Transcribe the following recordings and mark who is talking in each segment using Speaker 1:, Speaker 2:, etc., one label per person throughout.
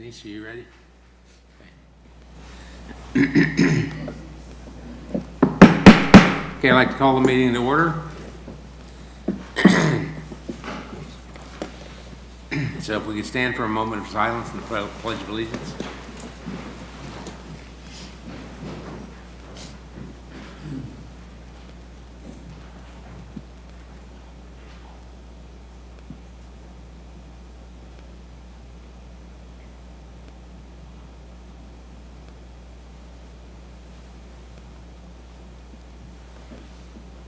Speaker 1: Denise, are you ready? Okay, I'd like to call the meeting to order. So if we could stand for a moment of silence and the Pledge of Allegiance.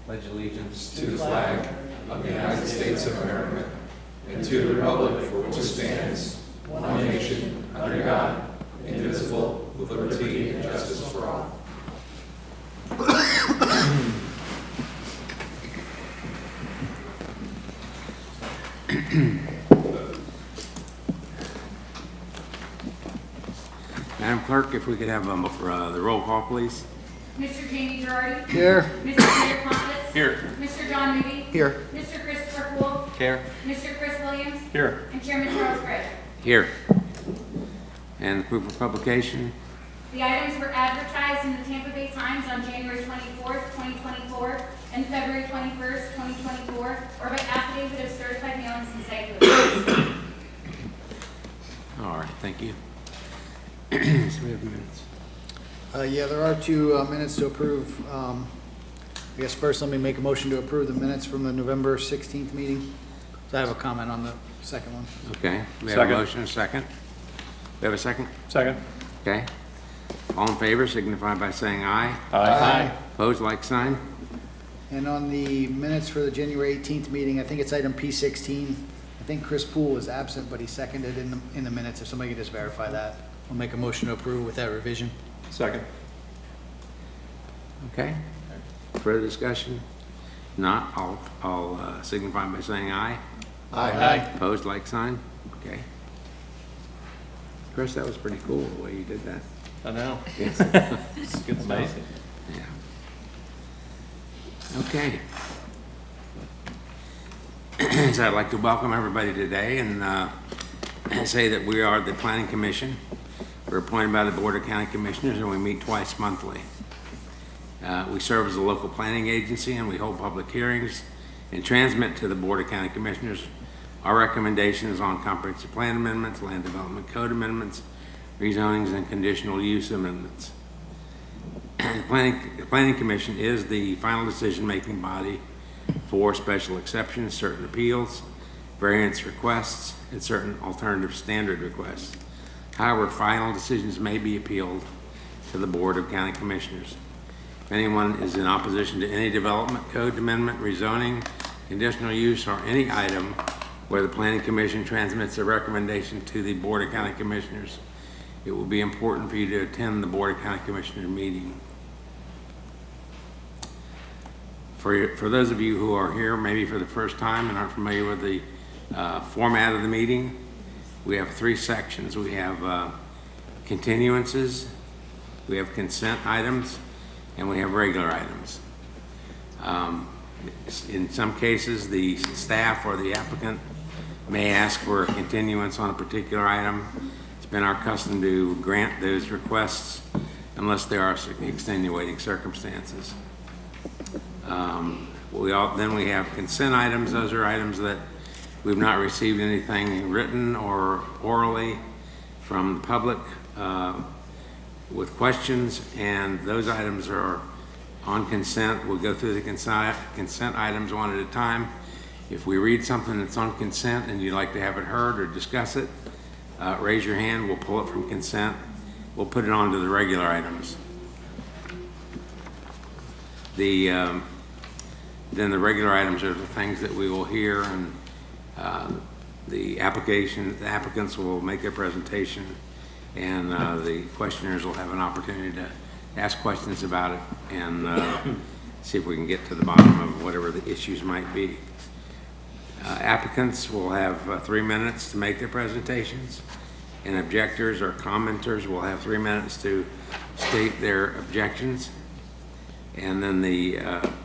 Speaker 1: Pledge allegiance
Speaker 2: to the flag of the United States of America and to the republic for which it stands, one nation, under God, indivisible, with liberty and justice for all.
Speaker 1: Madam Clerk, if we could have the roll call, please.
Speaker 3: Mr. Jamie Girardi.
Speaker 4: Here.
Speaker 3: Mr. Peter Pompous.
Speaker 1: Here.
Speaker 3: Mr. John Moody.
Speaker 4: Here.
Speaker 3: Mr. Christopher Poole.
Speaker 1: Here.
Speaker 3: Mr. Chris Williams.
Speaker 1: Here.
Speaker 3: And Chairman Charles Gregg.
Speaker 1: Here. And proof of publication.
Speaker 3: The items were advertised in the Tampa Bay Times on January 24th, 2024, and February 21st, 2024, or by affidavit of certified mailings in St. Louis.
Speaker 1: All right, thank you. So we have minutes.
Speaker 4: Yeah, there are two minutes to approve. I guess first let me make a motion to approve the minutes from the November 16th meeting. So I have a comment on the second one.
Speaker 1: Okay, we have a motion, a second. We have a second?
Speaker 5: Second.
Speaker 1: Okay. All in favor signify by saying aye.
Speaker 4: Aye.
Speaker 1: Opposed, like sign.
Speaker 4: And on the minutes for the January 18th meeting, I think it's item P16. I think Chris Poole was absent, but he seconded in the minutes. If somebody could just verify that. I'll make a motion to approve with that revision.
Speaker 5: Second.
Speaker 1: Okay. Further discussion? Not, I'll signify by saying aye.
Speaker 4: Aye.
Speaker 1: Opposed, like sign. Okay. Chris, that was pretty cool the way you did that.
Speaker 5: I know.
Speaker 1: Yes.
Speaker 5: It's amazing.
Speaker 1: Yeah. Okay. So I'd like to welcome everybody today and say that we are the Planning Commission. We're appointed by the Board of County Commissioners and we meet twice monthly. We serve as a local planning agency and we hold public hearings and transmit to the Board of County Commissioners our recommendations on comprehensive plan amendments, land development code amendments, rezonings, and conditional use amendments. The Planning Commission is the final decision-making body for special exceptions, certain appeals, variance requests, and certain alternative standard requests. However, final decisions may be appealed to the Board of County Commissioners. If anyone is in opposition to any development code amendment, rezoning, conditional use, or any item where the Planning Commission transmits a recommendation to the Board of County Commissioners, it will be important for you to attend the Board of County Commissioners meeting. For those of you who are here maybe for the first time and aren't familiar with the format of the meeting, we have three sections. We have continuances, we have consent items, and we have regular items. In some cases, the staff or the applicant may ask for a continuance on a particular item. It's been our custom to grant those requests unless there are extenuating circumstances. Then we have consent items. Those are items that we've not received anything written or orally from the public with questions, and those items are on consent. We'll go through the consent items one at a time. If we read something that's on consent and you'd like to have it heard or discuss it, raise your hand. We'll pull it from consent. We'll put it on to the regular items. Then the regular items are the things that we will hear, and the applicants will make their presentation, and the questioners will have an opportunity to ask questions about it and see if we can get to the bottom of whatever the issues might be. Applicants will have 3 minutes to make their presentations, and objectors or commenters will have 3 minutes to state their objections. And then the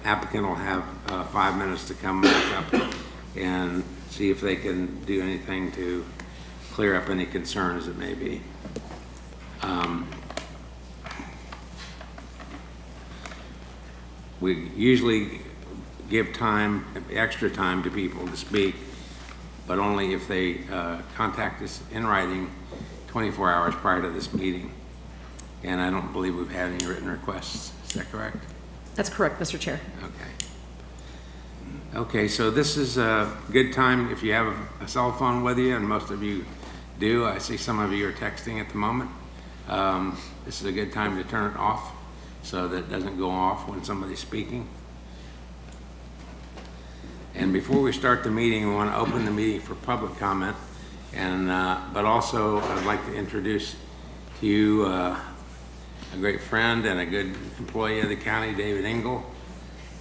Speaker 1: applicant will have 5 minutes to come back up and see if they can do anything to clear up any concerns that may be. We usually give time, extra time to people to speak, but only if they contact us in writing 24 hours prior to this meeting. And I don't believe we've had any written requests. Is that correct?
Speaker 5: That's correct, Mr. Chair.
Speaker 1: Okay. Okay, so this is a good time if you have a cell phone with you, and most of you do. I see some of you are texting at the moment. This is a good time to turn it off so that it doesn't go off when somebody's speaking. And before we start the meeting, we want to open the meeting for public comment. And but also, I'd like to introduce to you a great friend and a good employee of the county, David Engel.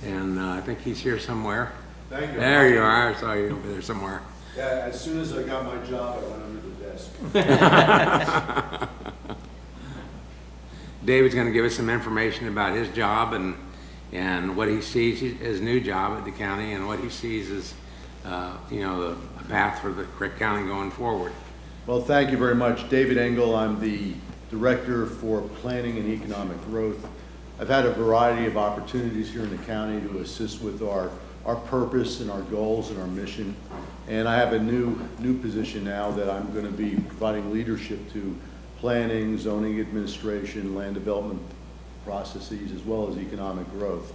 Speaker 1: And I think he's here somewhere.
Speaker 6: Thank you.
Speaker 1: There you are. I saw you over there somewhere.
Speaker 6: Yeah, as soon as I got my job, I went under the desk.
Speaker 1: David's going to give us some information about his job and what he sees his new job at the county and what he sees as, you know, the path for the Crick County going forward.
Speaker 6: Well, thank you very much. David Engel, I'm the Director for Planning and Economic Growth. I've had a variety of opportunities here in the county to assist with our purpose and our goals and our mission. And I have a new position now that I'm going to be providing leadership to planning, zoning administration, land development processes, as well as economic growth.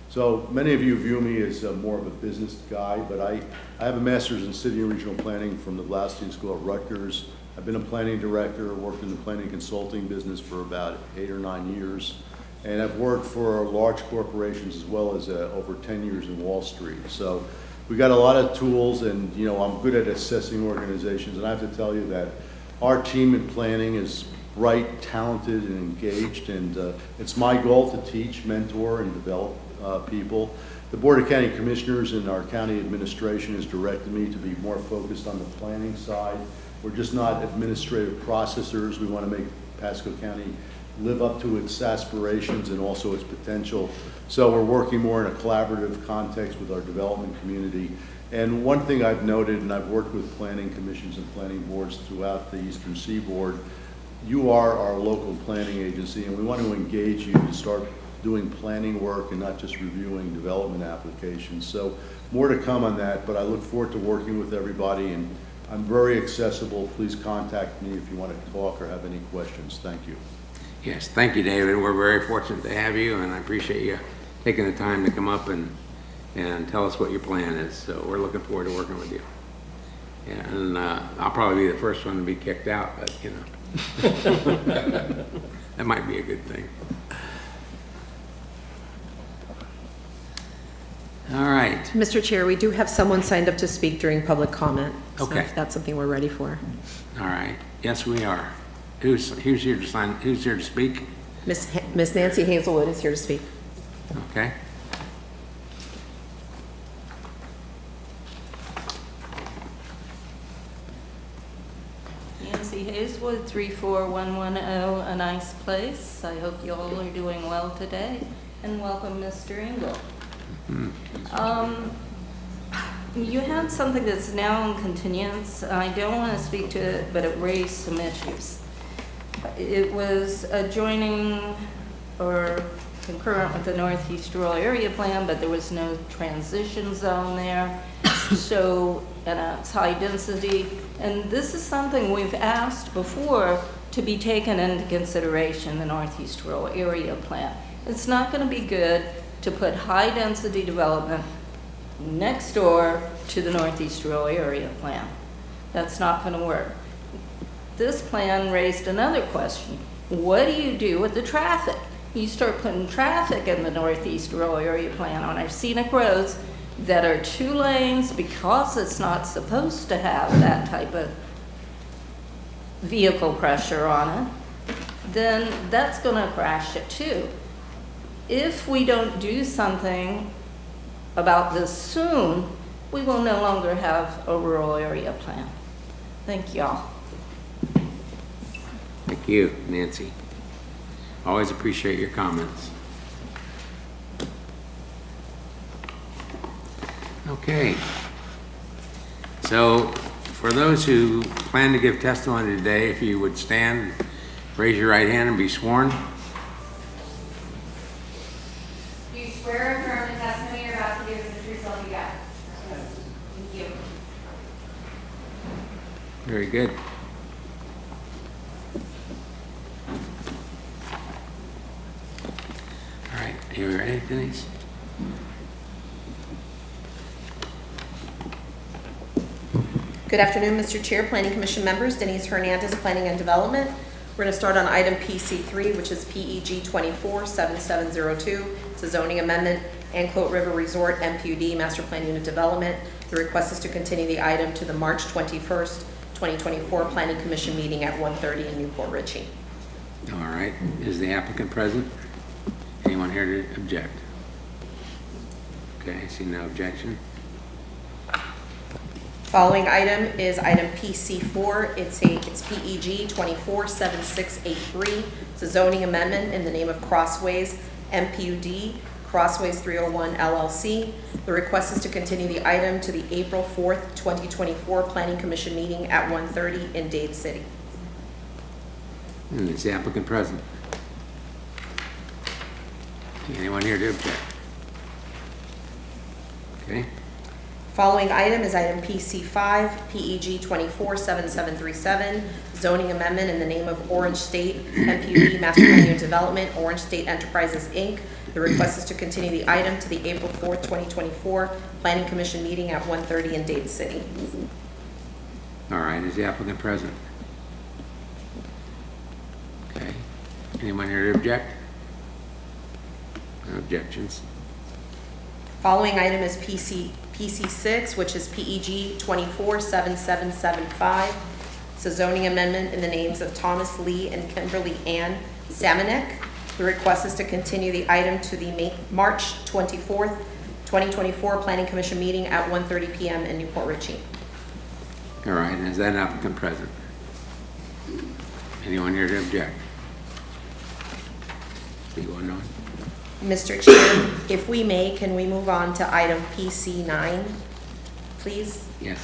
Speaker 6: So many of you view me as more of a business guy, but I have a master's in city and regional planning from the Blasting School at Rutgers. I've been a planning director, worked in the planning consulting business for about 8 or 9 years. And I've worked for large corporations as well as over 10 years in Wall Street. So we got a lot of tools, and you know, I'm good at assessing organizations. And I have to tell you that our team in planning is bright, talented, and engaged. And it's my goal to teach, mentor, and develop people. The Board of County Commissioners and our county administration has directed me to be more focused on the planning side. We're just not administrative processors. We want to make Pasco County live up to its aspirations and also its potential. So we're working more in a collaborative context with our development community. And one thing I've noted, and I've worked with planning commissions and planning boards throughout the Eastern Seaboard, you are our local planning agency, and we want to engage you to start doing planning work and not just reviewing development applications. So more to come on that, but I look forward to working with everybody, and I'm very accessible. Please contact me if you want to talk or have any questions. Thank you.
Speaker 1: Yes, thank you, David. We're very fortunate to have you, and I appreciate you taking the time to come up and tell us what your plan is. So we're looking forward to working with you. Yeah, and I'll probably be the first one to be kicked out, but you know, that might be a good thing. All right.
Speaker 5: Mr. Chair, we do have someone signed up to speak during public comment. So
Speaker 1: Okay.
Speaker 5: if that's something we're ready for.
Speaker 1: All right. Yes, we are. Who's here to sign? Who's here to speak?
Speaker 5: Miss Nancy Hazelwood is here to speak.
Speaker 1: Okay.
Speaker 7: Nancy Hazelwood, 34110, A Nice Place. I hope you all are doing well today, and welcome, Mr. Engel. You had something that's now in continuance. I don't want to speak to it, but it raised some issues. It was adjoining or concurrent with the Northeast Rural Area Plan, but there was no transition zone there. So, and it's high density. And this is something we've asked before to be taken into consideration, the Northeast Rural Area Plan. It's not going to be good to put high density development next door to the Northeast Rural Area Plan. That's not going to work. This plan raised another question. What do you do with the traffic? You start putting traffic in the Northeast Rural Area Plan on our scenic roads that are 2 lanes because it's not supposed to have that type of vehicle pressure on it, then that's going to crash it too. If we don't do something about this soon, we will no longer have a rural area plan. Thank y'all.
Speaker 1: Thank you, Nancy. Always appreciate your comments. Okay. So For those who plan to give testimony today, if you would stand, raise your right hand and be sworn.
Speaker 3: Do you swear or affirm the testimony you're about to give is the truth, so help you God? Thank you.
Speaker 1: Very good. All right, are you ready, Denise?
Speaker 5: Good afternoon, Mr. Chair, Planning Commission members, Denise Hernandez, Planning and Development. We're going to start on item PC3, which is PEG 247702. It's a zoning amendment, Anclote River Resort, MPUD, Master Plan Unit Development. The request is to continue the item to the March 21st, 2024 Planning Commission meeting at 1:30 in Newport Richey.
Speaker 1: All right, is the applicant present? Anyone here to object? Okay, I see no objection.
Speaker 5: Following item is item PC4. It's PEG 247683. It's a zoning amendment in the name of Crossways MPUD, Crossways 301 LLC. The request is to continue the item to the April 4th, 2024 Planning Commission meeting at 1:30 in Dade City.
Speaker 1: And is the applicant present? Anyone here to object? Okay,
Speaker 5: Following item is item PC5, PEG 247737, zoning amendment in the name of Orange State MPUD Master Plan Unit Development, Orange State Enterprises, Inc. The request is to continue the item to the April 4th, 2024 Planning Commission meeting at 1:30 in Dade City.
Speaker 1: all right, is the applicant present? Okay, anyone here to object? No objections.
Speaker 5: Following item is PC6, which is PEG 247775. It's a zoning amendment in the names of Thomas Lee and Kimberly Ann Samanek. The request is to continue the item to the March 24th, 2024 Planning Commission meeting at 1:30 p.m. in Newport Richey.
Speaker 1: All right, and is that applicant present? Anyone here to object? See one on?
Speaker 5: Mr. Chair, if we may, can we move on to item PC9, please?
Speaker 1: Yes.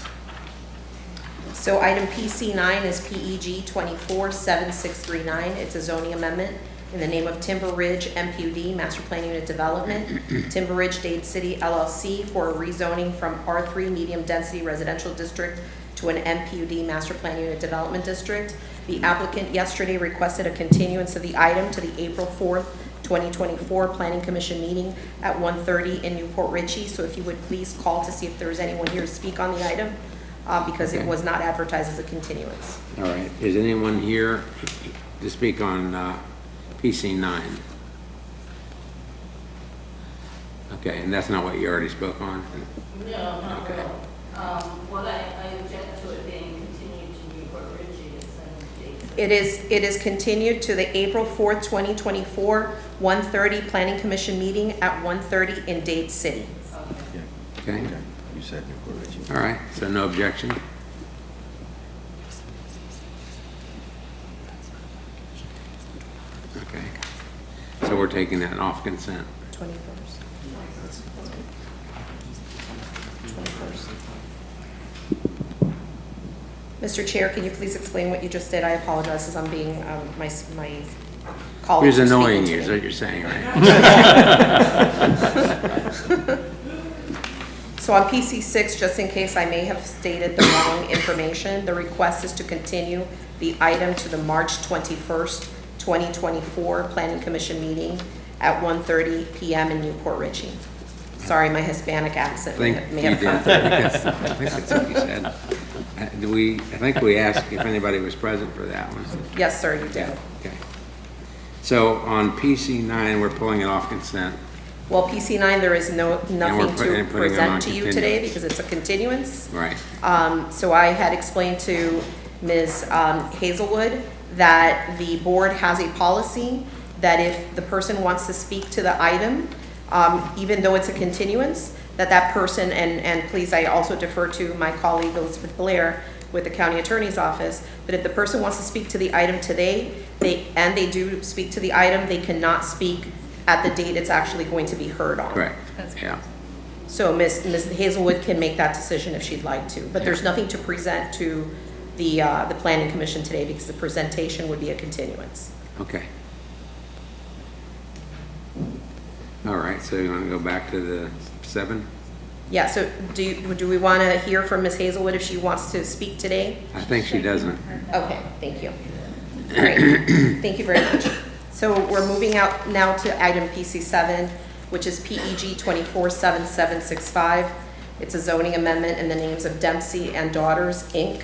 Speaker 5: So item PC9 is PEG 247639. It's a zoning amendment in the name of Timber Ridge MPUD Master Plan Unit Development, Timber Ridge Dade City LLC for a rezoning from R3 Medium Density Residential District to an MPUD Master Plan Unit Development District. The applicant yesterday requested a continuance of the item to the April 4th, 2024 Planning Commission meeting at 1:30 in Newport Richey. So if you would please call to see if there's anyone here to speak on the item, because it was not advertised as a continuance.
Speaker 1: All right, is anyone here to speak on PC9? Okay, and that's not what you already spoke on?
Speaker 7: No, not
Speaker 1: Okay.
Speaker 7: really. What I object to it being continued to Newport Richey is in Dade.
Speaker 5: It is continued to the April 4th, 2024 1:30 Planning Commission meeting at 1:30 in Dade City.
Speaker 1: Okay,
Speaker 6: You said Newport Richey.
Speaker 1: all right, so no objection? Okay, so we're taking that off consent.
Speaker 5: 21st. Mr. Chair, can you please explain what you just did? I apologize as I'm being, my colleagues
Speaker 1: Who's
Speaker 5: are speaking
Speaker 1: annoying
Speaker 5: to
Speaker 1: you,
Speaker 5: me.
Speaker 1: is what you're saying, right?
Speaker 5: So on PC6, just in case I may have stated the wrong information, the request is to continue the item to the March 21st, 2024 Planning Commission meeting at 1:30 p.m. in Newport Richey. Sorry, my Hispanic accent
Speaker 1: I think
Speaker 5: may
Speaker 1: you
Speaker 5: have
Speaker 1: did.
Speaker 5: come
Speaker 1: I
Speaker 5: through.
Speaker 1: think that's what you said. I think we asked if anybody was present for that one.
Speaker 5: Yes, sir, you do.
Speaker 1: Yeah, okay. So on PC9, we're pulling it off consent.
Speaker 5: Well, PC9, there is nothing
Speaker 1: putting
Speaker 5: to
Speaker 1: it on
Speaker 5: present to you today
Speaker 1: continuance.
Speaker 5: because it's a continuance.
Speaker 1: Right.
Speaker 5: So I had explained to Ms. Hazelwood that the board has a policy that if the person wants to speak to the item, even though it's a continuance, that person, and please, I also defer to my colleague Elizabeth Blair with the county attorney's office, but if the person wants to speak to the item today, they do speak to the item, they cannot speak at the date it's actually going to be heard on.
Speaker 1: Correct. Yeah.
Speaker 5: So Ms. Hazelwood can make that decision if she'd like to, but there's nothing to present to the planning commission today because the presentation would be a continuance.
Speaker 1: Okay. All right, so you want to go back to the 7?
Speaker 5: Yeah, so do we want to hear from Ms. Hazelwood if she wants to speak today?
Speaker 1: I think she doesn't.
Speaker 5: Okay, thank you. Great, thank you very much. So we're moving out now to item PC7, which is PEG 247765. It's a zoning amendment in the names of Dempsey and Daughters, Inc.,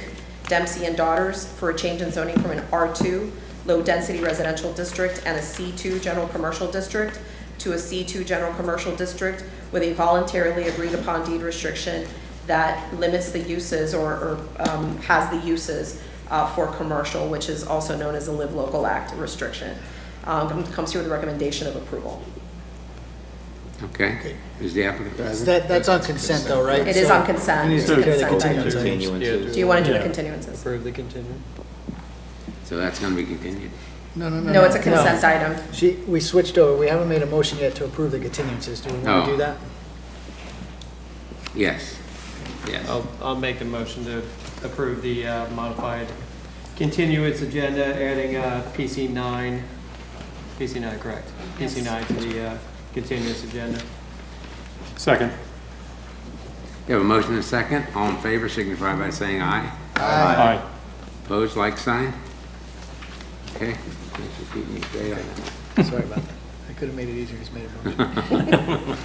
Speaker 5: Dempsey and Daughters, for a change in zoning from an R2 low-density residential district and a C2 general commercial district to a C2 general commercial district with a voluntarily agreed upon deed restriction that limits the uses or has the uses for commercial, which is also known as the Live Local Act restriction. Comes here with a recommendation of approval.
Speaker 1: Okay. Is the applicant present?
Speaker 4: That's on consent though, right?
Speaker 5: It is on consent.
Speaker 4: We need
Speaker 5: It's
Speaker 4: to
Speaker 5: a
Speaker 4: take care of the
Speaker 5: consent item.
Speaker 4: continuance.
Speaker 5: Do you want to do the continuances?
Speaker 8: Approve the continuance.
Speaker 1: So that's going to be continued.
Speaker 4: No.
Speaker 5: No, it's a consent item.
Speaker 4: We switched over. We haven't made a motion yet to approve the continuances. Do we want to
Speaker 1: Oh.
Speaker 4: do that?
Speaker 1: Yes. Yes.
Speaker 8: I'll make the motion to approve the modified continuance agenda, adding PC9, correct? PC9 to the continuance agenda.
Speaker 2: Second.
Speaker 1: You have a motion and a second. All in favor signify by saying aye.
Speaker 2: Aye.
Speaker 1: Opposed, like sign? Okay. Thanks for keeping me straight on that.
Speaker 4: Sorry about that. I could have made it easier. Just made a motion.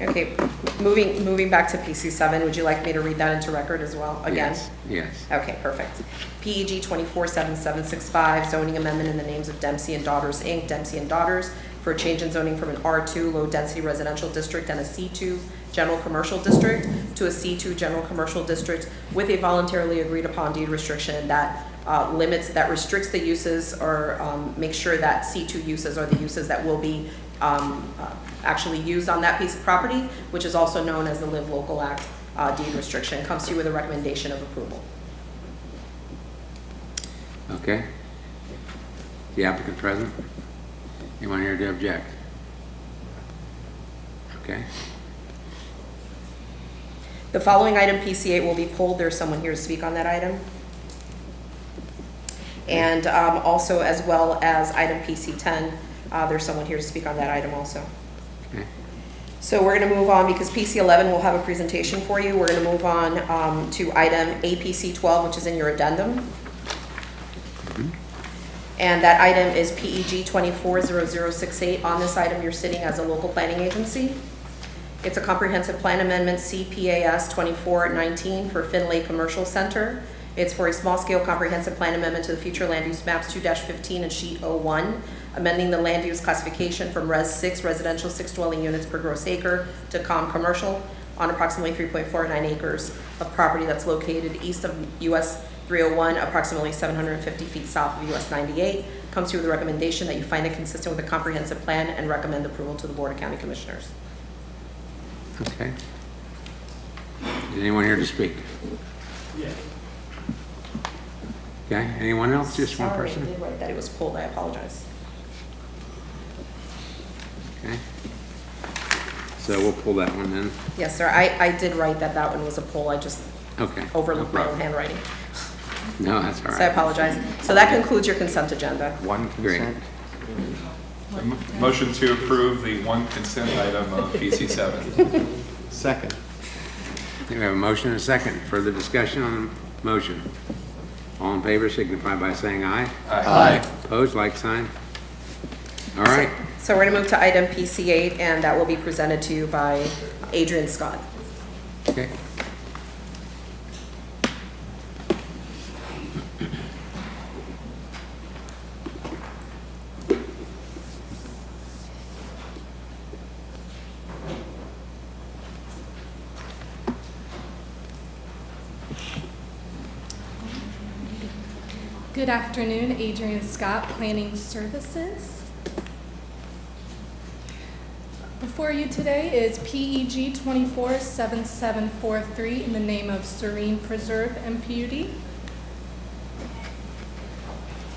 Speaker 5: Okay, moving back to PC7, would you like me to read that into record as well, again?
Speaker 1: Yes.
Speaker 5: Okay, perfect. PEG 247765, zoning amendment in the names of Dempsey and Daughters, Inc., Dempsey and Daughters, for a change in zoning from an R2 low-density residential district and a C2 general commercial district to a C2 general commercial district with a voluntarily agreed upon deed restriction that restricts the uses or makes sure that C2 uses are the uses that will be actually used on that piece of property, which is also known as the Live Local Act deed restriction. Comes to you with a recommendation of approval.
Speaker 1: Okay. The applicant present? Anyone here to object? Okay.
Speaker 5: The following item, PC8, will be pulled. There's someone here to speak on that item. And also, as well as item PC10, there's someone here to speak on that item also.
Speaker 1: Okay.
Speaker 5: So we're going to move on because PC11 will have a presentation for you. We're going to move on to item APC12, which is in your addendum. And that item is PEG 240068. On this item, you're sitting as a local planning agency. It's a comprehensive plan amendment, CPAS 2419 for Finlake Commercial Center. It's for a small-scale comprehensive plan amendment to the future land use maps 2-15 and sheet 01, amending the land use classification from Res 6 residential 6 dwelling units per gross acre to COM commercial on approximately 3.49 acres of property that's located east of US 301, approximately 750 feet south of US 98. Comes to you with a recommendation that you find it consistent with the comprehensive plan and recommend approval to the Board of County Commissioners.
Speaker 1: Okay. Is anyone here to speak?
Speaker 8: Yeah.
Speaker 1: Okay. Anyone else? Just one
Speaker 5: Sorry,
Speaker 1: person?
Speaker 5: I did write that it was pulled. I apologize.
Speaker 1: Okay. So we'll pull that one then.
Speaker 5: Yes, sir. I did write that that one was a pull. I just
Speaker 1: Okay.
Speaker 5: overlooked
Speaker 1: No
Speaker 5: my own
Speaker 1: problem.
Speaker 5: handwriting.
Speaker 1: No, that's all
Speaker 5: So I
Speaker 1: right.
Speaker 5: apologize. So that concludes your consent agenda.
Speaker 1: One consent.
Speaker 2: Motion to approve the one consent item of PC7.
Speaker 6: Second.
Speaker 1: We have a motion and a second. Further discussion on the motion. All in favor signify by saying aye.
Speaker 2: Aye.
Speaker 1: Opposed, like sign. All right.
Speaker 5: So we're going to move to item PC8, and that will be presented to you by Adrian Scott.
Speaker 1: Okay.
Speaker 9: Good afternoon, Adrian Scott, Planning Services. Before you today is PEG 247743 in the name of Serene Preserve MPUD.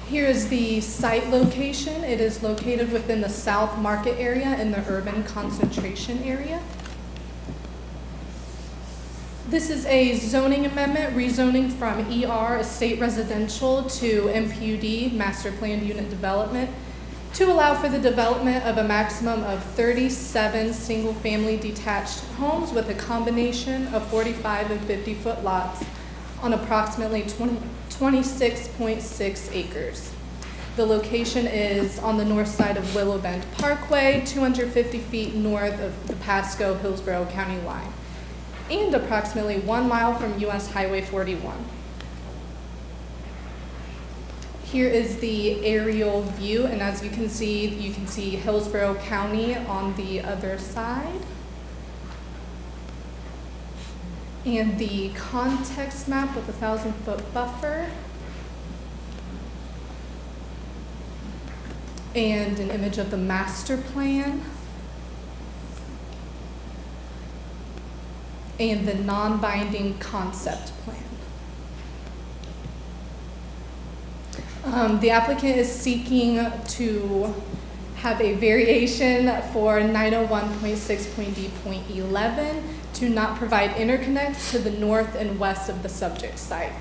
Speaker 9: Here is the site location. It is located within the South Market area in the urban concentration area. This is a zoning amendment, rezoning from ER, estate residential, to MPUD, master planned unit development, to allow for the development of a maximum of 37 single-family detached homes with a combination of 45 and 50-foot lots on approximately 26.6 acres. The location is on the north side of Willow Bend Parkway, 250 feet north of the Pasco-Hillsborough County line, and approximately 1 mile from US Highway 41. Here is the aerial view, and as you can see Hillsborough County on the other side. And the context map with a 1,000-foot buffer. And an image of the master plan. And the non-binding concept plan. The applicant is seeking to have a variation for 901.6.d.11 to not provide interconnects to the north and west of the subject site.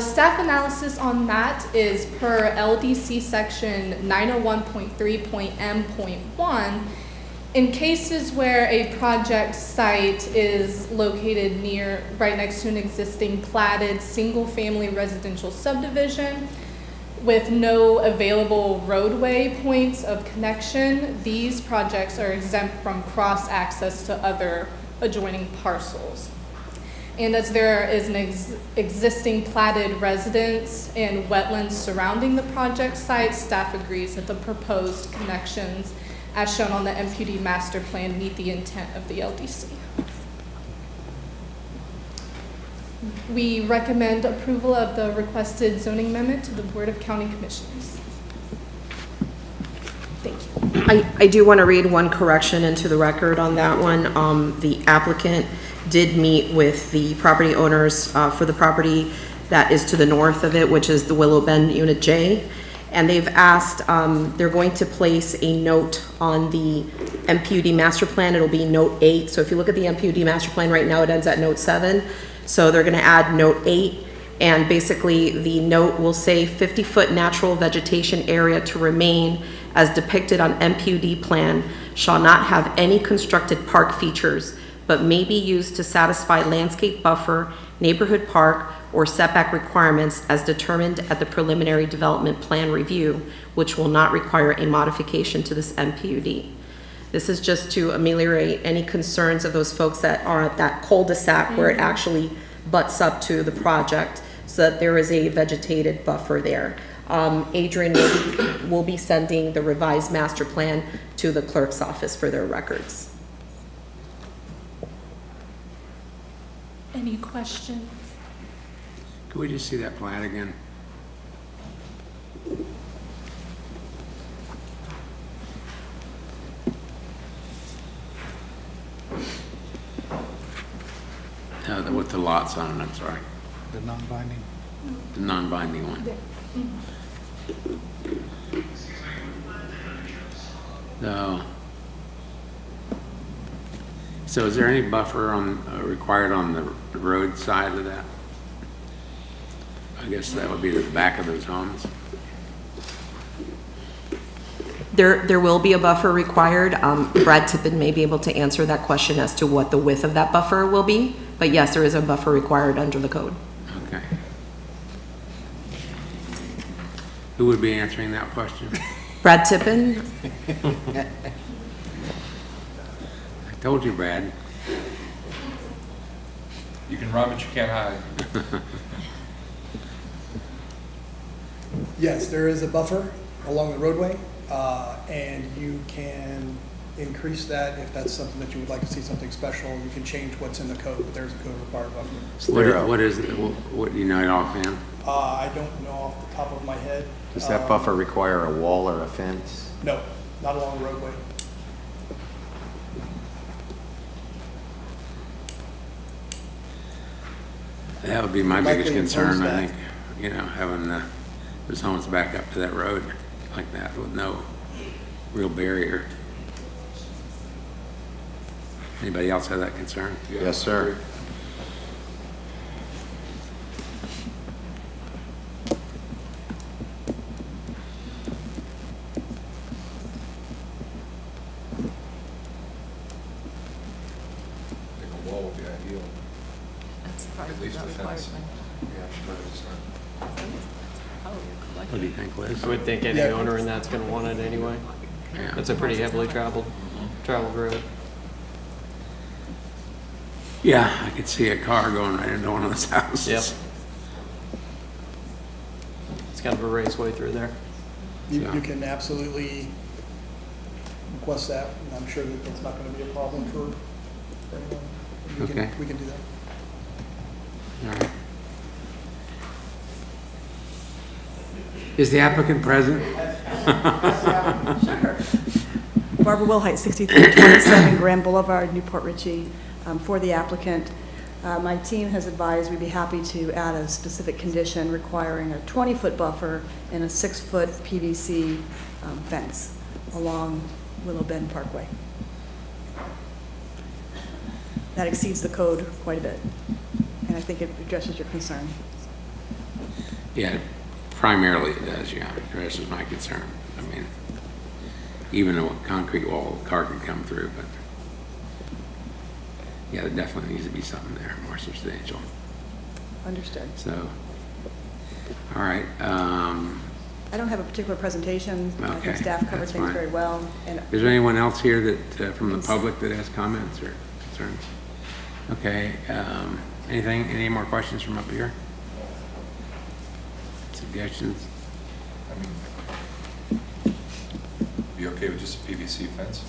Speaker 9: Staff analysis on that is per LDC section 901.3.m.1. In cases where a project site is located right next to an existing platted single-family residential subdivision with no available roadway points of connection, these projects are exempt from cross-access to other adjoining parcels. And as there is an existing platted residence and wetlands surrounding the project site, staff agrees that the proposed connections as shown on the MPUD master plan meet the intent of the LDC. We recommend approval of the requested zoning amendment to the Board of County Commissioners. Thank you.
Speaker 5: I do want to read one correction into the record on that one. The applicant did meet with the property owners for the property that is to the north of it, which is the Willow Bend Unit J. And they've asked, they're going to place a note on the MPUD master plan. It'll be note 8. So if you look at the MPUD master plan right now, it ends at note 7. So they're going to add note 8. And basically the note will say 50-foot natural vegetation area to remain as depicted on MPUD plan shall not have any constructed park features, but may be used to satisfy landscape buffer, neighborhood park, or setback requirements as determined at the preliminary development plan review, which will not require a modification to this MPUD. This is just to ameliorate any concerns of those folks that are at that cul-de-sac where it actually butts up to the project, so that there is a vegetated buffer there. Adrian will be sending the revised master plan to the clerk's office for their records.
Speaker 9: Any questions?
Speaker 1: Could we just see that plan again? No, with the lots on it, I'm sorry.
Speaker 4: The non-binding.
Speaker 1: The non-binding one. So is there any buffer required on the road side of that? I guess that would be the back of those homes.
Speaker 5: There will be a buffer required. Brad Tippin may be able to answer that question as to what the width of that buffer will be. But yes, there is a buffer required under the code.
Speaker 1: Okay. Who would be answering that question?
Speaker 5: Brad Tippin?
Speaker 1: I told you, Brad.
Speaker 2: You can run, but you can't hide.
Speaker 10: Yes, there is a buffer along the roadway, and you can increase that if that's something that you would like to see something special. You can change what's in the code, but there's a code required buffer.
Speaker 1: What is it? What do you know it offhand?
Speaker 10: I don't know off the top of my head.
Speaker 11: Does that buffer require a wall or a fence?
Speaker 10: No, not along the roadway.
Speaker 1: That would be my
Speaker 10: Might
Speaker 1: biggest
Speaker 10: be
Speaker 1: concern,
Speaker 10: opposed
Speaker 1: I
Speaker 10: that.
Speaker 1: think, having those homes back up to that road like that with no real barrier. Anybody else have that concern?
Speaker 11: Yes, sir.
Speaker 2: I think a wall would be ideal. At least a fence.
Speaker 1: What do you think, Liz?
Speaker 8: I would think any owner in that's gonna want it anyway.
Speaker 1: Yeah.
Speaker 8: That's a pretty heavily traveled road.
Speaker 1: Yeah, I could see a car going right into one of those houses.
Speaker 8: Yep. It's kind of a raceway through there.
Speaker 10: You can absolutely request that, and I'm sure that that's not going to be a problem for anyone.
Speaker 1: Okay.
Speaker 10: We can do that.
Speaker 1: All right. Is the applicant present?
Speaker 12: Sure. Barbara Wilhite, 6327 Grand Boulevard, Newport Richey. For the applicant, my team has advised we'd be happy to add a specific condition requiring a 20-foot buffer and a 6-foot PVC fence along Willow Bend Parkway. That exceeds the code quite a bit, and I think it addresses your concern.
Speaker 1: Yeah, primarily it does, yeah. The rest is my concern. I mean, even a concrete wall, a car could come through, but yeah, there definitely needs to be something there more substantial.
Speaker 12: Understood.
Speaker 1: So, all right.
Speaker 12: I don't have a particular presentation. I
Speaker 1: Okay,
Speaker 12: think staff covered
Speaker 1: that's
Speaker 12: things
Speaker 1: fine.
Speaker 12: very well. And
Speaker 1: Is there anyone else here that, from the public that has comments or concerns? Okay, any more questions from up here? Suggestions?
Speaker 2: I mean, be okay with just a PVC fence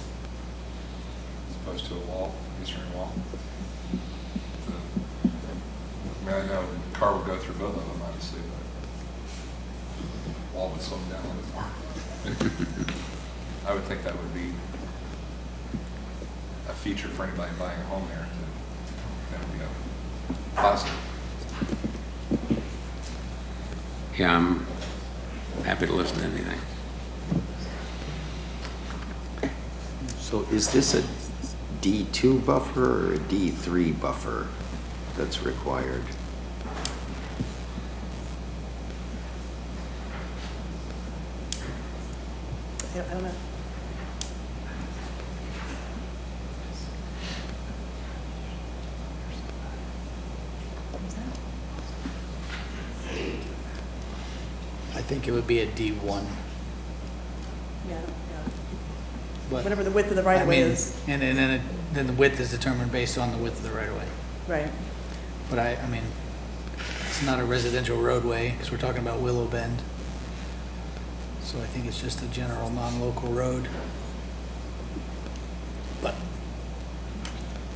Speaker 2: as opposed to a wall, masonry wall? I mean, I know the car would go through both of them, obviously, but wall would slow them down a little bit more. I would think that would be a feature for anybody buying a home there. That would be a positive.
Speaker 1: Yeah, I'm happy to listen to anything.
Speaker 11: So is this a D2 buffer or a D3 buffer that's required?
Speaker 12: I don't know.
Speaker 4: I think it would be a D1.
Speaker 12: Yeah.
Speaker 4: But,
Speaker 12: Whatever the width of the right-of-way
Speaker 4: I mean,
Speaker 12: is.
Speaker 4: And then the width is determined based on the width of the right-of-way.
Speaker 12: Right.
Speaker 4: But I mean, it's not a residential roadway, because we're talking about Willow Bend. So I think it's just a general non-local road. But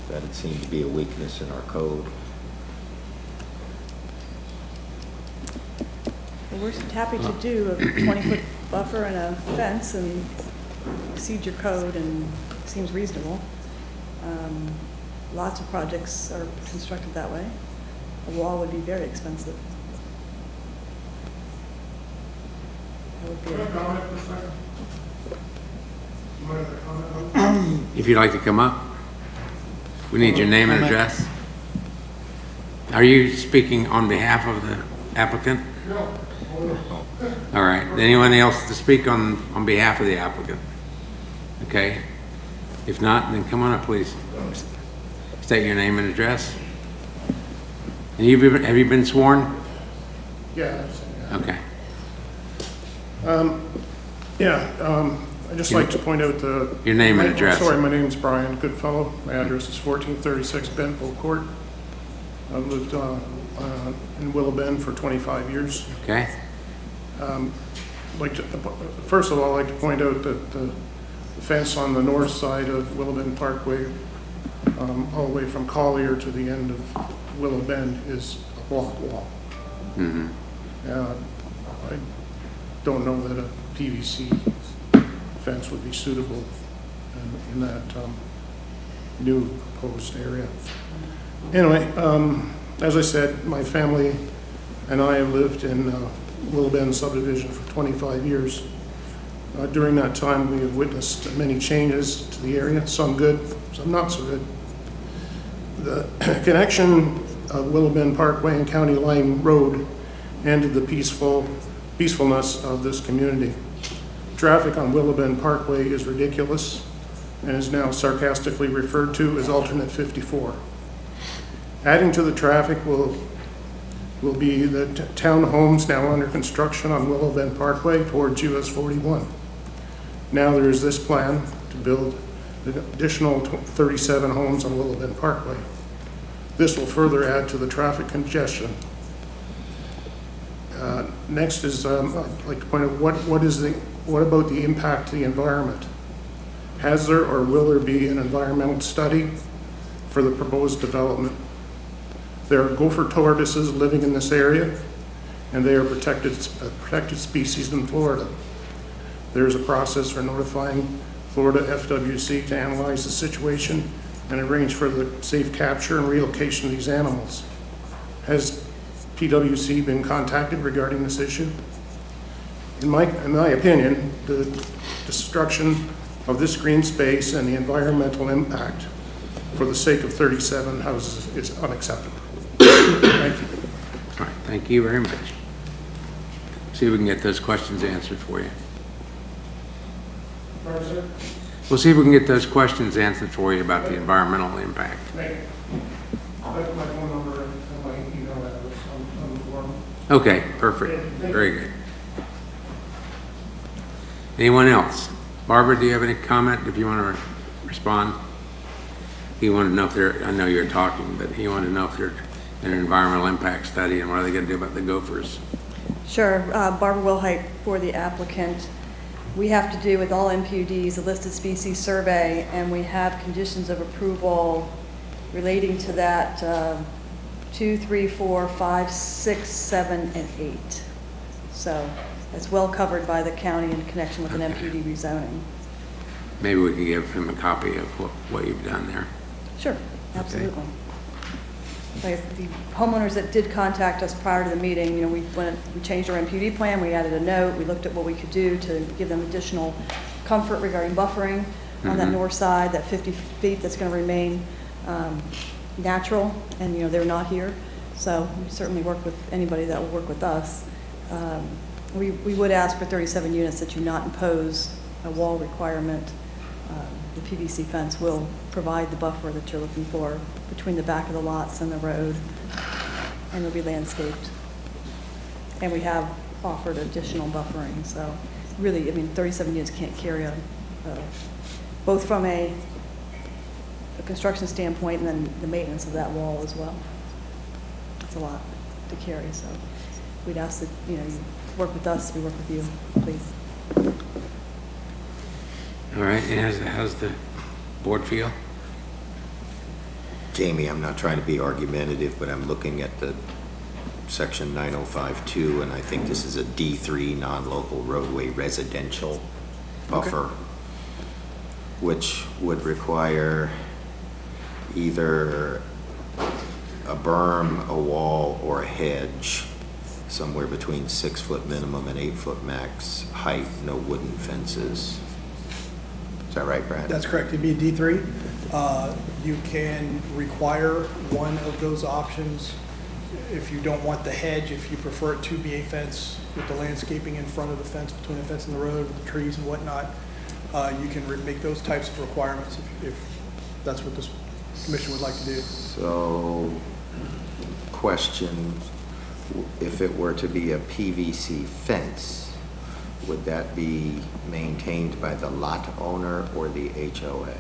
Speaker 11: That it seems to be a weakness in our code.
Speaker 12: Well, we're happy to do a 20-foot buffer and a fence and exceed your code and seems reasonable. Lots of projects are constructed that way. A wall would be very expensive. That would be
Speaker 1: If you'd like to come up, we need your name and address. Are you speaking on behalf of the applicant? No. All right. Anyone else to speak on behalf of the applicant? Okay. If not, then come on up, please. State your name and address. And have you been sworn?
Speaker 13: Yeah.
Speaker 1: Okay.
Speaker 13: I'd just like to point out the...
Speaker 1: Your name and address.
Speaker 13: Sorry, my name's Brian Goodfellow. My address is 1436 Bentville Court. I've lived in Willow Bend for 25 years.
Speaker 1: Okay.
Speaker 13: First of all, I'd like to point out that the fence on the north side of Willow Bend Parkway, all the way from Collier to the end of Willow Bend, is a block wall.
Speaker 1: Mm-hmm.
Speaker 13: I don't know that a PVC fence would be suitable in that new proposed area. Anyway, as I said, my family and I have lived in Willow Bend subdivision for 25 years. During that time, we have witnessed many changes to the area, some good, some not so good. The connection of Willow Bend Parkway and County Line Road ended the peacefulness of this community. Traffic on Willow Bend Parkway is ridiculous and is now sarcastically referred to as alternate 54. Adding to the traffic will be the townhomes now under construction on Willow Bend Parkway towards US 41. Now there is this plan to build an additional 37 homes on Willow Bend Parkway. This will further add to the traffic congestion. Next is, I'd like to point out what about the impact to the environment? Has there or will there be an environmental study for the proposed development? There are gopher tortoises living in this area, and they are protected species in Florida. There is a process for notifying Florida FWC to analyze the situation and arrange for the safe capture and relocation of these animals. Has PWC been contacted regarding this issue? In my opinion, the destruction of this green space and the environmental impact for the sake of 37 houses is unacceptable. Thank you.
Speaker 1: All right, thank you very much. See if we can get those questions answered for you. We'll see if we can get those questions answered for you about the environmental impact.
Speaker 13: Thank you. That's my phone number and my email address on the form.
Speaker 1: Okay, perfect. Very good. Anyone else? Barbara, do you have any comment if you want to respond? He wanted to know if they're, I know you're talking, but he wanted to know if they're in an environmental impact study and what are they going to do about the gophers?
Speaker 12: Sure. Barbara Wilhite for the applicant. We have to do with all MPUDs a listed species survey, and we have conditions of approval relating to that 2, 3, 4, 5, 6, 7, and 8. So it's well covered by the county in connection with an MPUD rezoning.
Speaker 1: Maybe we can give him a copy of what you've done there.
Speaker 12: Sure, absolutely. Like the homeowners that did contact us prior to the meeting, you know, we changed our MPUD plan, we added a note, we looked at what we could do to give them additional comfort regarding buffering on that north side, that 50 feet that's going to remain natural, and you know, they're not here. So we certainly work with anybody that will work with us. We would ask for 37 units that you not impose a wall requirement. The PVC fence will provide the buffer that you're looking for between the back of the lots and the road, and it'll be landscaped. And we have offered additional buffering, so really, I mean, 37 units can't carry both from a construction standpoint and then the maintenance of that wall as well. It's a lot to carry, so we'd ask that, you know, you work with us, we work with you, please.
Speaker 1: All right, and how's the board feel?
Speaker 11: Jamie, I'm not trying to be argumentative, but I'm looking at the section 9052, and I think this is a D3 non-local roadway residential buffer, which would require either a berm, a wall, or a hedge, somewhere between 6-foot minimum and 8-foot max height, no wooden fences. Is that right, Brad?
Speaker 10: That's correct. It'd be a D3. You can require one of those options if you don't want the hedge, if you prefer it to be a fence with the landscaping in front of the fence, between the fence and the road, with the trees and whatnot. You can make those types of requirements if that's what this commission would like to do.
Speaker 11: So, question, if it were to be a PVC fence, would that be maintained by the lot owner or the HOA?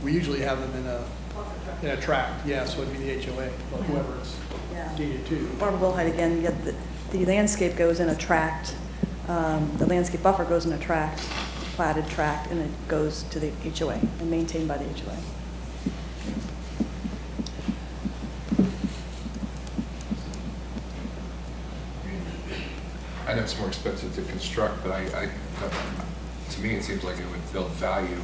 Speaker 10: We usually have them in a tract, yeah, so it'd be the HOA, or whoever it's deeded to.
Speaker 12: Barbara Wilhite again, yeah, the landscape goes in a tract, the landscape buffer goes in a tract, platted tract, and it goes to the HOA and maintained by the HOA.
Speaker 2: I know it's more expensive to construct, but to me, it seems like it would build value.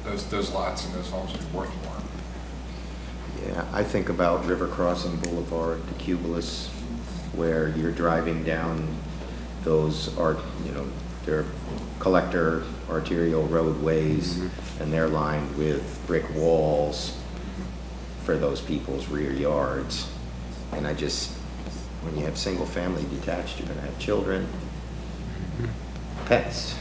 Speaker 2: Those lots and those homes would be worth more.
Speaker 11: Yeah, I think about River Crossing Boulevard to Cubulus, where you're driving down those are, they're collector arterial roadways, and they're lined with brick walls for those people's rear yards. And when you have single family detached, you're gonna have children, pets.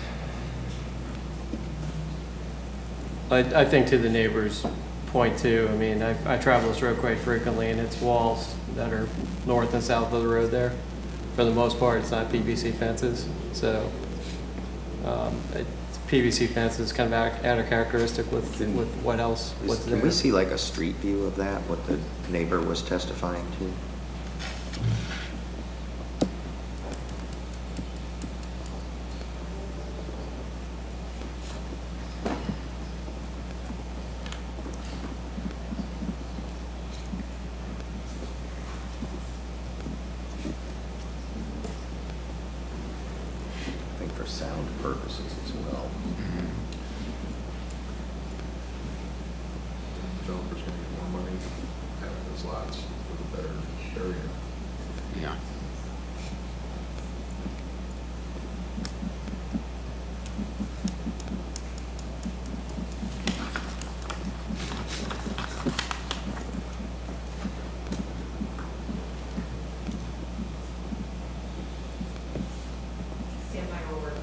Speaker 8: I think to the neighbor's point too, I mean, I travel this road quite frequently, and it's walls that are north and south of the road there. For the most part, it's not PVC fences, so PVC fence is kind of out of characteristic with what's there.
Speaker 11: Can we see like a street view of that, what the neighbor was testifying to? I think for sound purposes as well.
Speaker 2: Developers gonna get more money having those lots with a better area.
Speaker 1: Yeah.
Speaker 5: Stand by or work.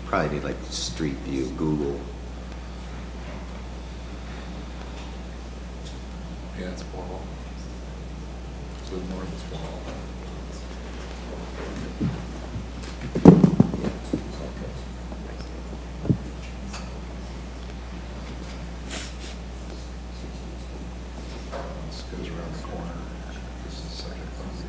Speaker 11: Probably need like street view, Google.
Speaker 2: Yeah, it's Wall. To the north is Wall. This goes around the corner. This is the second one.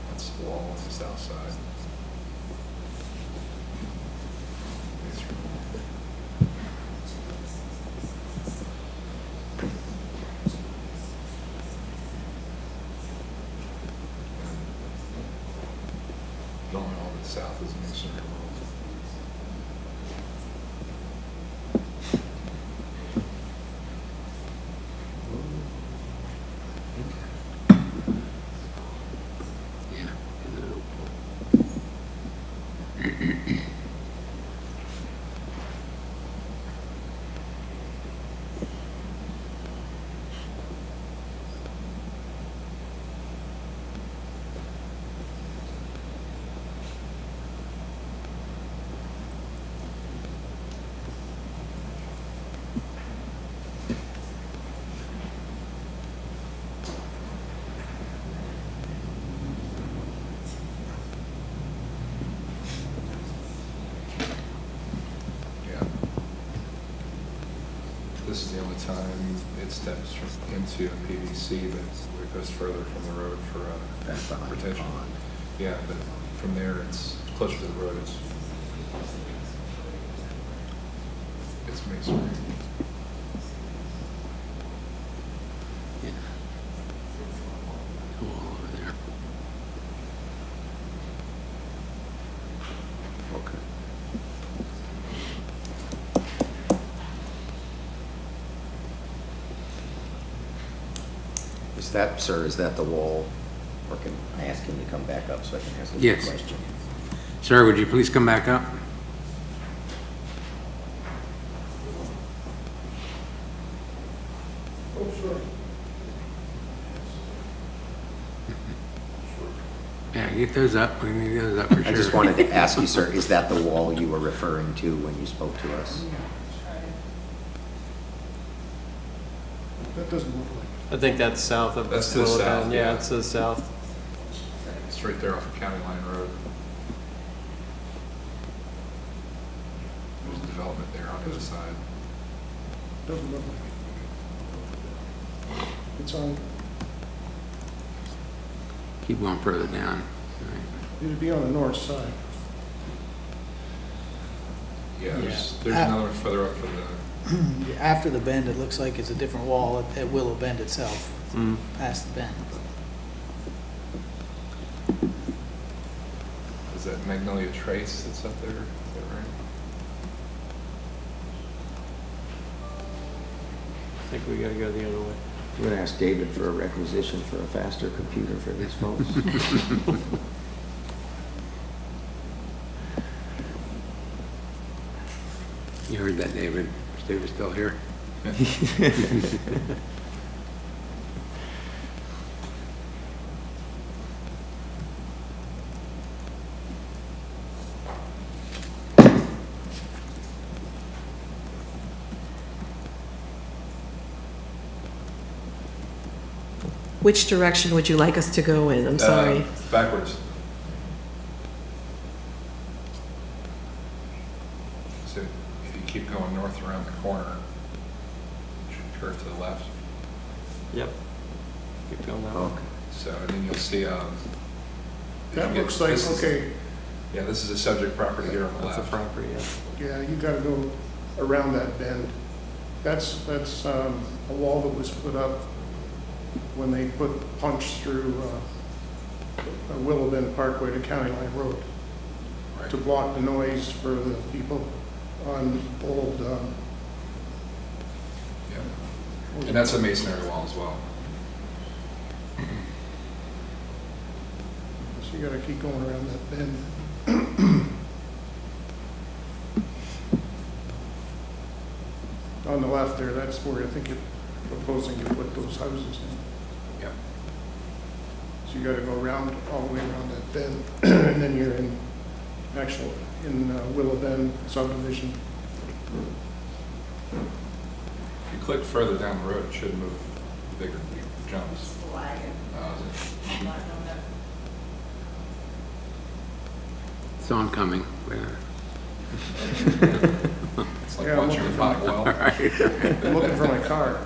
Speaker 2: That's the Wall on the south side. It's going all to the south is New Circle Road. Yeah. This is the only time it steps into a PVC, but it goes further from the road for
Speaker 11: Back behind the
Speaker 2: protection.
Speaker 11: pond.
Speaker 2: Yeah, but from there, it's closer to the road. It's masonry.
Speaker 1: Yeah. Wall over there.
Speaker 11: Okay. Is that, sir, is that the wall? Or can I ask him to come back up so I can ask him a
Speaker 1: Yes.
Speaker 11: question?
Speaker 1: Sir, would you please come back up? Yeah, get those up. We need those up for sure.
Speaker 11: I just wanted to ask you, sir, is that the wall you were referring to when you spoke to us?
Speaker 13: That doesn't look like
Speaker 8: I think that's south of.
Speaker 2: That's to the south,
Speaker 8: Yeah,
Speaker 2: yeah.
Speaker 8: it's to the south.
Speaker 2: It's right there off of County Line Road. There's development there on the other side.
Speaker 13: it. Doesn't look like it. It's on
Speaker 1: Keep going further down.
Speaker 13: It'd be on the north side.
Speaker 2: Yeah, there's
Speaker 4: Yeah.
Speaker 2: another one further up for the,
Speaker 4: After the bend, it looks like it's a different wall at Willow Bend itself, past the bend.
Speaker 2: is that Magnolia Trace that's up there? Is that right?
Speaker 8: I think we gotta go the other way.
Speaker 11: I'm gonna ask David for a requisition for a faster computer for these folks.
Speaker 1: You heard that, David. Is David still here?
Speaker 14: Which direction would you like us to go in? I'm sorry.
Speaker 2: Backwards. So if you keep going north around the corner, you should curve to the left.
Speaker 8: Yep. Keep going that way.
Speaker 11: Okay.
Speaker 2: So, and then you'll see,
Speaker 13: That looks like, okay,
Speaker 2: yeah, this is a subject property here on the
Speaker 8: That's a
Speaker 2: left.
Speaker 8: property, yeah.
Speaker 13: yeah, you gotta go around that bend. That's a wall that was put up when they put punch through Willow Bend Parkway to County Line Road
Speaker 2: Right.
Speaker 13: to block the noise for the people on old,
Speaker 2: Yeah. And that's a masonry wall as well.
Speaker 13: so you gotta keep going around that bend. On the left there, that's where I think you're proposing to put those houses in.
Speaker 2: Yeah.
Speaker 13: So you gotta go around, all the way around that bend, and then you're in Willow Bend subdivision.
Speaker 2: If you click further down the road, it should move bigger jumps.
Speaker 1: It's oncoming.
Speaker 2: It's like
Speaker 13: Yeah, I'm
Speaker 2: watching a
Speaker 13: looking
Speaker 2: pot well.
Speaker 13: I'm looking for my car.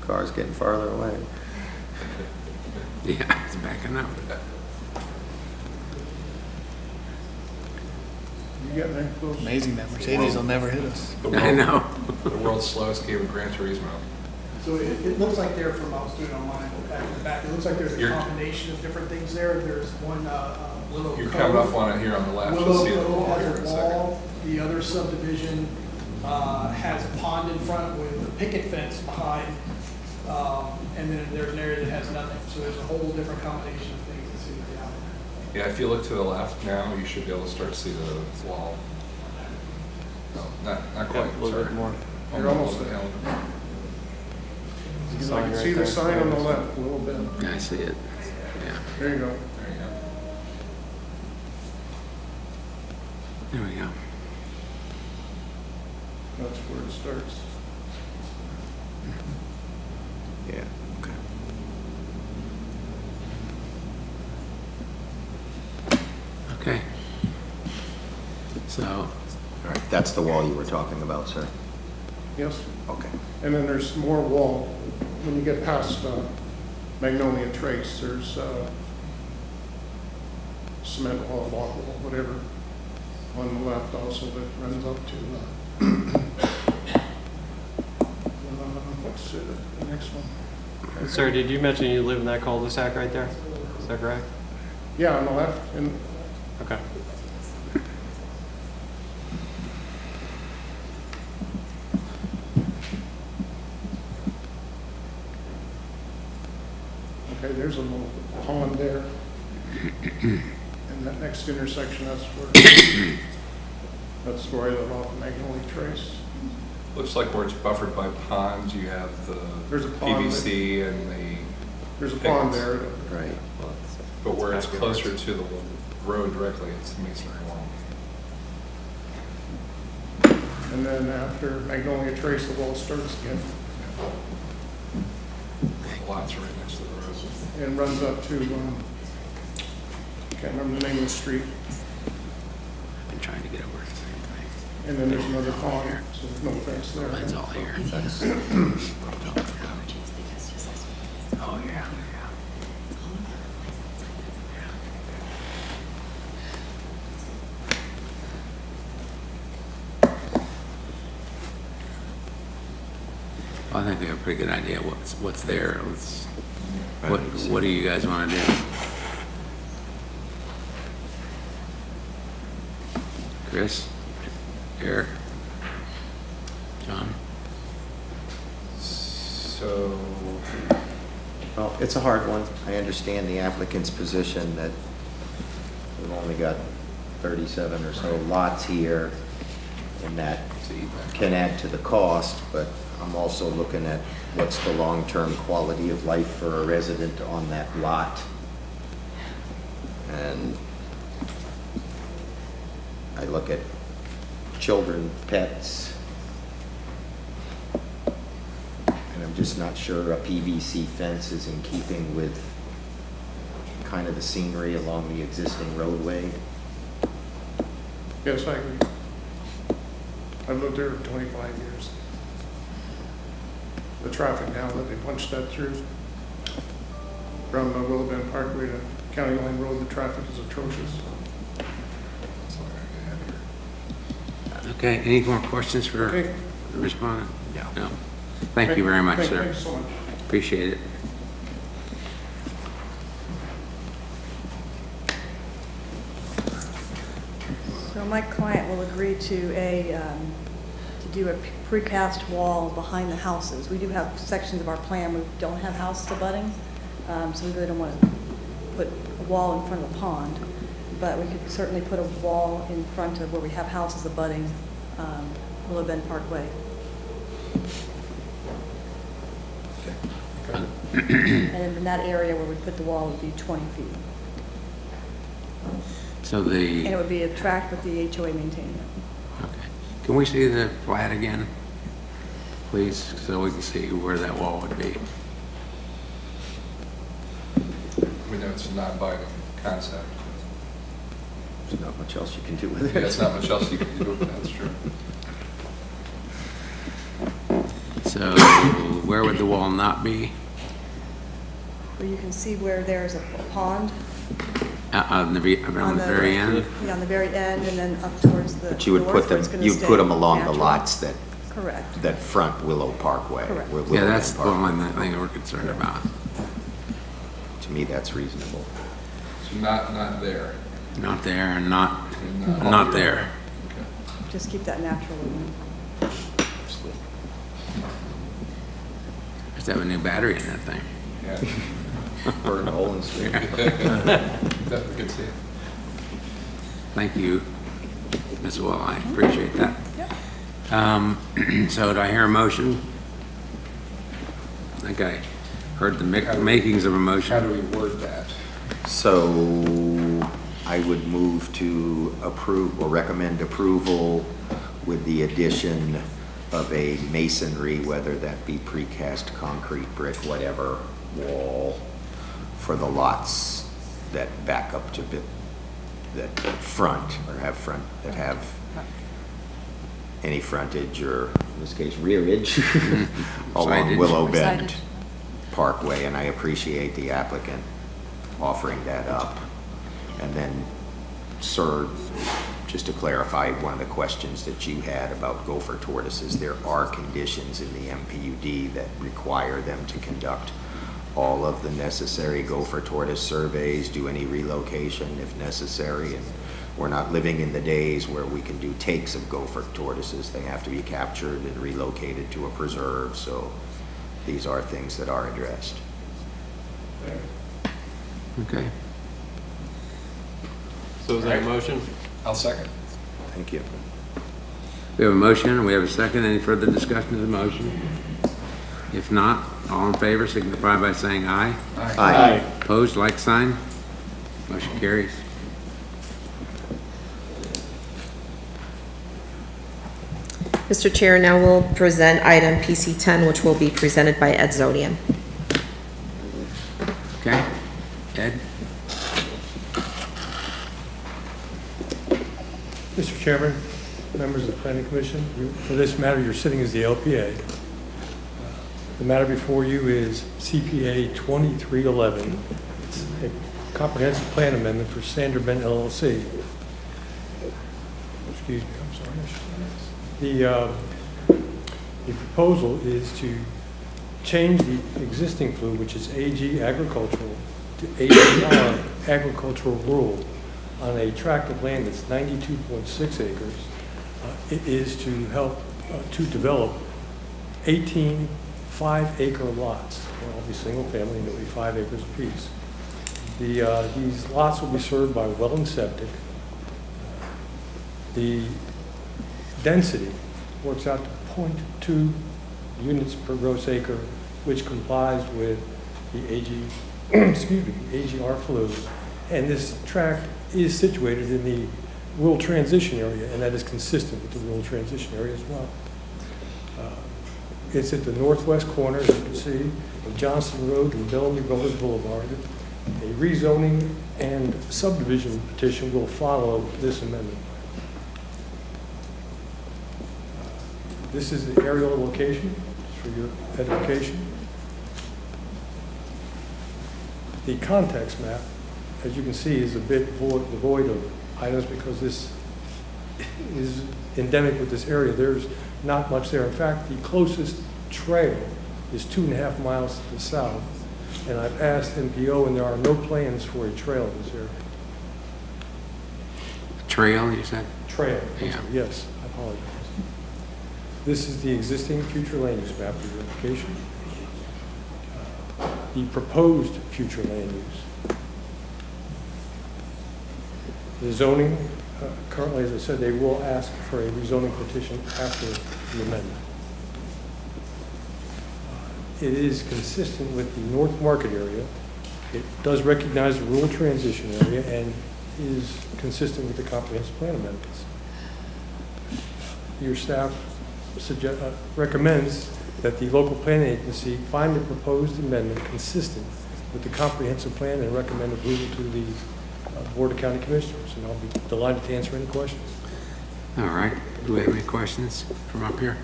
Speaker 11: Car's getting farther away.
Speaker 1: Yeah, it's backing up.
Speaker 13: You getting there close?
Speaker 4: Amazing that Mercedes will never hit us.
Speaker 1: I know.
Speaker 2: The world's slowest game of Gran Turismo.
Speaker 10: So it looks like there from, I was doing online, back in the back, it looks like there's a
Speaker 2: You're-
Speaker 10: combination of different things there. There's one, Willow
Speaker 2: You're
Speaker 10: Cove.
Speaker 2: coming up on it here on the left. You'll
Speaker 10: Willow
Speaker 2: see it
Speaker 10: Cove
Speaker 2: here
Speaker 10: has
Speaker 2: in
Speaker 10: a
Speaker 2: a second.
Speaker 10: wall. The other subdivision has a pond in front with a picket fence behind. And then there's an area that has nothing. So there's a whole different combination of things that seem to be out there.
Speaker 2: Yeah, if you look to the left now, you should be able to start to see the wall. No, not
Speaker 8: Yeah,
Speaker 2: quite,
Speaker 8: a little bit
Speaker 2: sorry.
Speaker 8: more.
Speaker 13: You're almost
Speaker 2: A little
Speaker 13: there.
Speaker 2: bit.
Speaker 13: I
Speaker 8: Sign
Speaker 13: can
Speaker 8: right
Speaker 13: see the
Speaker 8: there.
Speaker 13: sign on the left, Willow Bend.
Speaker 1: I see it. Yeah,
Speaker 13: There you go.
Speaker 2: There you go.
Speaker 1: there we go.
Speaker 13: That's where it starts.
Speaker 11: Yeah, okay.
Speaker 1: Okay. So,
Speaker 11: All right, that's the wall you were talking about, sir?
Speaker 13: Yes.
Speaker 11: Okay.
Speaker 13: And then there's more wall. When you get past Magnolia Trace, there's cement wall, block wall, whatever, on the left also that runs up to, what's the next one?
Speaker 8: Sir, did you mention you live in that cul-de-sac right there? Is that correct?
Speaker 13: Yeah, on the left, and
Speaker 8: Okay.
Speaker 13: okay, there's a little pond there. And that next intersection, that's where I live off Magnolia Trace.
Speaker 2: Looks like where it's buffered by ponds, you have
Speaker 13: There's
Speaker 2: the
Speaker 13: a pond
Speaker 2: PVC and
Speaker 13: There's a pond
Speaker 2: Pickets.
Speaker 13: there.
Speaker 11: Right.
Speaker 2: but where it's closer to the road directly, it's the masonry wall.
Speaker 13: And then after Magnolia Trace, the wall starts again
Speaker 2: The lots are right next to the road.
Speaker 13: and runs up to, can't remember the name of the street.
Speaker 1: I've been trying to get over the same thing.
Speaker 13: And then there's another pond, so there's no fence there.
Speaker 1: Mine's all here. Oh, yeah, yeah. I think we have a pretty good idea what's there. What do you guys want to do? Chris? Eric? John?
Speaker 2: So,
Speaker 11: Well, it's a hard one. I understand the applicant's position that we've only got 37 or so lots here, and that can add to the cost, but I'm also looking at what's the long-term quality of life for a resident on that lot. And I look at children, pets, and I'm just not sure a PVC fence is in keeping with kind of the scenery along the existing roadway.
Speaker 13: Yes, I agree. I've lived there for 25 years. The traffic now that they punched that through from Willow Bend Parkway to County Line Road, the traffic is atrocious.
Speaker 1: Okay, any more questions for
Speaker 13: Okay.
Speaker 1: the respondent? No. Thank you very much, sir.
Speaker 13: Thank you so much.
Speaker 1: Appreciate it.
Speaker 12: So my client will agree to do a precast wall behind the houses. We do have sections of our plan, we don't have houses abutting, so we really don't want to put a wall in front of the pond, but we could certainly put a wall in front of where we have houses abutting Willow Bend Parkway. And in that area where we put the wall would be 20 feet.
Speaker 1: So
Speaker 12: And it
Speaker 1: the,
Speaker 12: would be a tract with the HOA maintaining it.
Speaker 1: okay. Can we see the plat again, please, so we can see where that wall would be?
Speaker 2: we know it's a non-binding concept.
Speaker 11: There's not much else you can do with it.
Speaker 2: Yeah, it's not much else you can do with it, that's true.
Speaker 1: So where would the wall not be?
Speaker 12: Where you can see where there's a pond.
Speaker 1: On the very end?
Speaker 12: Yeah, on the very end, and then up towards the
Speaker 11: But you would
Speaker 12: north
Speaker 11: put
Speaker 12: where
Speaker 11: them,
Speaker 12: it's gonna
Speaker 11: you'd
Speaker 12: stay
Speaker 11: put them along the
Speaker 12: natural.
Speaker 11: lots that,
Speaker 12: Correct.
Speaker 11: that front Willow Parkway.
Speaker 12: Correct.
Speaker 11: where
Speaker 1: Yeah,
Speaker 11: Willow
Speaker 1: that's
Speaker 11: Bend
Speaker 1: the
Speaker 11: Parkway.
Speaker 1: one thing we're concerned about.
Speaker 11: To me, that's reasonable.
Speaker 2: So not there.
Speaker 1: Not there and not
Speaker 2: And,
Speaker 1: not there.
Speaker 2: Okay.
Speaker 12: Just keep that natural looking.
Speaker 1: Just have a new battery in that thing.
Speaker 2: Yeah.
Speaker 11: Burn a hole in the street.
Speaker 2: Definitely could see it.
Speaker 1: Thank you, Ms. Well, I appreciate that.
Speaker 12: Yep.
Speaker 1: So do I hear a motion? I think I heard the makings of a
Speaker 2: How
Speaker 1: motion.
Speaker 2: do we word that?
Speaker 11: So I would move to approve or recommend approval with the addition of a masonry, whether that be precast concrete, brick, whatever, wall for the lots that back up to that front or that have any frontage or in this case rearage along
Speaker 1: Signage.
Speaker 11: Willow
Speaker 12: Or
Speaker 11: Bend
Speaker 12: signage.
Speaker 11: Parkway, and I appreciate the applicant offering that up. And then, sir, just to clarify one of the questions that you had about gopher tortoises, there are conditions in the MPUD that require them to conduct all of the necessary gopher tortoise surveys, do any relocation if necessary, and we're not living in the days where we can do takes of gopher tortoises. They have to be captured and relocated to a preserve, so these are things that are addressed.
Speaker 1: Okay.
Speaker 8: So is that a motion?
Speaker 2: I'll second.
Speaker 11: Thank you.
Speaker 1: We have a motion and we have a second. Any further discussion of the motion? If not, all in favor signify by saying aye.
Speaker 11: Aye.
Speaker 1: Opposed, like sign. Motion carries.
Speaker 5: Mr. Chair, now we'll present item PC10, which will be presented by Ed Zodian.
Speaker 1: Okay? Ed?
Speaker 15: Mr. Chairman, members of the Planning Commission, for this matter, you're sitting as the LPA. The matter before you is CPA 2311. It's a comprehensive plan amendment for Sanderbent LLC. Excuse me, I'm sorry. The proposal is to change the existing FLU, which is AG agricultural, to AGR agricultural rural on a tract of land that's 92.6 acres. It is to help to develop 18 5-acre lots. They'll all be single family and they'll be 5 acres apiece. These lots will be served by well and septic. The density works out to 0.2 units per gross acre, which complies with the AGR FLU. And this tract is situated in the rural transition area, and that is consistent with the rural transition area as well. It's at the northwest corner, as you can see, of Johnson Road and Bellamy Brothers Boulevard. A rezoning and subdivision petition will follow this amendment. This is the aerial location, just for your edification. The context map, as you can see, is a bit devoid of items because this is endemic with this area. There's not much there. In fact, the closest trail is 2.5 miles to the south. And I've asked NPO, and there are no plans for a trail in this area.
Speaker 1: Trail, you said?
Speaker 15: Trail,
Speaker 1: Yeah.
Speaker 15: yes, I apologize. This is the existing future land use map for your application. The proposed future land use. The zoning, currently, as I said, they will ask for a rezoning petition after the amendment. It is consistent with the North Market area. It does recognize the rural transition area and is consistent with the comprehensive plan amendments. Your staff recommends that the local planning agency find the proposed amendment consistent with the comprehensive plan and recommend approval to the Board of County Commissioners. And I'll be delighted to answer any questions.
Speaker 1: All right. Do we have any questions from up here?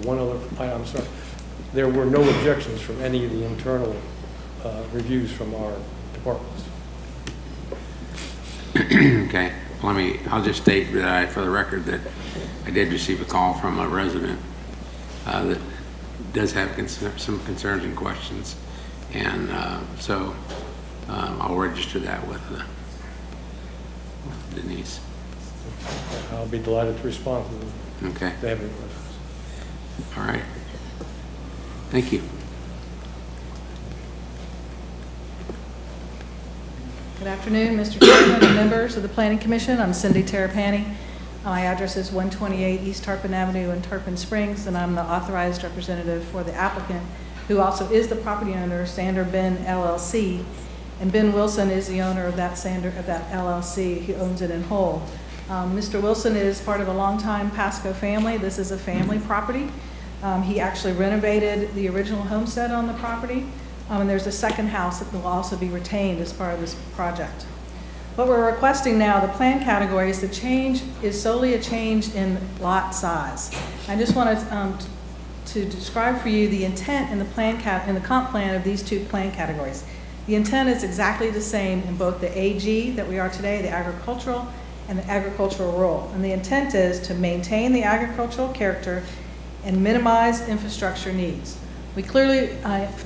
Speaker 15: One other, I'm sorry. There were no objections from any of the internal reviews from our departments.
Speaker 1: Okay. I'll just state that for the record that I did receive a call from a resident that does have some concerns and questions. And so I'll register that with Denise.
Speaker 15: I'll be delighted to respond to them.
Speaker 1: Okay.
Speaker 15: If they have any questions.
Speaker 1: All right. Thank you.
Speaker 16: Good afternoon, Mr. Chairman and members of the Planning Commission. I'm Cindy Terrapini. My address is 128 East Tarpon Avenue in Tarpon Springs, and I'm the authorized representative for the applicant, who also is the property owner, Sander Ben LLC. And Ben Wilson is the owner of that LLC. He owns it in whole. Mr. Wilson is part of a longtime Pasco family. This is a family property. He actually renovated the original homestead on the property, and there's a second house that will also be retained as part of this project. What we're requesting now, the plan categories, the change is solely a change in lot size. I just wanted to describe for you the intent in the comp plan of these two plan categories. The intent is exactly the same in both the AG that we are today, the agricultural, and the agricultural rural. And the intent is to maintain the agricultural character and minimize infrastructure needs. We clearly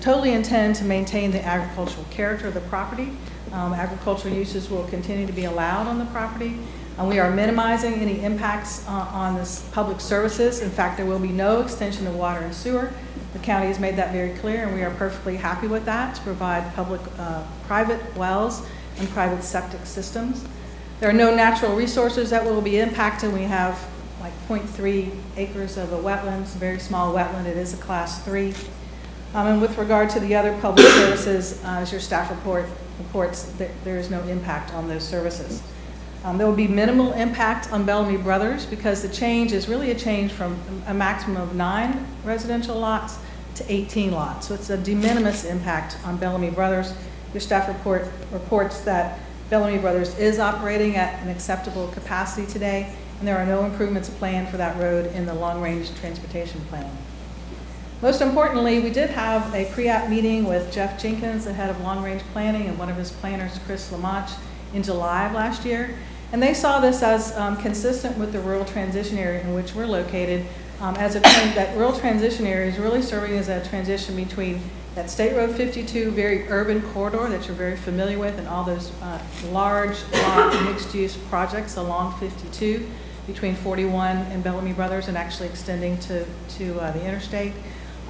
Speaker 16: totally intend to maintain the agricultural character of the property. Agricultural uses will continue to be allowed on the property. We are minimizing any impacts on this public services. In fact, there will be no extension of water and sewer. The county has made that very clear, and we are perfectly happy with that, to provide private wells and private septic systems. There are no natural resources that will be impacted. We have like 0.3 acres of a wetlands, a very small wetland. It is a class 3. And with regard to the other public services, as your staff reports, there is no impact on those services. There will be minimal impact on Bellamy Brothers because the change is really a change from a maximum of 9 residential lots to 18 lots. So it's a de minimis impact on Bellamy Brothers. Your staff reports that Bellamy Brothers is operating at an acceptable capacity today, and there are no improvements planned for that road in the long-range transportation plan. Most importantly, we did have a pre-app meeting with Jeff Jenkins, the head of long-range planning, and one of his planners, Chris Lamach, in July of last year. And they saw this as consistent with the rural transition area in which we're located, that rural transition area is really serving as a transition between that State Road 52 very urban corridor that you're very familiar with, and all those large lot mixed-use projects along 52 between 41 and Bellamy Brothers, and actually extending to the interstate,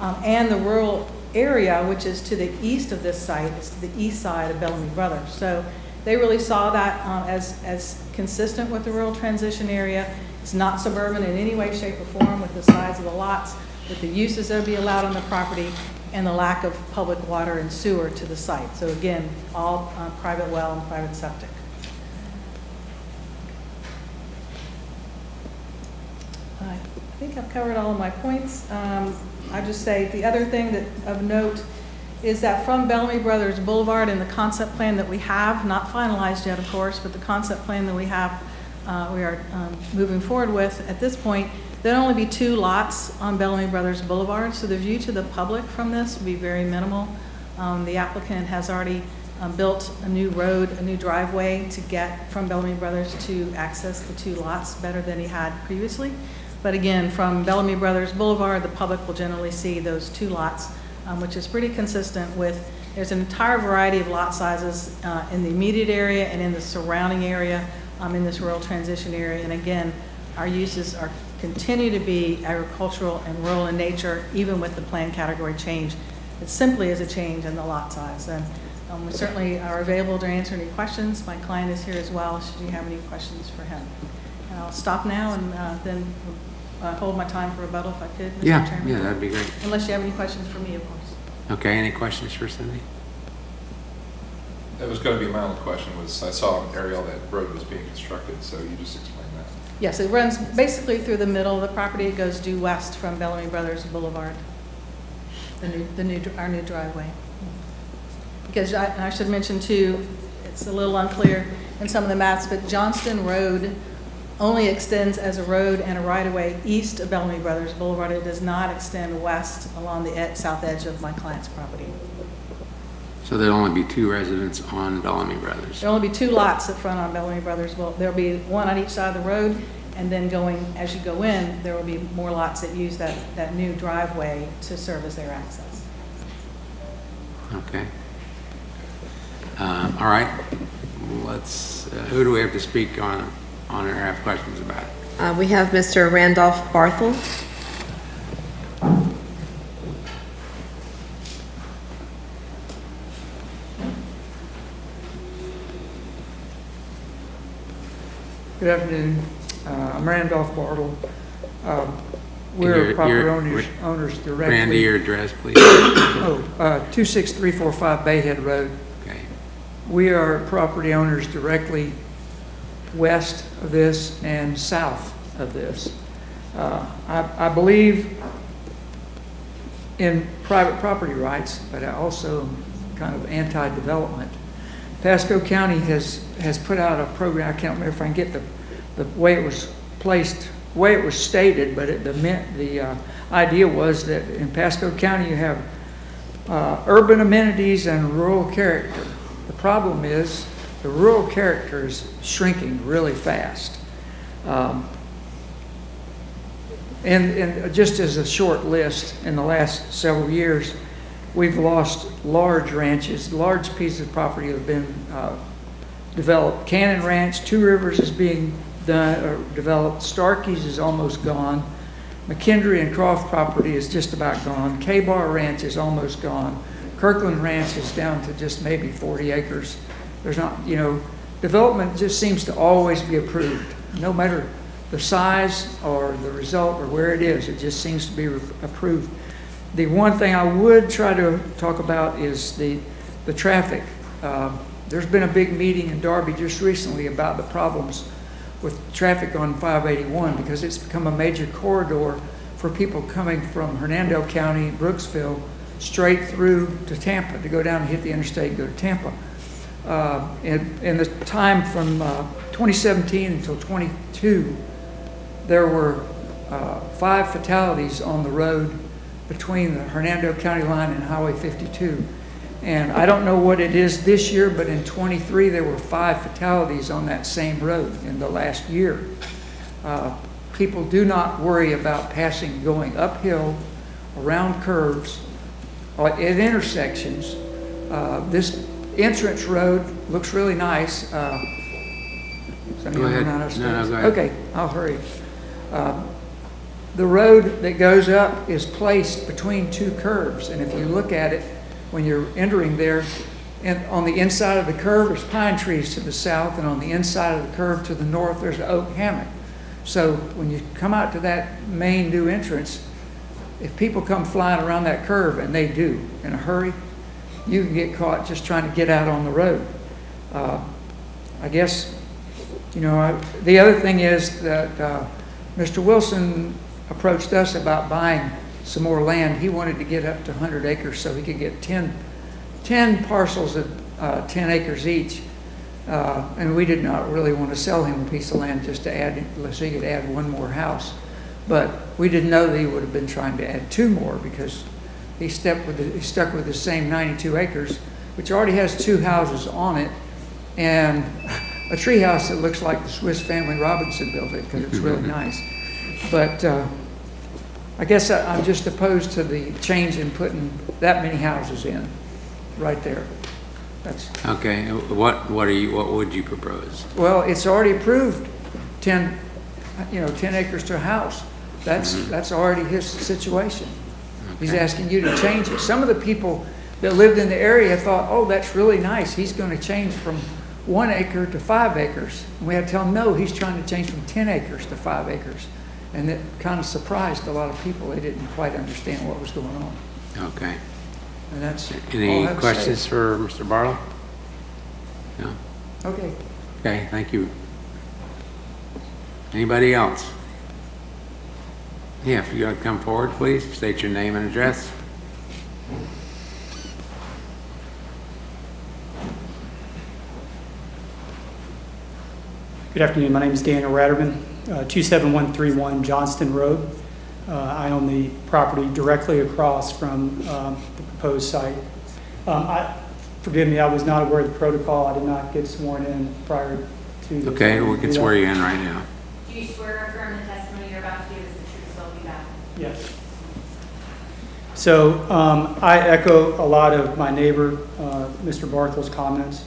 Speaker 16: and the rural area, which is to the east of this site. It's to the east side of Bellamy Brothers. So they really saw that as consistent with the rural transition area. It's not suburban in any way, shape, or form with the size of the lots, with the uses that would be allowed on the property, and the lack of public water and sewer to the site. So again, all private well and private septic. I think I've covered all of my points. I just say the other thing that of note is that from Bellamy Brothers Boulevard and the concept plan that we have, not finalized yet, of course, but the concept plan that we have, we are moving forward with at this point, there'll only be 2 lots on Bellamy Brothers Boulevard, so the view to the public from this will be very minimal. The applicant has already built a new road, a new driveway to get from Bellamy Brothers to access the 2 lots better than he had previously. But again, from Bellamy Brothers Boulevard, the public will generally see those 2 lots, which is pretty consistent with, there's an entire variety of lot sizes in the immediate area and in the surrounding area in this rural transition area. And again, our uses continue to be agricultural and rural in nature, even with the plan category change. It simply is a change in the lot size. And we certainly are available to answer any questions. My client is here as well, should you have any questions for him. And I'll stop now and then hold my time for rebuttal if I could, Mr. Chairman.
Speaker 1: Yeah, that'd be great.
Speaker 16: Unless you have any questions for me, of course.
Speaker 1: Okay, any questions for Cindy?
Speaker 2: That was going to be my only question, was I saw an aerial that road was being constructed, so you just explained that.
Speaker 16: Yes, it runs basically through the middle of the property. It goes due west from Bellamy Brothers Boulevard, our new driveway. Because I should mention too, it's a little unclear in some of the maps, but Johnston Road only extends as a road and a right-of-way east of Bellamy Brothers Boulevard. It does not extend west along the south edge of my client's property.
Speaker 1: So there'll only be 2 residents on Bellamy Brothers.
Speaker 16: There'll only be 2 lots at front on Bellamy Brothers. Well, there'll be 1 on each side of the road, and then as you go in, there will be more lots that use that new driveway to serve as their access.
Speaker 1: Okay. All right. Let's, who do we have to speak on or have questions about?
Speaker 5: We have Mr. Randolph Barthel.
Speaker 17: Good afternoon. I'm Randolph Bartle. We're property owners directly.
Speaker 1: Randy, your address, please.
Speaker 17: 26345 Bayhead Road.
Speaker 1: Okay.
Speaker 17: We are property owners directly west of this and south of this. I believe in private property rights, but I also am kind of anti-development. Pasco County has put out a program. I can't remember if I can get the way it was placed, the way it was stated, but the idea was that in Pasco County you have urban amenities and rural character. The problem is the rural character is shrinking really fast. And just as a short list, in the last several years, we've lost large ranches, large pieces of property have been developed. Cannon Ranch, Two Rivers is being developed. Starkey's is almost gone. McKendree and Croft property is just about gone. K-Bar Ranch is almost gone. Kirkland Ranch is down to just maybe 40 acres. There's not, development just seems to always be approved. No matter the size or the result or where it just seems to be approved. The one thing I would try to talk about is the traffic. There's been a big meeting in Darby just recently about the problems with traffic on 581 because it's become a major corridor for people coming from Hernando County, Brooksville, straight through to Tampa to go down and hit the interstate and go to Tampa. In the time from 2017 until 22, there were 5 fatalities on the road between the Hernando County line and Highway 52. And I don't know what it is this year, but in 23 there were 5 fatalities on that same road in the last year. people do not worry about going uphill, around curves, or at intersections. This entrance road looks really nice.
Speaker 1: Go ahead. No, go ahead.
Speaker 17: Okay, I'll hurry. The road that goes up is placed between two curves, and if you look at it when you're entering there, and on the inside of the curve, there's pine trees to the south, and on the inside of the curve to the north, there's an oak hammock. So when you come out to that main new entrance, if people come flying around that curve, and they do in a hurry, you can get caught just trying to get out on the road. I guess, the other thing is that Mr. Wilson approached us about buying some more land. He wanted to get up to 100 acres so he could get 10 parcels of 10 acres each. And we did not really want to sell him a piece of land just to add, so he could add one more house. But we didn't know that he would have been trying to add 2 more because he stuck with the same 92 acres, which already has 2 houses on it, and a tree house that looks like the Swiss Family Robinson built it because it's really nice. But I guess I'm just opposed to the change in putting that many houses in right there. That's
Speaker 1: Okay, what would you propose?
Speaker 17: well, it's already approved 10 acres to a house. That's already his situation. He's asking you to change it. Some of the people that lived in the area thought, oh, that's really nice. He's going to change from 1 acre to 5 acres. And we had to tell him, no, he's trying to change from 10 acres to 5 acres. And it kind of surprised a lot of people. They didn't quite understand what was going on.
Speaker 1: Okay.
Speaker 17: And that's
Speaker 1: Any questions for Mr. Barlow? No?
Speaker 17: Okay.
Speaker 1: Okay, thank you. Anybody else? Yeah, if you gotta come forward, please, state your name and address.
Speaker 18: Good afternoon, my name is Daniel Ratterman, 27131 Johnston Road. I own the property directly across from the proposed site. Forgive me, I was not aware of the protocol. I did not get sworn in prior to this.
Speaker 1: Okay, we can swear you in right now.
Speaker 3: Do you swear or affirm the testimony you're about to give is the truth, so help you God?
Speaker 18: Yes. So I echo a lot of my neighbor, Mr. Barthel's comments.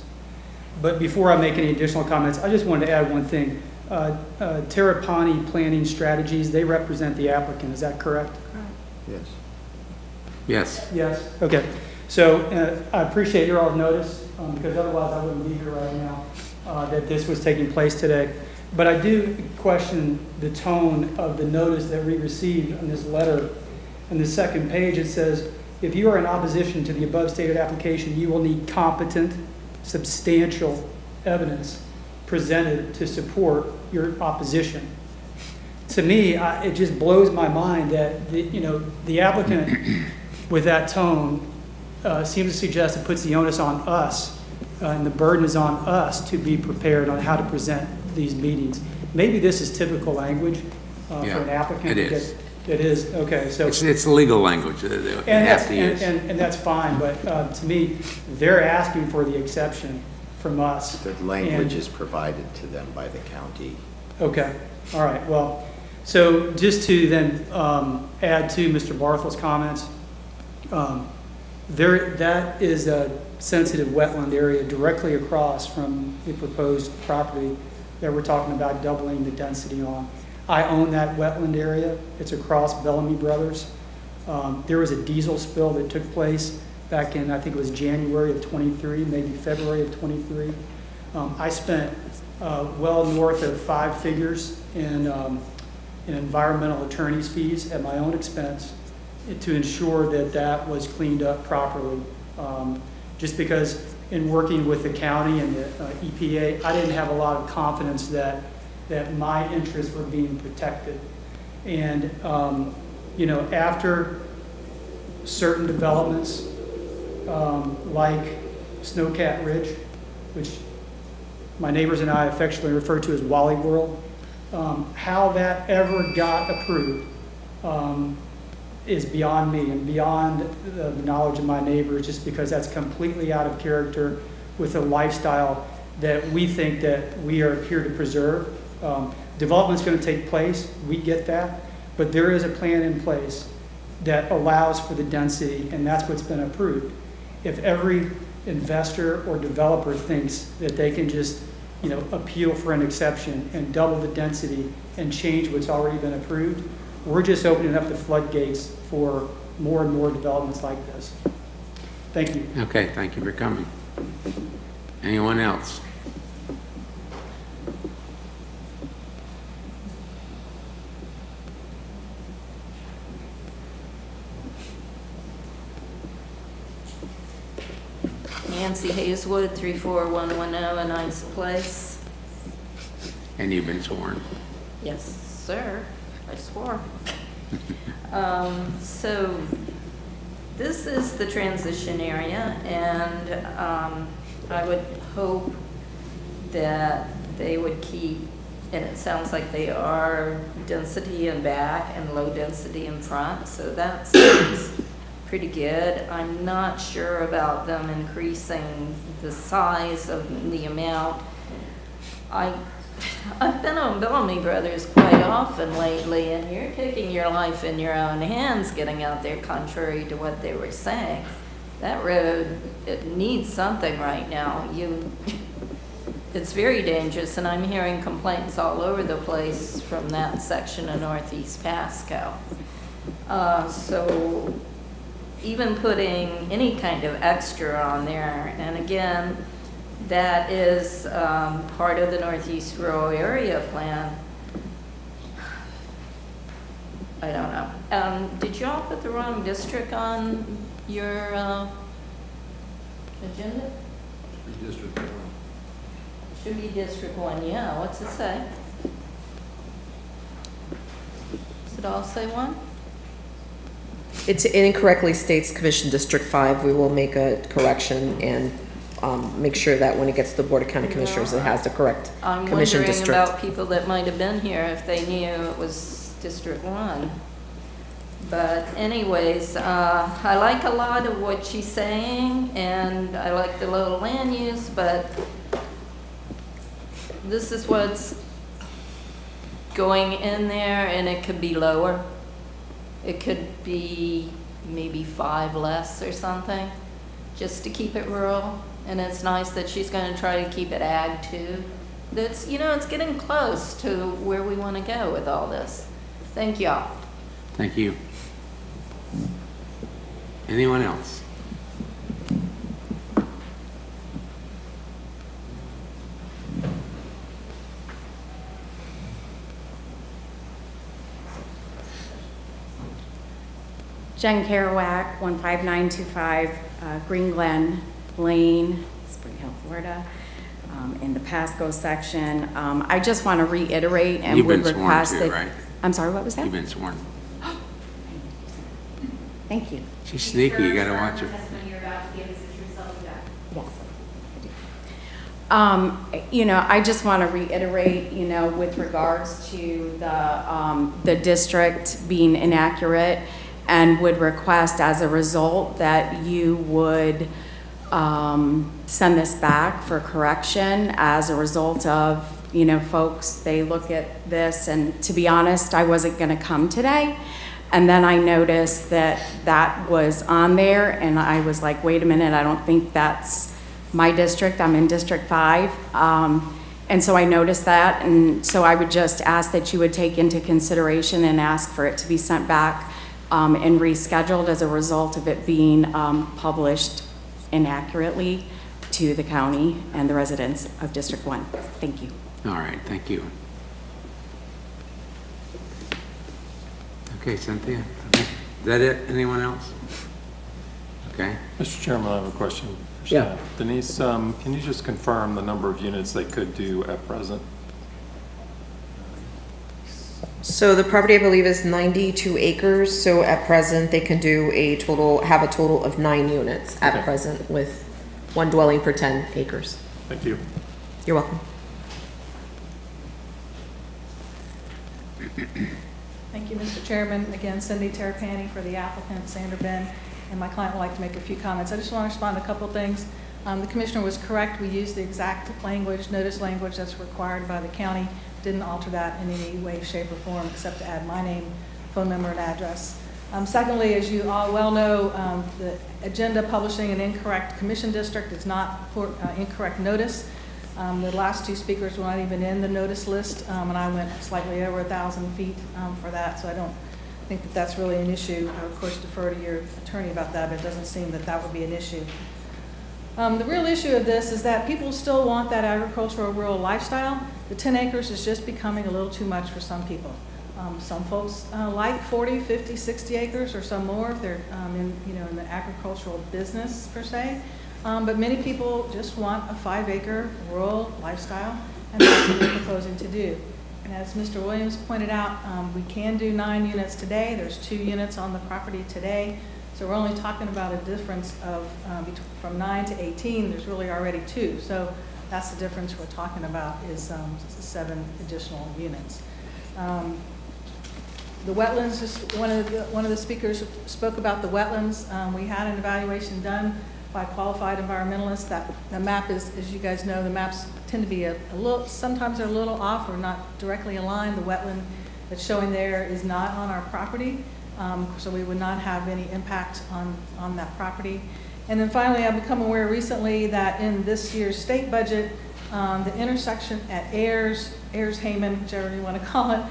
Speaker 18: But before I make any additional comments, I just wanted to add one thing. Terrapini Planning Strategies, they represent the applicant, is that correct?
Speaker 11: Yes.
Speaker 1: Yes.
Speaker 18: Yes, okay. So I appreciate your all's notice, because otherwise I wouldn't be here right now, that this was taking place today. But I do question the tone of the notice that we received on this letter. On the second page, it says, if you are in opposition to the above stated application, you will need competent, substantial evidence presented to support your opposition. To me, it just blows my mind that the applicant with that tone seems to suggest it puts the onus on us, and the burden is on us to be prepared on how to present these meetings. Maybe this is typical language for an applicant.
Speaker 1: It is.
Speaker 18: It is, okay. So
Speaker 1: it's legal language that they have to use.
Speaker 18: And that's fine, but to me, they're asking for the exception from us.
Speaker 11: The language is provided to them by the county.
Speaker 18: Okay, all right. Well, so just to then add to Mr. Barthel's comments, that is a sensitive wetland area directly across from the proposed property that we're talking about doubling the density on. I own that wetland area. It's across Bellamy Brothers. There was a diesel spill that took place back in, I think it was January of 23, maybe February of 23. I spent well north of 5 figures in environmental attorney's fees at my own expense to ensure that that was cleaned up properly. Just because in working with the county and the EPA, I didn't have a lot of confidence that my interests were being protected. And, after certain developments, like Snowcat Ridge, which my neighbors and I affectionately refer to as Wally World, how that ever got approved is beyond me and beyond the knowledge of my neighbors, just because that's completely out of character with the lifestyle that we think that we are here to preserve. Development's going to take place, we get that, but there is a plan in place that allows for the density, and that's what's been approved. If every investor or developer thinks that they can just, appeal for an exception and double the density and change what's already been approved, we're just opening up the floodgates for more and more developments like this. Thank you.
Speaker 1: Okay, thank you for coming. Anyone else?
Speaker 7: Nancy Hayeswood, 34110 Nice Place.
Speaker 1: And you've been sworn.
Speaker 7: Yes, sir, I swore. So this is the transition area, and I would hope that they would keep, and it sounds like they are, density in back and low density in front, so that seems pretty good. I'm not sure about them increasing the size of the amount. I've been on Bellamy Brothers quite often lately, and you're taking your life in your own hands getting out there contrary to what they were saying. That road, it needs something right now. It's very dangerous, and I'm hearing complaints all over the place from that section of Northeast Pasco. So even putting any kind of extra on there, and again, that is part of the Northeast Rural Area Plan. I don't know. Did y'all put the wrong district on your agenda?
Speaker 2: District 1.
Speaker 7: Should be District 1, yeah. What's it say? Does it all say 1?
Speaker 14: It incorrectly states Commission District 5. We will make a correction and make sure that when it gets to the Board of County Commissioners, it has the correct Commission
Speaker 7: I'm
Speaker 14: District.
Speaker 7: wondering about people that might have been here if they knew it was District 1. But anyways, I like a lot of what she's saying, and I like the low land use, but this is what's going in there, and it could be lower. It could be maybe 5 less or something, just to keep it rural. And it's nice that she's going to try to keep it ag too. That's, it's getting close to where we want to go with all this. Thank y'all.
Speaker 1: Thank you. Anyone else?
Speaker 19: Jen Kerouac, 15925 Green Glen Lane, Spring Hill, Florida, in the Pasco section. I just want to reiterate and would request that.
Speaker 1: You've been sworn too, right?
Speaker 19: I'm sorry, what was that?
Speaker 1: You've been sworn.
Speaker 19: Thank you.
Speaker 1: She's sneaky, you gotta watch her.
Speaker 3: Testimony you're about to give is the true self of God.
Speaker 19: Yes. I just want to reiterate, with regards to the district being inaccurate, and would request as a result that you would send this back for correction as a result of, folks, they look at this, and to be honest, I wasn't going to come today. And then I noticed that was on there, and I was like, wait a minute, I don't think that's my district. I'm in District 5. And so I noticed that, and so I would just ask that you would take into consideration and ask for it to be sent back and rescheduled as a result of it being published inaccurately to the county and the residents of District 1. Thank you.
Speaker 1: All right, thank you. Okay, Cynthia, is that it? Anyone else? Okay.
Speaker 20: Mr. Chairman, I have a question for
Speaker 1: Yeah.
Speaker 20: staff. Denise, can you just confirm the number of units they could do at present?
Speaker 14: So the property, I believe, is 92 acres. So at present, they can do have a total of 9 units at present, with 1 dwelling per 10 acres.
Speaker 20: Thank you.
Speaker 14: You're welcome.
Speaker 16: Thank you, Mr. Chairman. Again, Cindy Terrapini for the applicant, Sandra Ben, and my client would like to make a few comments. I just want to respond to a couple of things. The commissioner was correct. We used the exact language, notice language that's required by the county didn't alter that in any way, shape, or form, except to add my name, phone number, and address. Secondly, as you all well know, the agenda publishing an incorrect commission district is not incorrect notice. The last two speakers were not even in the notice list, and I went slightly over 1,000 feet for that, so I don't think that that's really an issue. I would, of course, defer to your attorney about that, but it doesn't seem that that would be an issue. The real issue of this is that people still want that agricultural rural lifestyle. The 10 acres is just becoming a little too much for some people. Some folks like 40, 50, 60 acres or some more if they're in the agricultural business per se. But many people just want a 5-acre rural lifestyle, and that's what we're proposing to do. And as Mr. Williams pointed out, we can do 9 units today. There's 2 units on the property today. So we're only talking about a difference of from 9 to 18. There's really already 2. So that's the difference we're talking about is 7 additional units. The wetlands, just one of the speakers spoke about the wetlands. We had an evaluation done by qualified environmentalists. That the map is, as you guys know, the maps tend to be a little, sometimes they're a little off or not directly aligned. The wetland that's showing there is not on our property, so we would not have any impact on that property. And then finally, I've become aware recently that in this year's state budget, the intersection at Ayers Hayman, whichever you want to call it,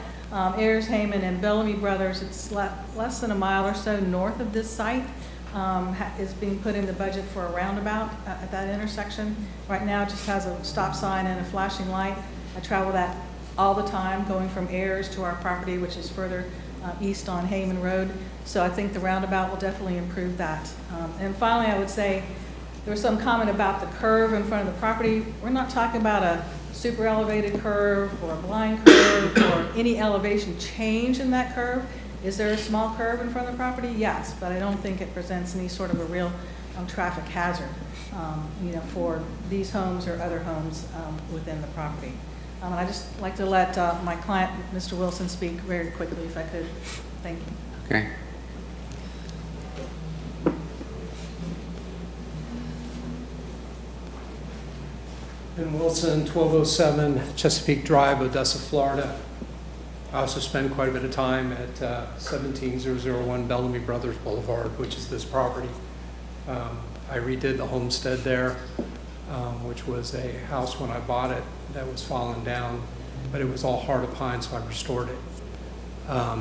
Speaker 16: Ayers Hayman and Bellamy Brothers, it's less than a mile or so north of this site, is being put in the budget for a roundabout at that intersection. Right now it just has a stop sign and a flashing light. I travel that all the time going from Ayers to our property, which is further east on Hayman Road. So I think the roundabout will definitely improve that. And finally, I would say there was some comment about the curve in front of the property. We're not talking about a super elevated curve or a blind curve or any elevation change in that curve. Is there a small curve in front of the property? Yes, but I don't think it presents any sort of a real traffic hazard, for these homes or other homes within the property. And I'd just like to let my client, Mr. Wilson, speak very quickly if I could. Thank you.
Speaker 1: Okay.
Speaker 18: Ben Wilson, 1207 Chesapeake Drive, Odessa, Florida. I also spend quite a bit of time at 17001 Bellamy Brothers Boulevard, which is this property. I redid the homestead there, which was a house when I bought it that was fallen down, but it was all heart of pine, so I restored it. A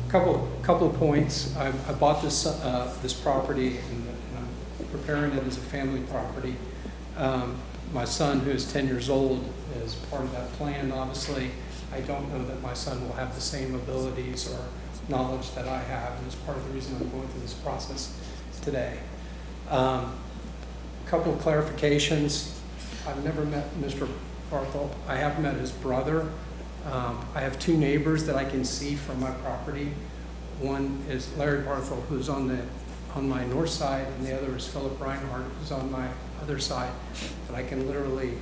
Speaker 18: couple of points. I bought this property and I'm preparing it as a family property. My son, who is 10 years old, is part of that plan, obviously. I don't know that my son will have the same abilities or knowledge that I have, and it's part of the reason I'm going through this process today. Couple of clarifications. I've never met Mr. Barthel. I have met his brother. I have 2 neighbors that I can see from my property. One is Larry Barthel, who's on my north side, and the other is Philip Reinhardt, who's on my other side. But I can literally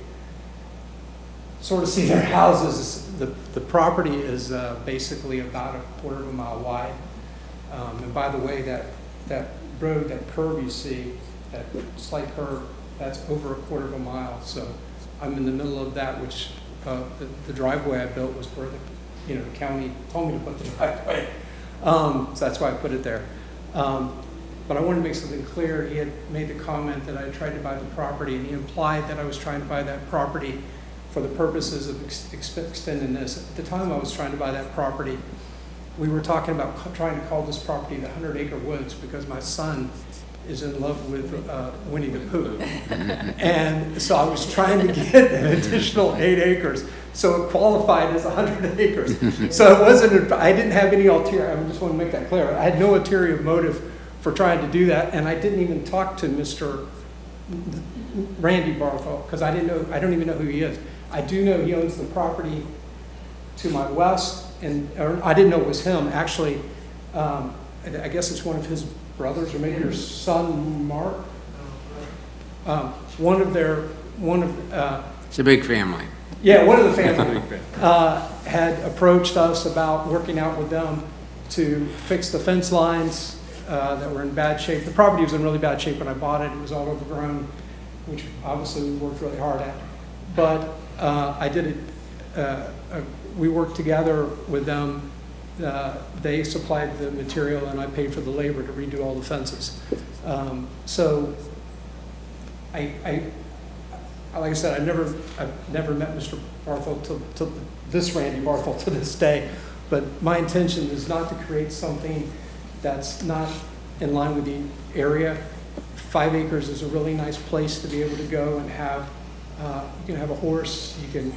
Speaker 18: sort of see their houses. The property is basically about a quarter of a mile wide. And by the way, that road, that curve you see, that slight curve, that's over a quarter of a mile. So I'm in the middle of that, which the driveway I built was where the county told me to put the driveway. So that's why I put it there. But I wanted to make something clear. He had made the comment that I tried to buy the property, and he implied that I was trying to buy that property for the purposes of extending this. At the time I was trying to buy that property, we were talking about trying to call this property the 100-acre woods because my son is in love with Winnie the Pooh. And so I was trying to get an additional 8 acres. So it qualified as 100 acres. So it wasn't, I didn't have any ulterior, I just want to make that clear. I had no ulterior motive for trying to do that. And I didn't even talk to Mr. Randy Barthel because I don't even know who he is. I do know he owns the property to my west, or I didn't know it was him. Actually, I guess it's one of his brothers, or maybe your son, Mark.
Speaker 1: It's a big family.
Speaker 18: Yeah, one of the family had approached us about working out with them to fix the fence lines that were in bad shape. The property was in really bad shape when I bought it. It was all overgrown, which obviously we worked really hard at. But I did it, we worked together with them. They supplied the material and I paid for the labor to redo all the fences. So like I said, I've never met Mr. Barthel till this Randy Barthel to this day, but my intention is not to create something that's not in line with the area. 5 acres is a really nice place to be able to go and have, you can have a horse, you can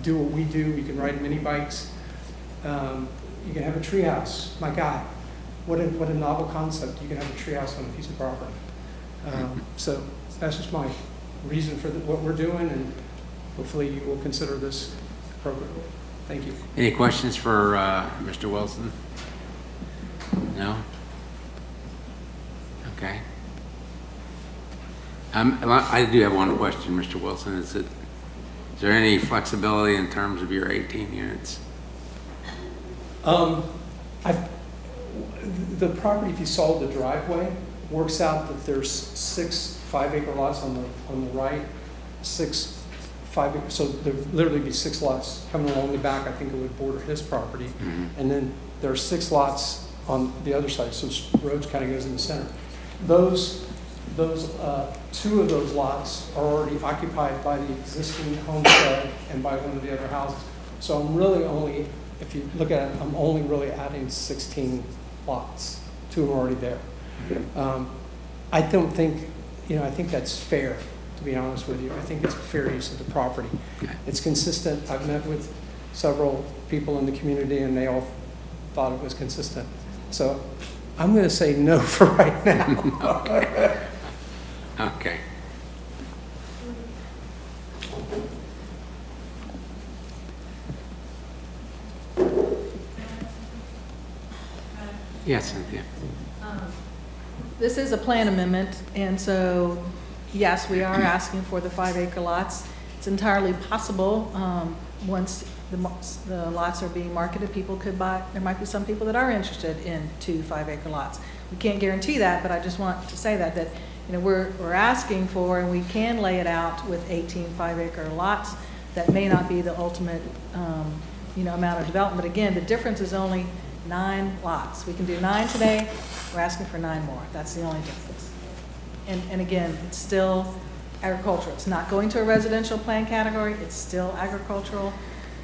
Speaker 18: do what we do, you can ride mini bikes, you can have a treehouse. My God, what a novel concept. You can have a treehouse on a piece of property. So that's just my reason for what we're doing, and hopefully you will consider this appropriately. Thank you.
Speaker 1: Any questions for Mr. Wilson? No? Okay. I do have one question, Mr. Wilson. Is there any flexibility in terms of your 18 units?
Speaker 18: The property, if you saw the driveway, works out that there's 6 5-acre lots on the right, 6 5-acre, so there'd literally be 6 lots coming along the back. I think it would border his property. And then there are 6 lots on the other side, so the road kind of goes in the center. Those 2 of those lots are already occupied by the existing homestead and by one of the other houses. So I'm really only, if you look at it, I'm only really adding 16 lots. 2 are already there. I don't think, I think that's fair, to be honest with you. I think it's a fair use of the property. It's consistent. I've met with several people in the community and they all thought it was consistent. So I'm going to say no for right now.
Speaker 1: Okay. Yes, Cynthia.
Speaker 16: This is a plan amendment, and so, yes, we are asking for the 5-acre lots. It's entirely possible, once the lots are being marketed, people could buy, there might be some people that are interested in 2 5-acre lots. We can't guarantee that, but I just want to say that we're asking for, and we can lay it out with 18 5-acre lots. That may not be the ultimate, amount of development. Again, the difference is only 9 lots. We can do 9 today. We're asking for 9 more. That's the only difference. And again, it's still agricultural. It's not going to a residential plan category. It's still agricultural,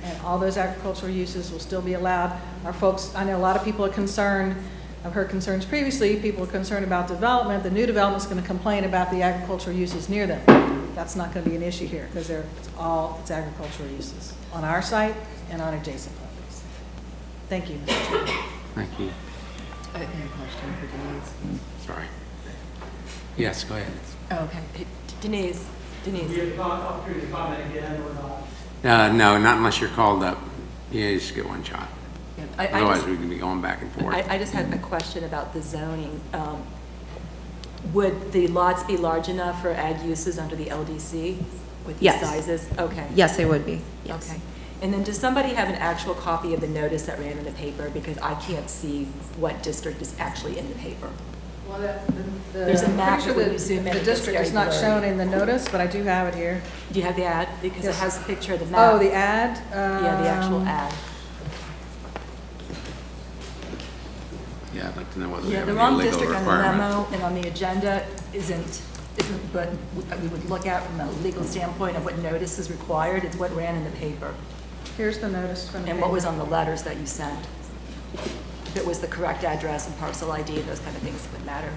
Speaker 16: and all those agricultural uses will still be allowed. Our folks, I know a lot of people are concerned. I've heard concerns previously. People are concerned about development. The new development is going to complain about the agricultural uses near them. That's not going to be an issue here because it's agricultural uses on our site and on adjacent properties. Thank you, Mr. Chairman.
Speaker 1: Thank you.
Speaker 21: I have a question for Denise.
Speaker 1: Sorry. Yes, go ahead.
Speaker 21: Oh, okay. Denise.
Speaker 18: Do you have opportunity to comment again or not?
Speaker 1: No, not unless you're called up. You just get one shot.
Speaker 21: Yeah,
Speaker 1: Otherwise, we can be going back and forth.
Speaker 21: I just had a question about the zoning. Would the lots be large enough for ag uses under the LDC with these sizes? Okay.
Speaker 14: Yes, they would be. Yes.
Speaker 21: Okay. And then does somebody have an actual copy of the notice that ran in the paper? Because I can't see what district is actually in the paper.
Speaker 16: Well,
Speaker 21: There's a map that when you zoom in,
Speaker 16: the
Speaker 21: it gets
Speaker 16: district
Speaker 21: very
Speaker 16: is not
Speaker 21: blurry.
Speaker 16: shown in the notice, but I do have it here.
Speaker 21: Do you have the ad? Because
Speaker 16: Yes.
Speaker 21: it has a picture of the map.
Speaker 16: Oh, the ad?
Speaker 21: Yeah, the actual ad.
Speaker 1: Yeah, I'd like to know whether we
Speaker 21: Yeah,
Speaker 1: have
Speaker 21: the
Speaker 1: any
Speaker 21: wrong
Speaker 1: legal
Speaker 21: district on the
Speaker 1: requirements.
Speaker 21: memo and on the agenda isn't what we would look at from a legal standpoint of what notice is required. It's what ran in the paper.
Speaker 16: Here's the notice from the
Speaker 21: And what was
Speaker 16: paper.
Speaker 21: on the letters that you sent. If it was the correct address and parcel ID, those kind of things would matter.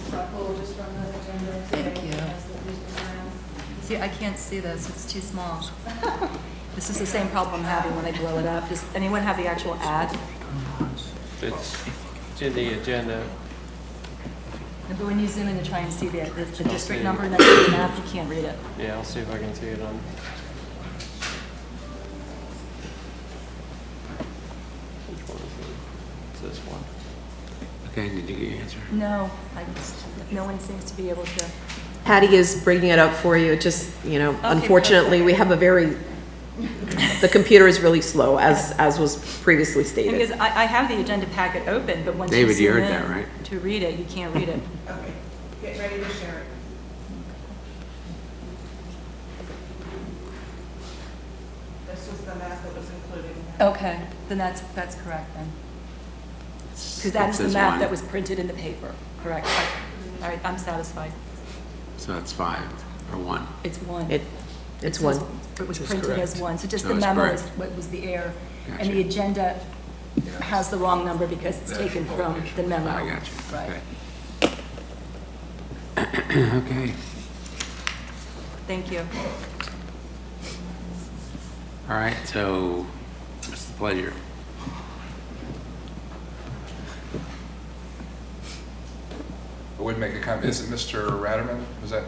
Speaker 16: So I pulled just from the agenda.
Speaker 21: Thank you.
Speaker 16: As the user plans.
Speaker 21: See, I can't see this. It's too small. This is the same problem I'm having when I blow it up. Does anyone have the actual ad?
Speaker 8: It's in the agenda.
Speaker 21: But when you zoom in to try and see the district number next to the map, you can't read it.
Speaker 8: Yeah, I'll see if I can see it on. Which one is it? It's this one.
Speaker 1: Okay, did you get your answer?
Speaker 21: No, no one seems to be able to.
Speaker 14: Patty is bringing it up for you. It just, unfortunately, we have the computer is really slow, as was previously stated.
Speaker 21: Because I have the agenda packet open, but once
Speaker 1: David,
Speaker 21: you
Speaker 1: you
Speaker 21: zoom
Speaker 1: heard
Speaker 21: in
Speaker 1: that, right?
Speaker 21: to read it, you can't read it.
Speaker 16: Okay, get ready to share it. the map that was included in that.
Speaker 21: Okay, then that's correct then. Because that is the map that was printed in the paper, correct? All right, I'm satisfied.
Speaker 1: So it's 5 or 1?
Speaker 21: It's 1.
Speaker 14: It's 1.
Speaker 21: It was
Speaker 1: Which is
Speaker 21: printed as
Speaker 1: correct.
Speaker 21: 1, so just
Speaker 1: So
Speaker 21: the
Speaker 1: it's
Speaker 21: memo
Speaker 1: correct.
Speaker 21: is what was the error. And
Speaker 1: Gotcha.
Speaker 21: the agenda has the wrong number because it's taken from the memo.
Speaker 1: I got you.
Speaker 21: Right.
Speaker 1: Okay. Okay.
Speaker 21: Thank you.
Speaker 1: All right, so what's the pleasure?
Speaker 2: I would make a comment. Is it Mr. Ratterman? Was that?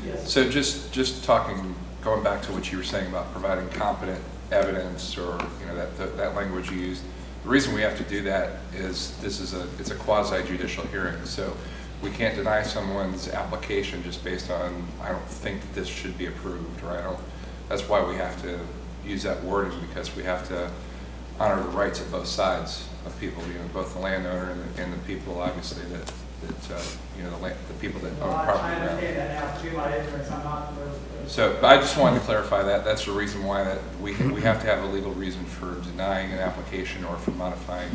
Speaker 10: Yes.
Speaker 2: So just talking, going back to what you were saying about providing competent evidence, or that language you used. The reason we have to do that is it's a quasi judicial hearing. So we can't deny someone's application just based on, I don't think this should be approved, or that's why we have to use that wording, because we have to honor the rights of both sides of people, both the landowner and the people, obviously, that the people that own property
Speaker 18: I
Speaker 2: around.
Speaker 18: understand that now, too, my ignorance, I'm not familiar with
Speaker 2: So, but I just wanted to clarify that. That's the reason why that we have to have a legal reason for denying an application or for modifying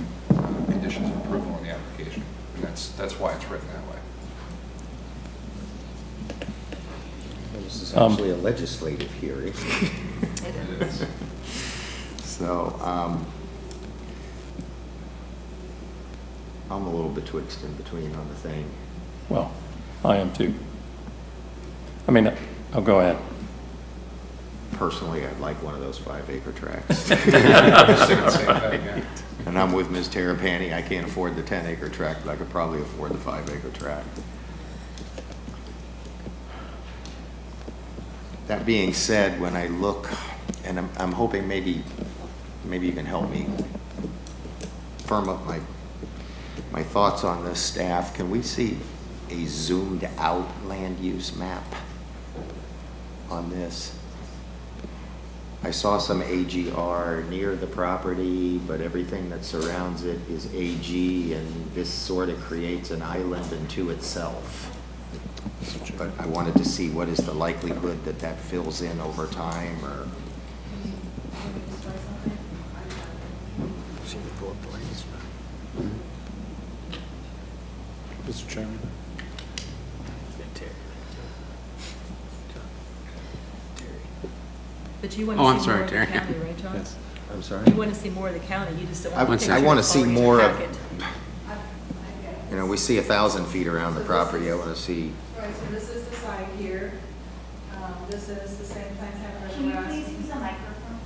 Speaker 2: conditions of approval on the application. And that's why it's written that way.
Speaker 11: Well, this is actually a legislative hearing.
Speaker 21: It is.
Speaker 11: So, I'm a little betwixt and between on the thing.
Speaker 20: Well, I am too. I mean, I'll go ahead.
Speaker 11: Personally, I'd like one of those 5-acre tracts.
Speaker 2: I'm just thinking the same thing, yeah.
Speaker 11: And I'm with Ms. Terrapini. I can't afford the 10-acre tract, but I could probably afford the 5-acre tract. That being said, when I look, and I'm hoping maybe you can help me firm up my thoughts on this, staff. Can we see a zoomed out land use map on this? I saw some AGR near the property, but everything that surrounds it is AG, and this sort of creates an island unto itself. But I wanted to see what is the likelihood that that fills in over time, or...
Speaker 13: Mr. Chairman.
Speaker 21: But you want
Speaker 1: Oh, I'm
Speaker 21: to see
Speaker 1: sorry,
Speaker 21: more of the
Speaker 1: Terry.
Speaker 21: county, right, John?
Speaker 13: Yes.
Speaker 11: I'm sorry?
Speaker 21: You want to see more of the county, you just don't want to take
Speaker 11: I want to see more of,
Speaker 21: packet.
Speaker 11: we see 1,000 feet around the property. I want to see...
Speaker 16: Right, so this is the site here. This is the same thing happening
Speaker 3: Can you please use a microphone?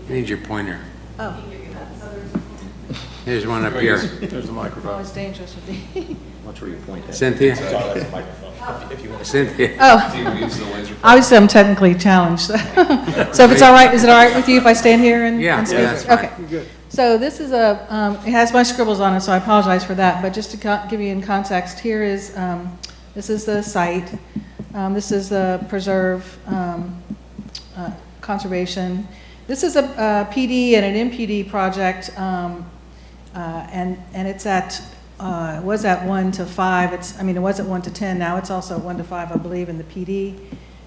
Speaker 1: I need your pointer.
Speaker 16: Oh.
Speaker 1: There's one up here.
Speaker 13: There's a microphone.
Speaker 16: Always dangerous with the.
Speaker 11: Watch where you point at.
Speaker 1: Cynthia? Cynthia?
Speaker 16: Oh.
Speaker 2: Do you use the laser?
Speaker 16: Obviously, I'm technically challenged. So if it's all right, is it all right with you if I stand here and?
Speaker 1: Yeah,
Speaker 16: and speak?
Speaker 1: that's fine.
Speaker 16: Okay. So this is it has my scribbles on it, so I apologize for that. But just to give you in context, here is, this is the site. This is the preserve, conservation. This is a PD and an MPD project, and it's at, it was at 1 to 5. It was at 1 to 10. Now it's also at 1 to 5, I believe, in the PD.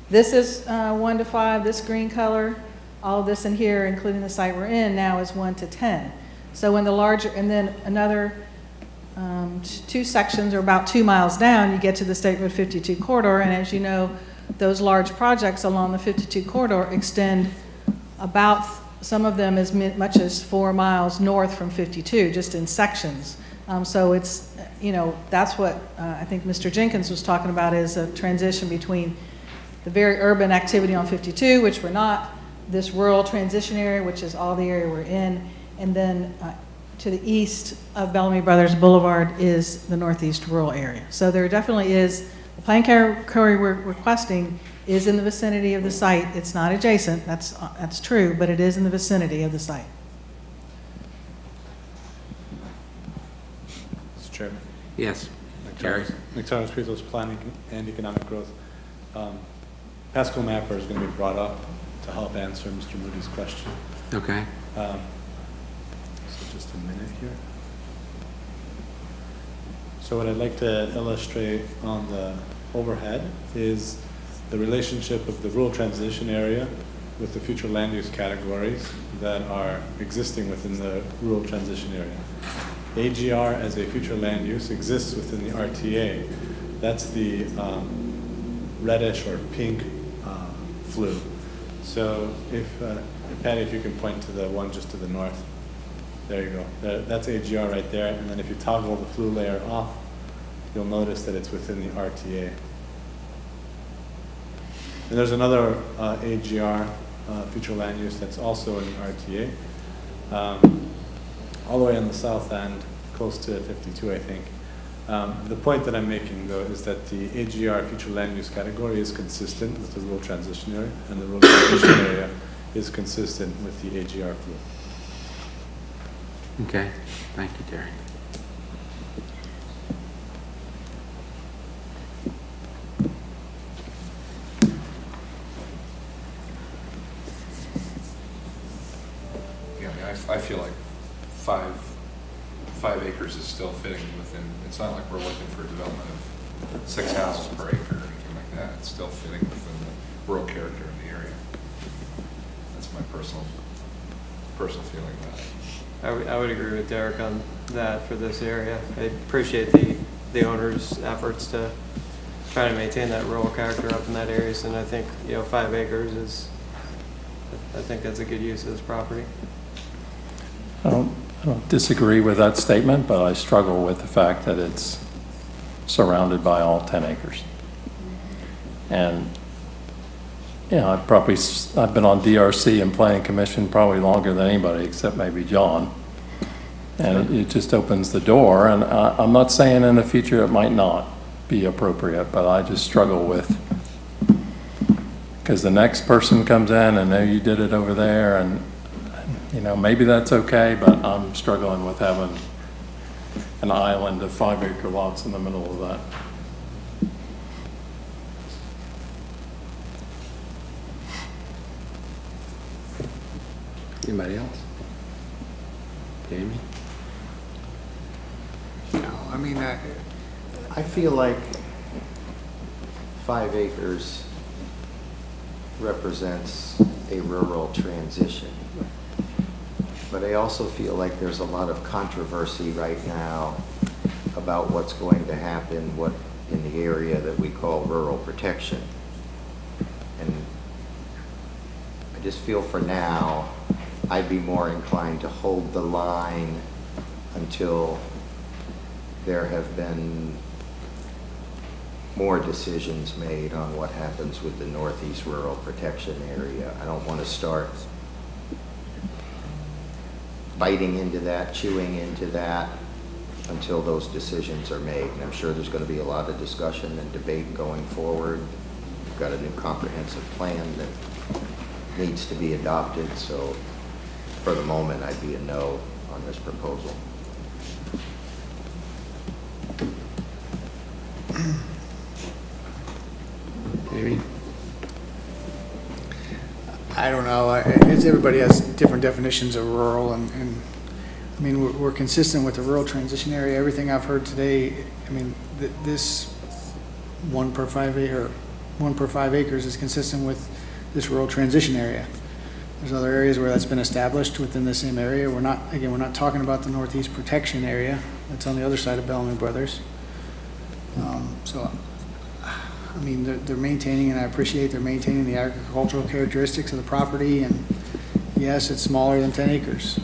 Speaker 16: This is 1 to 5, this green color. All of this in here, including the site we're in now, is 1 to 10. So when the larger, and then another 2 sections are about 2 miles down, you get to the State Road 52 corridor. And as you know, those large projects along the 52 corridor extend about, some of them as much as 4 miles north from 52, just in sections. So it's, that's what I think Mr. Jenkins was talking about, is a transition between the very urban activity on 52, which we're not, this rural transition area, which is all the area we're in, and then to the east of Bellamy Brothers Boulevard is the northeast rural area. So there definitely is, the plan category we're requesting is in the vicinity of the site. It's not adjacent, that's true, but it is in the vicinity of the site.
Speaker 13: Mr. Chairman.
Speaker 1: Yes. Jerry?
Speaker 6: McTarris People's Planning and Economic Growth. Pasco Mapper is going to be brought up to help answer Mr. Moody's question.
Speaker 1: Okay.
Speaker 6: So just a minute here. So what I'd like to illustrate on the overhead is the relationship of the rural transition area with the future land use categories that are existing within the rural transition area. AGR as a future land use exists within the RTA. That's the reddish or pink flue. So if, Patty, if you can point to the one just to the north. There you go. That's AGR right there. And then if you toggle the flue layer off, you'll notice that it's within the RTA. And there's another AGR, future land use, that's also in the RTA. All the way on the south end, close to 52, I think. The point that I'm making, though, is that the AGR future land use category is consistent with the rural transition area, and the rural transition area is consistent with the AGR flue.
Speaker 1: Okay, thank you, Terry.
Speaker 2: Yeah, I mean, I feel like five acres is still fitting within, it's not like we're looking for development of 6 houses per acre or anything like that. It's still fitting within the rural character of the area. That's my personal feeling about it.
Speaker 8: I would agree with Derek on that for this area. I appreciate the owner's efforts to try to maintain that rural character up in that area, and I think, 5 acres is, I think that's a good use of this property.
Speaker 20: I don't disagree with that statement, but I struggle with the fact that it's surrounded by all 10 acres. And, I've been on DRC and Planning Commission probably longer than anybody except maybe John. And it just opens the door, and I'm not saying in the future it might not be appropriate, but I just struggle with, because the next person comes in and there you did it over there, and maybe that's okay, but I'm struggling with having an island of 5-acre lots in the middle of that.
Speaker 1: Anybody else? Jamie?
Speaker 11: No, I mean, I feel like 5 acres represents a rural transition. But I also feel like there's a lot of controversy right now about what's going to happen in the area that we call rural protection. And I just feel for now, I'd be more inclined to hold the line until there have been more decisions made on what happens with the Northeast Rural Protection Area. I don't want to start biting into that, chewing into that, until those decisions are made. And I'm sure there's going to be a lot of discussion and debate going forward. We've got a new comprehensive plan that needs to be adopted, so for the moment, I'd be a no on this proposal.
Speaker 1: Jamie?
Speaker 4: I don't know, as everybody has different definitions of rural, and I mean, we're consistent with the rural transition area. Everything I've heard today, I mean, this 1 per 5 acres is consistent with this rural transition area. There's other areas where that's been established within the same area. We're not talking about the Northeast Protection Area. That's on the other side of Bellamy Brothers. So, I mean, they're maintaining, and I appreciate they're maintaining the agricultural characteristics of the property, and yes, it's smaller than 10 acres.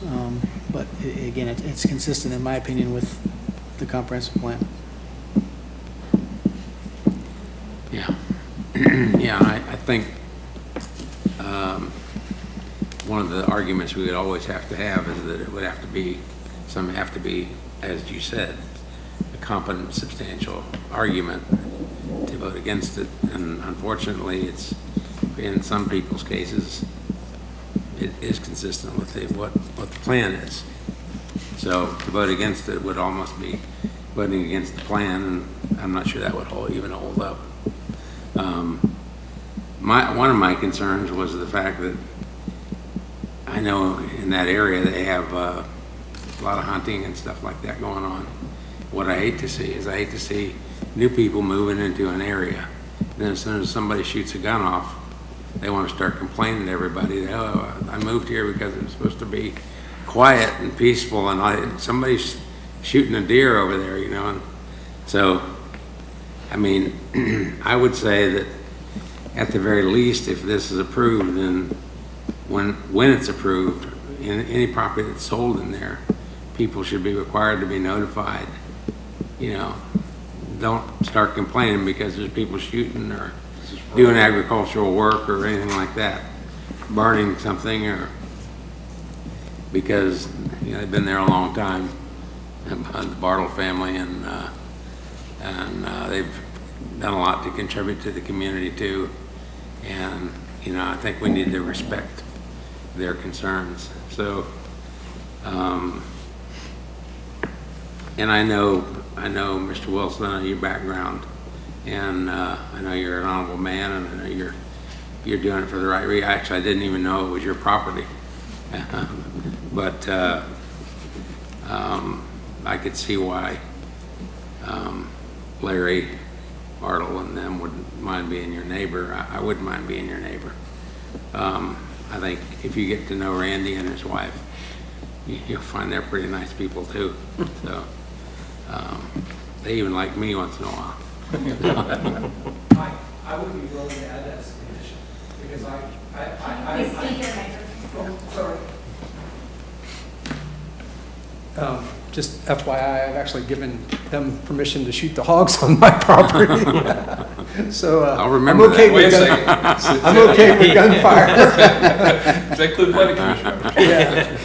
Speaker 4: But again, it's consistent, in my opinion, with the comprehensive plan.
Speaker 1: Yeah. Yeah, I think one of the arguments we would always have to have is that it would have to be, as you said, a competent, substantial argument to vote against it. And unfortunately, it's, in some people's cases, it is consistent with what the plan is. So to vote against it would almost be voting against the plan, and I'm not sure that would even hold up. One of my concerns was the fact that I know in that area they have a lot of hunting and stuff like that going on. What I hate to see is new people moving into an area Then as soon as somebody shoots a gun off, they want to start complaining to everybody, oh, I moved here because it was supposed to be quiet and peaceful, and somebody's shooting a deer over there, you know, and so, I mean, I would say that at the very least, if this is approved, then when it's approved, in any property that's sold in there, people should be required to be notified, you know. Don't start complaining because there's people shooting or doing agricultural work or anything like that, burning something, or because, you know, they've been there a long time, the Bartle family, and they've done a lot to contribute to the community too. And, you know, I think we need to respect their concerns. So, and I know, Mr. Wilson, I know your background, and I know you're an honorable man, and I know you're doing it for the right reason. Actually, I didn't even know it was your property, but I could see why Larry Bartle and them wouldn't mind being your neighbor. I wouldn't mind being your neighbor. I think if you get to know Randy and his wife, you'll find they're pretty nice people too. So they even like me once in a while.
Speaker 17: I would be willing to add that as a condition, because
Speaker 8: Just FYI, I've actually given them permission to shoot the hogs on my property. So
Speaker 1: I'll remember
Speaker 8: I'm okay
Speaker 1: that.
Speaker 8: with gun, I'm okay with gunfire.
Speaker 2: Does that include planning commission members?
Speaker 8: Yeah.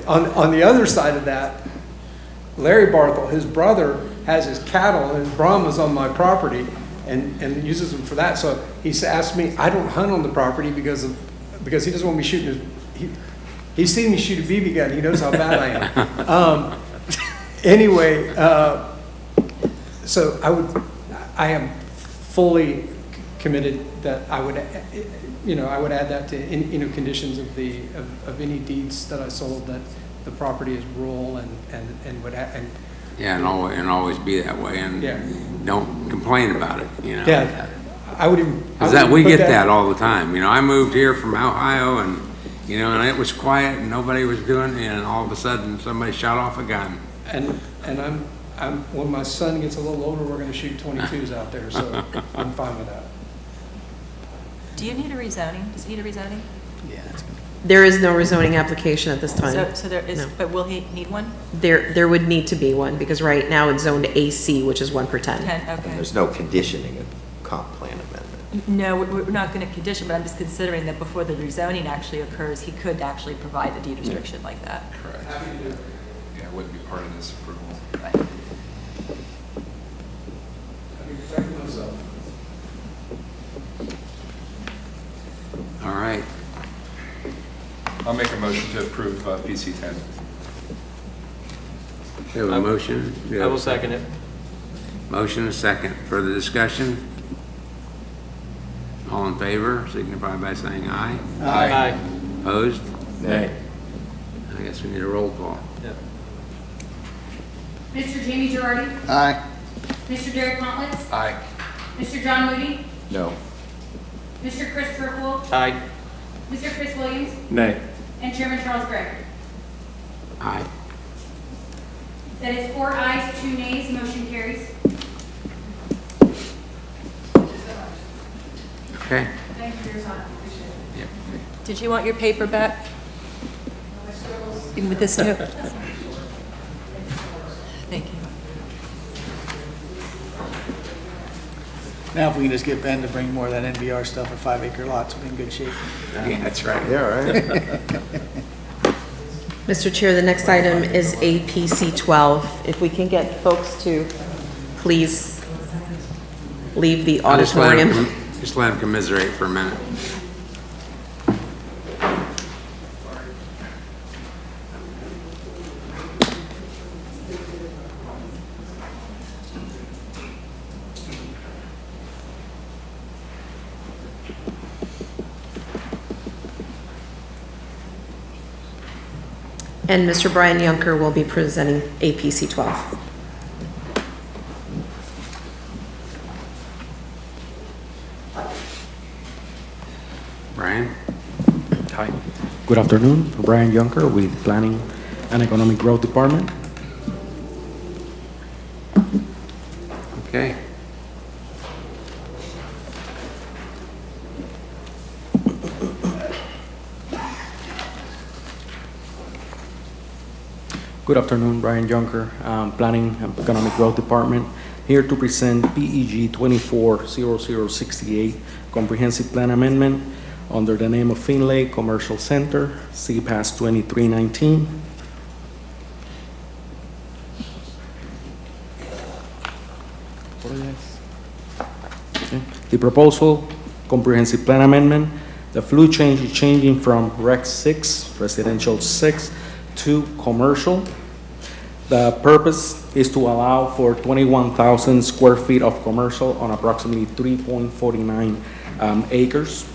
Speaker 8: On the other side of that, Larry Barthel, his brother, has his cattle and his Brahmas on my property and uses them for that. So he's asked me, I don't hunt on the property because he doesn't want me shooting he's seen me shoot a BB gun. He knows how bad I am. Anyway, so I am fully committed that I would add that to conditions of any deeds that I sold, that the property is rural and would
Speaker 1: yeah, and always be that way, and don't complain about it, you know.
Speaker 8: Yeah, I would even.
Speaker 1: We get that all the time. You know, I moved here from Ohio, and you know, and it was quiet and nobody was doing it, and all of a sudden somebody shot off a gun.
Speaker 8: And I'm when my son gets a little older, we're going to shoot 22s out there, so I'm fine with that.
Speaker 21: Do you need a rezoning? Does he need a rezoning?
Speaker 4: Yeah, that's good.
Speaker 14: There is no rezoning application at this time.
Speaker 21: So there is,
Speaker 14: No.
Speaker 21: but will he need one?
Speaker 14: There would need to be one, because right now it's zoned AC, which is 1 per 10.
Speaker 21: Okay.
Speaker 11: There's no conditioning of comp plan amendment.
Speaker 21: No, we're not going to condition, but I'm just considering that before the rezoning actually occurs, he could actually provide a deed restriction like that.
Speaker 2: Correct. Yeah, it wouldn't be part of this approval.
Speaker 21: Right.
Speaker 1: All right.
Speaker 2: I'll make a motion to approve PC 10.
Speaker 1: We have a motion.
Speaker 8: I will second it.
Speaker 1: Motion and a second. Further discussion? All in favor, signify by saying aye.
Speaker 8: Aye.
Speaker 1: Opposed?
Speaker 20: Nay.
Speaker 1: I guess we need a roll call.
Speaker 3: Mr. Jamie Girardi?
Speaker 4: Aye.
Speaker 3: Mr. Derek Pontlitz?
Speaker 2: Aye.
Speaker 3: Mr. John Moody?
Speaker 11: No.
Speaker 3: Mr. Christopher Poole?
Speaker 8: Aye.
Speaker 3: Mr. Chris Williams?
Speaker 20: Nay.
Speaker 3: And Chairman Charles Gregg.
Speaker 1: Aye.
Speaker 3: That is 4 ayes, 2 nays, motion carries.
Speaker 1: Okay.
Speaker 3: Thank you for your time, appreciate it.
Speaker 1: Yep.
Speaker 21: Did you want your paper back? Even with this too? Thank you.
Speaker 4: Now if we can just get Ben to bring more of that NVR stuff at 5 acre lots, we'll be in good shape.
Speaker 1: Yeah, that's right.
Speaker 11: Yeah, right.
Speaker 14: Mr. Chair, the next item is APC 12. If we can get folks to please leave the auditorium.
Speaker 1: Just let him commiserate for a minute.
Speaker 14: And Mr. Brian Yunker will be presenting APC 12.
Speaker 9: Good afternoon, Brian Juncker with Planning and Economic Growth Department.
Speaker 1: Okay.
Speaker 9: Good afternoon, Brian Juncker, Planning and Economic Growth Department, here to present PEG 240068 Comprehensive Plan Amendment under the name of Finlake Commercial Center, CPAS 2319. Okay. The proposal, comprehensive plan amendment, the flu change is changing from Rec 6, residential 6, to commercial. The purpose is to allow for 21,000 square feet of commercial on approximately 3.49 acres.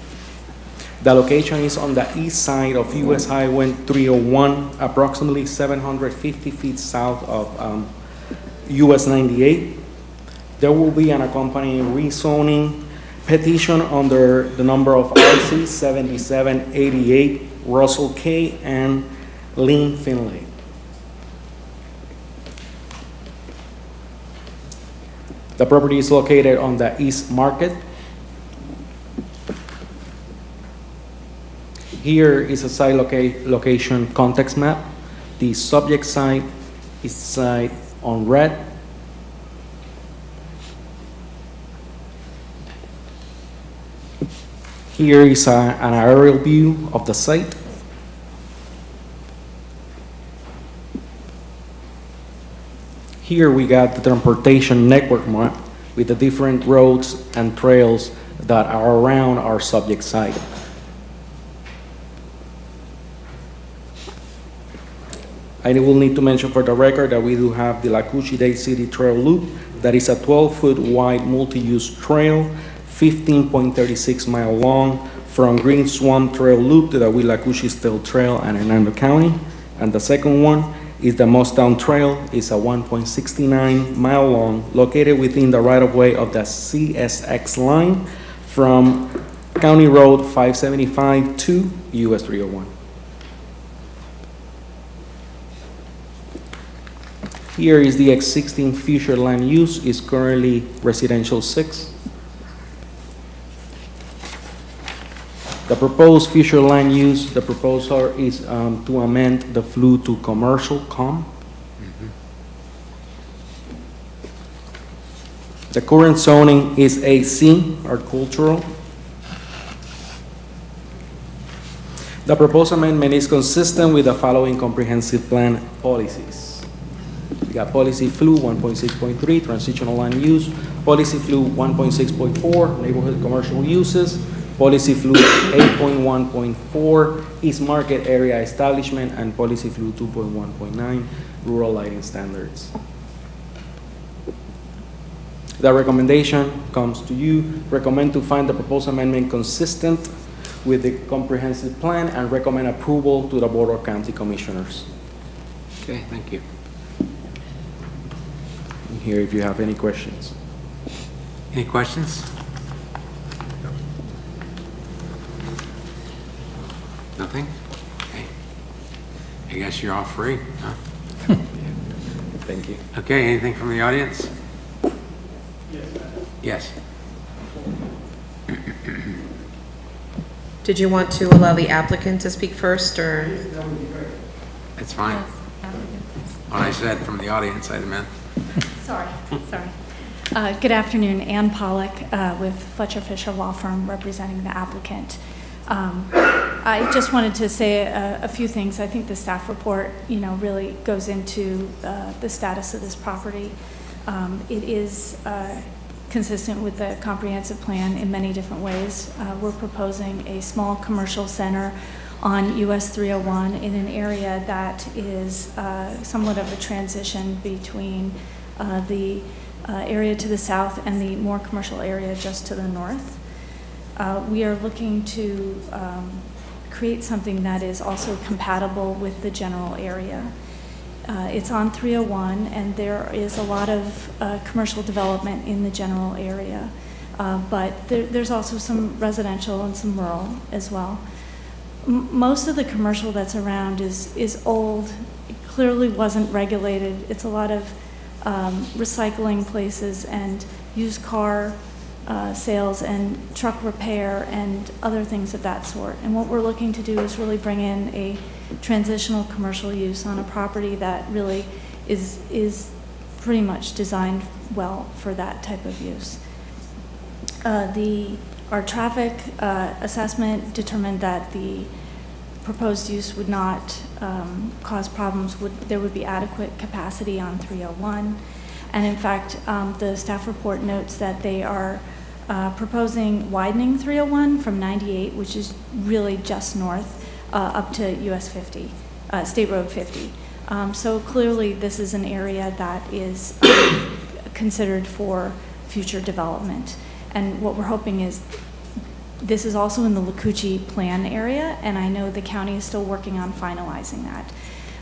Speaker 9: The location is on the east side of US Highway 301, approximately 750 feet south of US 98. There will be an accompanying rezoning petition under the number of RC 7788, Russell K. and Lynn Finlake. The property is located on the East Market. Here is a site location context map. The subject site is site on red. Here is an aerial view of the site. Here we got the transportation network map with the different roads and trails that are around our subject site. I will need to mention for the record that we do have the Dade City Trail Loop that is a 12-foot wide multi-use trail, 15.36 mile long from Green Swamp Trail Loop to the Willacucci Trail and Hernando County. And the second one is the Mostown Trail. It's a 1.69 mile long, located within the right-of-way of the CSX line from County Road 575 to US 301. Here is the existing future land use. Is currently residential 6. The proposed future land use, the proposal is to amend the flu to commercial com. The current zoning is AC, agricultural. The proposed amendment is consistent with the following comprehensive plan policies. We got policy flu 1.6.3, transitional land use, policy flu 1.6.4, neighborhood commercial uses, policy flu 8.1.4, East Market area establishment, and policy flu 2.1.9, rural lighting standards. The recommendation comes to you. Recommend to find the proposed amendment consistent with the comprehensive plan and recommend approval to the Board of County Commissioners.
Speaker 1: Okay, thank you.
Speaker 9: I'm here if you have any questions.
Speaker 1: Any questions? Nothing? Okay. I guess you're all free, huh?
Speaker 9: Thank you.
Speaker 1: Okay, anything from the audience? Yes.
Speaker 14: Did you want to allow the applicant to speak first, or?
Speaker 1: That's fine. What I said from the audience, I meant.
Speaker 22: Sorry. Good afternoon, Ann Pollock with Fletcher Fisher Law Firm representing the applicant. I just wanted to say a few things. I think the staff report, really goes into the status of this property. It is consistent with the comprehensive plan in many different ways. We're proposing a small commercial center on US 301 in an area that is somewhat of a transition between the area to the south and the more commercial area just to the north. We are looking to create something that is also compatible with the general area. It's on 301, and there is a lot of commercial development in the general area, but there's also some residential and some rural as well. most of the commercial that's around is old. It clearly wasn't regulated. It's a lot of recycling places and used car sales and truck repair and other things of that sort. And what we're looking to do is really bring in a transitional commercial use on a property that really is pretty much designed well for that type of use. Our traffic assessment determined that the proposed use would not cause problems. There would be adequate capacity on 301. And in fact, the staff report notes that they are proposing widening 301 from 98, which is really just north, up to US 50, State Road 50. So clearly this is an area that is considered for future development. And what we're hoping is, this is also in the Lakuchi plan area, and I know the county is still working on finalizing that.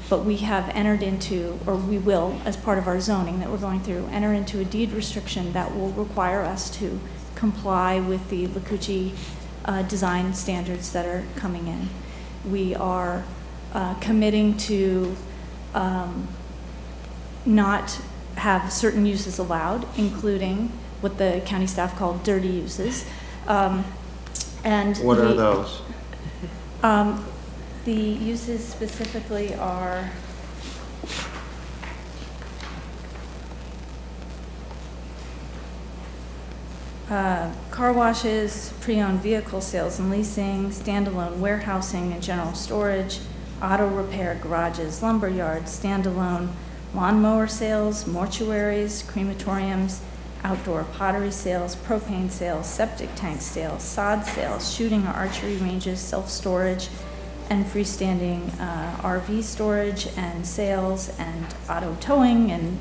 Speaker 22: But we have entered into, or we will, as part of our zoning that we're going through, enter into a deed restriction that will require us to comply with the Lakuchi design standards that are coming in. We are committing to not have certain uses allowed, including what the county staff call dirty uses. And
Speaker 11: what are those?
Speaker 22: The uses specifically are car washes, pre-owned vehicle sales and leasing, standalone warehousing and general storage, auto repair garages, lumber yards, standalone lawnmower sales, mortuaries, crematoriums, outdoor pottery sales, propane sales, septic tank sales, sod sales, shooting or archery ranges, self-storage, and freestanding RV storage and sales, and auto towing and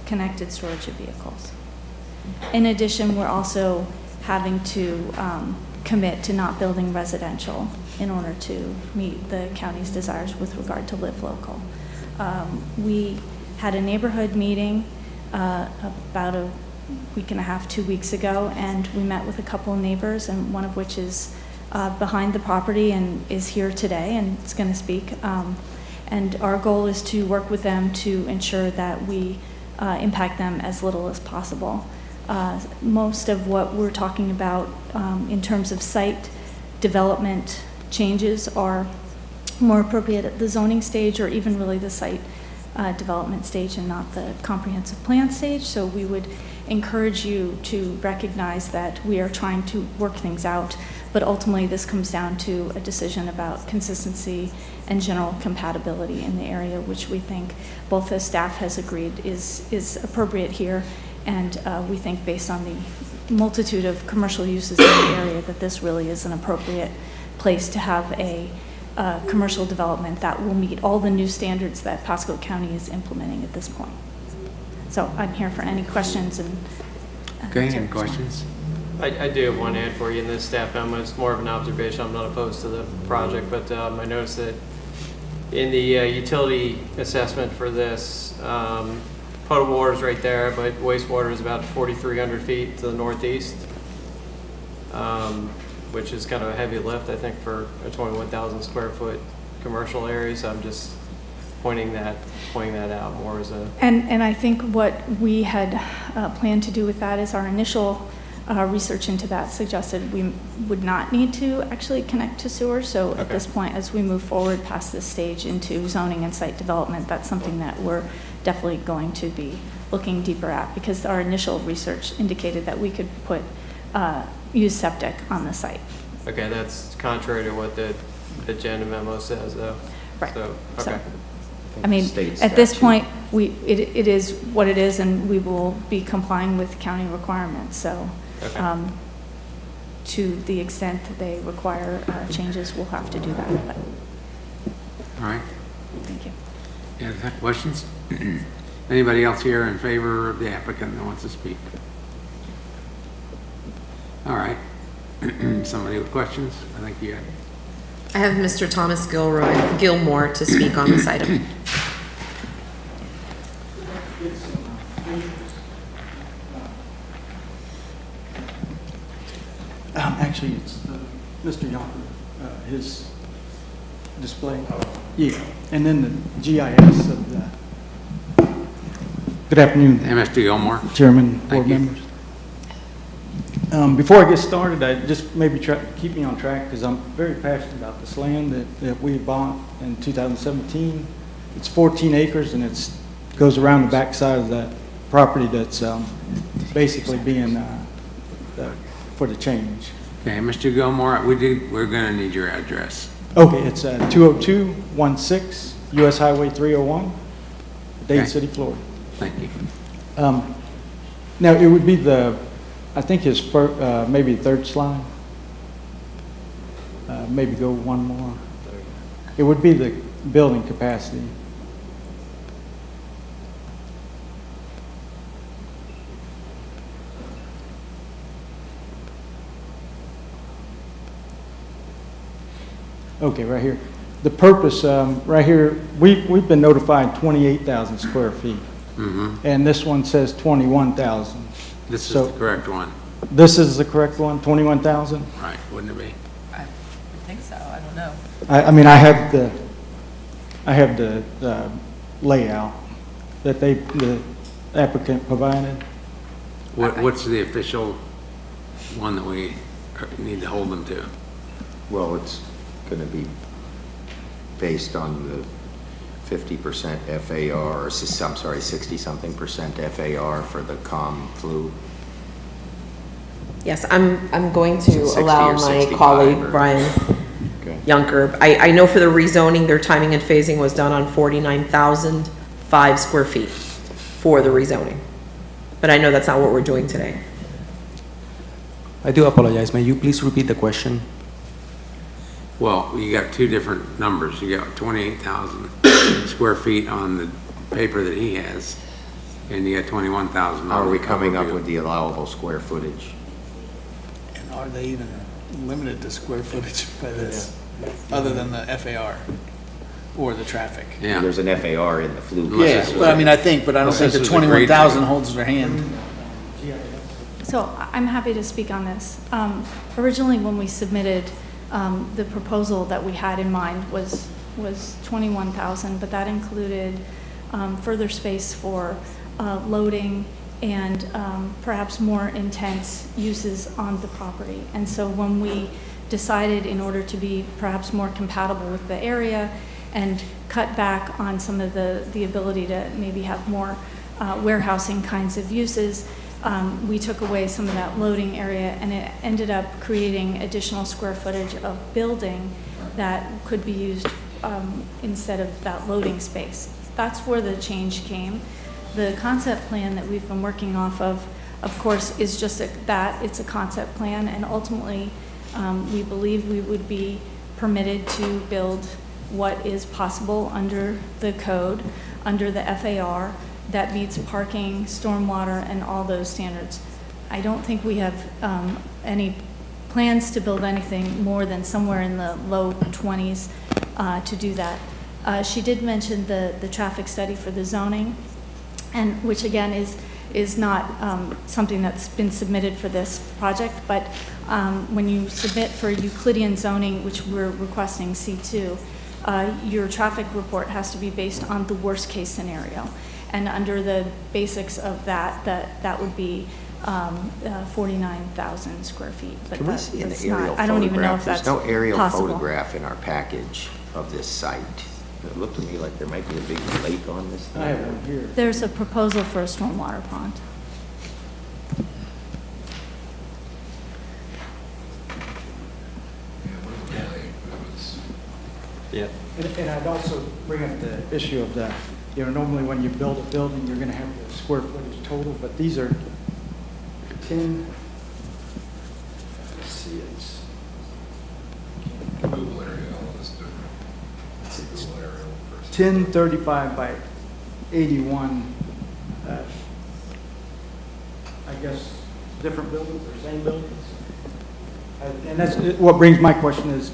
Speaker 22: connected storage of vehicles. In addition, we're also having to commit to not building residential in order to meet the county's desires with regard to live local. We had a neighborhood meeting about a week and a half, 2 weeks ago, and we met with a couple of neighbors, and one of which is behind the property and is here today and is going to speak. And our goal is to work with them to ensure that we impact them as little as possible. Most of what we're talking about in terms of site development changes are more appropriate at the zoning stage, or even really the site development stage and not the comprehensive plan stage. So we would encourage you to recognize that we are trying to work things out, but ultimately this comes down to a decision about consistency and general compatibility in the area, which we think both the staff has agreed is appropriate here, and we think based on the multitude of commercial uses in the area that this really is an appropriate place to have a commercial development that will meet all the new standards that Pasco County is implementing at this point. So I'm here for any questions.
Speaker 1: Okay, any questions?
Speaker 8: I do have one ad for you in this staff memo. It's more of an observation. I'm not opposed to the project, but I noticed that in the utility assessment for this, potable water is right there, but wastewater is about 4,300 feet to the northeast, which is kind of a heavy lift, I think, for a 21,000 square foot commercial area. So I'm just pointing that out more as a...
Speaker 22: And I think what we had planned to do with that is our initial research into that suggested we would not need to actually connect to sewer. So at this point, as we move forward past this stage into zoning and site development, that's something that we're definitely going to be looking deeper at, because our initial research indicated that we could use septic on the site.
Speaker 8: Okay, that's contrary to what the agenda memo says, though.
Speaker 22: Right.
Speaker 8: So, okay.
Speaker 22: So, I mean, at this point, it is what it is, and we will be complying with county requirements. So, to the extent that they require changes, we'll have to do that. But.
Speaker 1: All right.
Speaker 22: Thank you.
Speaker 1: Any other questions? Anybody else here in favor of the applicant that wants to speak? All right. Somebody with questions? I think you had.
Speaker 14: I have Mr. Thomas Gilmore to speak on this item.
Speaker 12: Actually, it's
Speaker 18: Mr. Yonker, his display. Yeah, and then the GIS of that. Good afternoon.
Speaker 1: Hey, Mr. Gilmore.
Speaker 18: Chairman, board
Speaker 1: Thank you.
Speaker 18: members. Before I get started, I just maybe keep me on track because I'm very passionate about this land that we bought in 2017. It's 14 acres and it goes around the backside of that property that's basically being for the change.
Speaker 1: Okay, Mr. Gilmore, we're gonna need your address.
Speaker 18: Okay, it's 20216 US Highway 301, Dade
Speaker 1: Okay.
Speaker 18: City, Florida.
Speaker 1: Thank you.
Speaker 18: Now, it would be I think his maybe third slide. Maybe go one more. It would be the building capacity. Okay, right here. The purpose, right here, we've been notified 28,000 square feet.
Speaker 1: Mm-hmm.
Speaker 18: And this one says 21,000.
Speaker 1: This is the correct one.
Speaker 18: This is the correct one, 21,000?
Speaker 1: Right, wouldn't it be?
Speaker 21: I think so, I don't know.
Speaker 18: I mean, I have the layout that the applicant provided.
Speaker 1: What's the official one that we need to hold them to?
Speaker 11: Well, it's going to be based on the 50% FAR, or I'm sorry, 60-something percent FAR for the flu.
Speaker 14: Yes, I'm going to
Speaker 11: 60
Speaker 14: allow
Speaker 11: or
Speaker 14: my
Speaker 11: 65
Speaker 14: colleague,
Speaker 11: or-
Speaker 14: Brian
Speaker 11: Okay.
Speaker 14: Yunker. I know for the rezoning, their timing and phasing was done on 49,005 square feet for the rezoning. But I know that's not what we're doing today.
Speaker 9: I do apologize. May you please repeat the question?
Speaker 1: Well, you got two different numbers. You got 28,000 square feet on the paper that he has, and you got 21,000.
Speaker 11: How are we coming up with the allowable square footage?
Speaker 4: And are they even limited to square footage by this, other than the FAR or the traffic?
Speaker 1: Yeah.
Speaker 11: There's an FAR in the flu.
Speaker 4: Yeah, but I mean, I think, but I don't think the 21,000 holds their hand.
Speaker 22: So I'm happy to speak on this. Originally, when we submitted the proposal that we had in mind was 21,000, but that included further space for loading and perhaps more intense uses on the property. And so when we decided, in order to be perhaps more compatible with the area and cut back on some of the ability to maybe have more warehousing kinds of uses, we took away some of that loading area, and it ended up creating additional square footage of building that could be used instead of that loading space. That's where the change came. The concept plan that we've been working off of course, is just that. It's a concept plan, and ultimately, we believe we would be permitted to build what is possible under the code, under the FAR, that meets parking, stormwater, and all those standards. I don't think we have any plans to build anything more than somewhere in the low 20s to do that. She did mention the traffic study for the zoning, and which again is not something that's been submitted for this project, but when you submit for Euclidean zoning, which we're requesting C2, your traffic report has to be based on the worst case scenario. And under the basics of that would be 49,000 square feet. But
Speaker 11: Can we see an
Speaker 14: that's
Speaker 11: aerial
Speaker 14: not, I don't even know if
Speaker 11: photograph?
Speaker 14: that's
Speaker 11: There's no aerial
Speaker 14: possible.
Speaker 11: photograph in our package of this site. It looked to me like there might be a big lake on this thing.
Speaker 18: I have one here.
Speaker 22: There's a proposal for a stormwater pond.
Speaker 8: Yeah.
Speaker 18: And I'd also bring up the issue of the, normally when you build a building, you're going to have the square footage total, but these are 10, let's see, it's
Speaker 2: Google aerial is different. Google aerial versus.
Speaker 18: 1035 by 81, I guess, different buildings or same buildings. And that's, what brings my question is,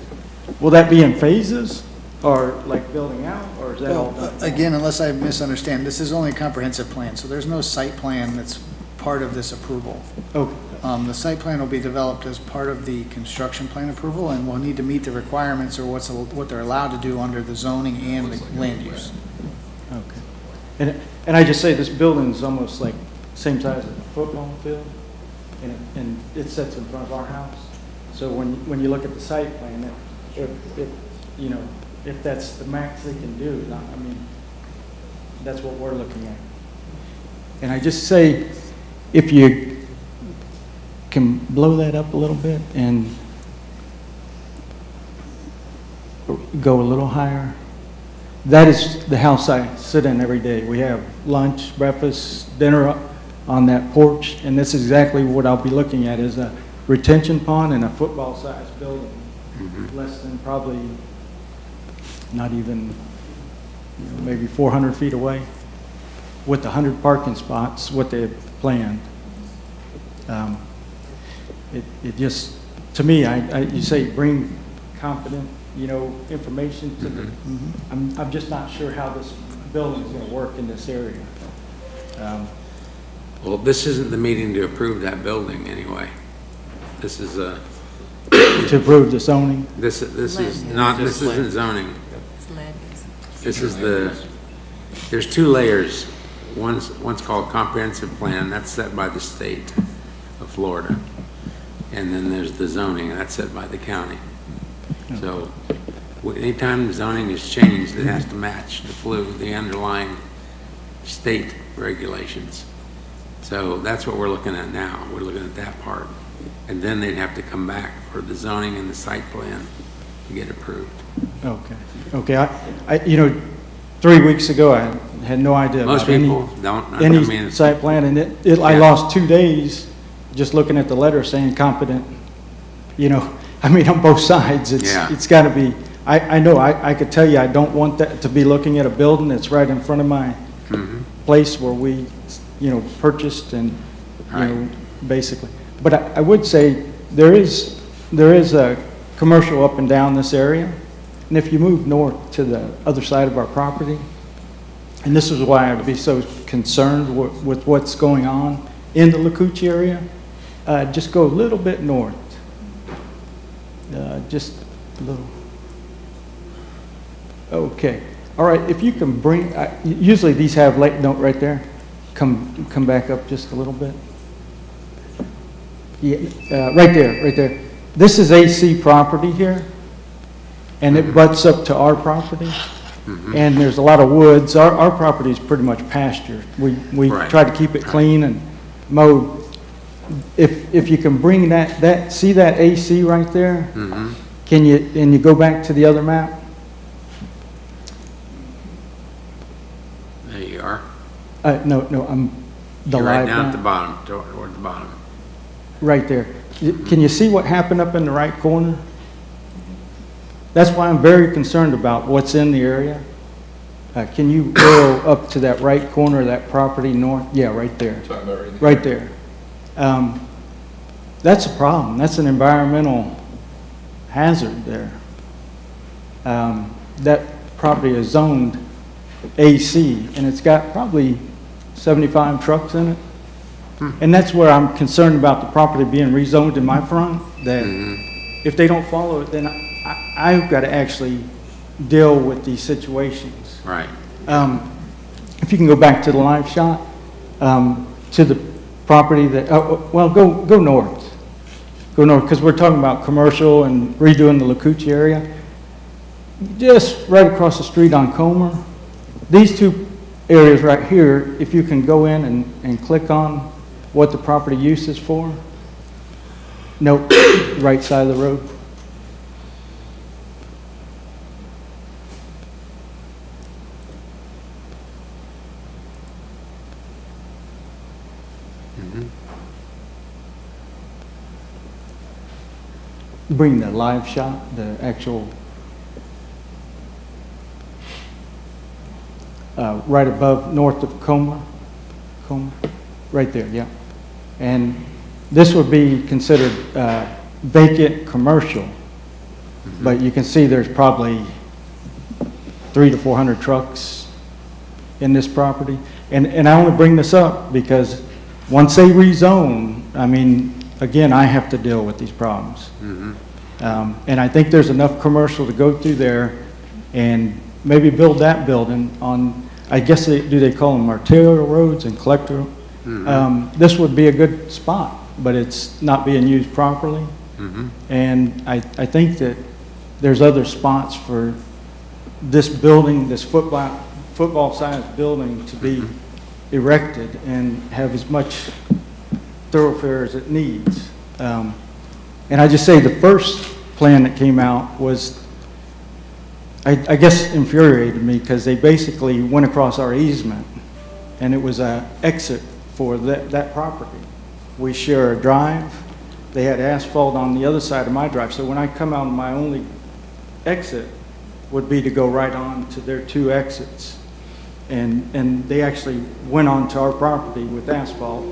Speaker 18: will that be in phases or like building out, or is that all
Speaker 4: Well,
Speaker 18: done?
Speaker 4: again, unless I misunderstand, this is only a comprehensive plan, so there's no site plan that's part of this approval.
Speaker 18: Okay.
Speaker 4: The site plan will be developed as part of the construction plan approval, and will need to meet the requirements or what they're allowed to do under the zoning and the land use.
Speaker 12: Okay. And I just say this building is almost like same size as a football field, and it sits in front of our house. So when you look at the site plan, if you know, if that's the max they can do, I mean, that's what we're looking at. And I just say, if you can blow that up a little bit and go a little higher. That is the house I sit in every day. We have lunch, breakfast, dinner on that porch, and this is exactly what I'll be looking at, is a retention pond and a football-sized building, less than probably not even, you know, maybe 400 feet away, with 100 parking spots, what they had planned. It just, to me, you say bring confident, you know, information to the, I'm just not sure how this building is going to work in this area.
Speaker 1: Well, this isn't the meeting to approve that building anyway. This is a...
Speaker 12: To approve the zoning?
Speaker 1: This is not, this isn't zoning. This is there's two layers. One's called comprehensive plan, that's set by the state of Florida. And then there's the zoning, and that's set by the county. So anytime the zoning is changed, it has to match the underlying state regulations. So that's what we're looking at now. We're looking at that part. And then they'd have to come back for the zoning and the site plan to get approved.
Speaker 12: Okay. Okay. I you know, 3 weeks ago, I had no idea
Speaker 1: Most
Speaker 12: about
Speaker 1: people don't.
Speaker 12: any site plan, and I lost 2 days just looking at the letter saying competent, you know, I mean, on both sides. It's got to be, I know, I could tell you I don't want that to be looking at a building that's right in front of my place where we, you know, purchased and, you know, basically. But I would say there is a commercial up and down this area. And if you move north to the other side of our property, and this is why I'd be so concerned with what's going on in the LaCouche area, just go a little bit north. Just a little. Okay. All right. If you can bring, usually these have lake note right there. Come back up just a little bit. Yeah, right there. This is AC property here, and it butts up to our property. And there's a lot of woods. Our property is pretty much pasture. We try to keep it clean and mowed. If you can bring that see that AC right there? Can you go back to the other map?
Speaker 1: There you are.
Speaker 12: No, I'm the
Speaker 1: You're right
Speaker 12: live
Speaker 1: down
Speaker 12: map.
Speaker 1: at the bottom, toward the bottom.
Speaker 12: Right there. Can you see what happened up in the right corner? That's why I'm very concerned about what's in the area. Can you go up to that right corner of that property north? Yeah, right there.
Speaker 2: Talking about
Speaker 12: Right there. That's a problem. That's an environmental hazard there. That property is zoned AC, and it's got probably 75 trucks in it. And that's where I'm concerned about the property being rezoned in my front, that if they don't follow it, then I've got to actually deal with these situations.
Speaker 1: Right.
Speaker 12: If you can go back to the live shot, to the property that, well, go north. Go north, because we're talking about commercial and redoing the LaCouche area. Just right across the street on Comer. These two areas right here, if you can go in and click on what the property use is for. Nope, right side of the road. Bring the live shot, the actual, right above, north of Comer, right there, yeah. And this would be considered vacant commercial, but you can see there's probably 300 to 400 trucks in this property. And I only bring this up because once they rezone, I mean, again, I have to deal with these problems. And I think there's enough commercial to go through there and maybe build that building on, I guess, do they call them arterial roads and collector? This would be a good spot, but it's not being used properly. And I think that there's other spots for this building, this football-sized building to be erected and have as much thoroughfare as it needs. And I just say the first plan that came out was, I guess, infuriated me because they basically went across our easement and it was an exit for that property. We share a drive. They had asphalt on the other side of my drive. So when I come out, my only exit would be to go right on to their two exits. And they actually went onto our property with asphalt,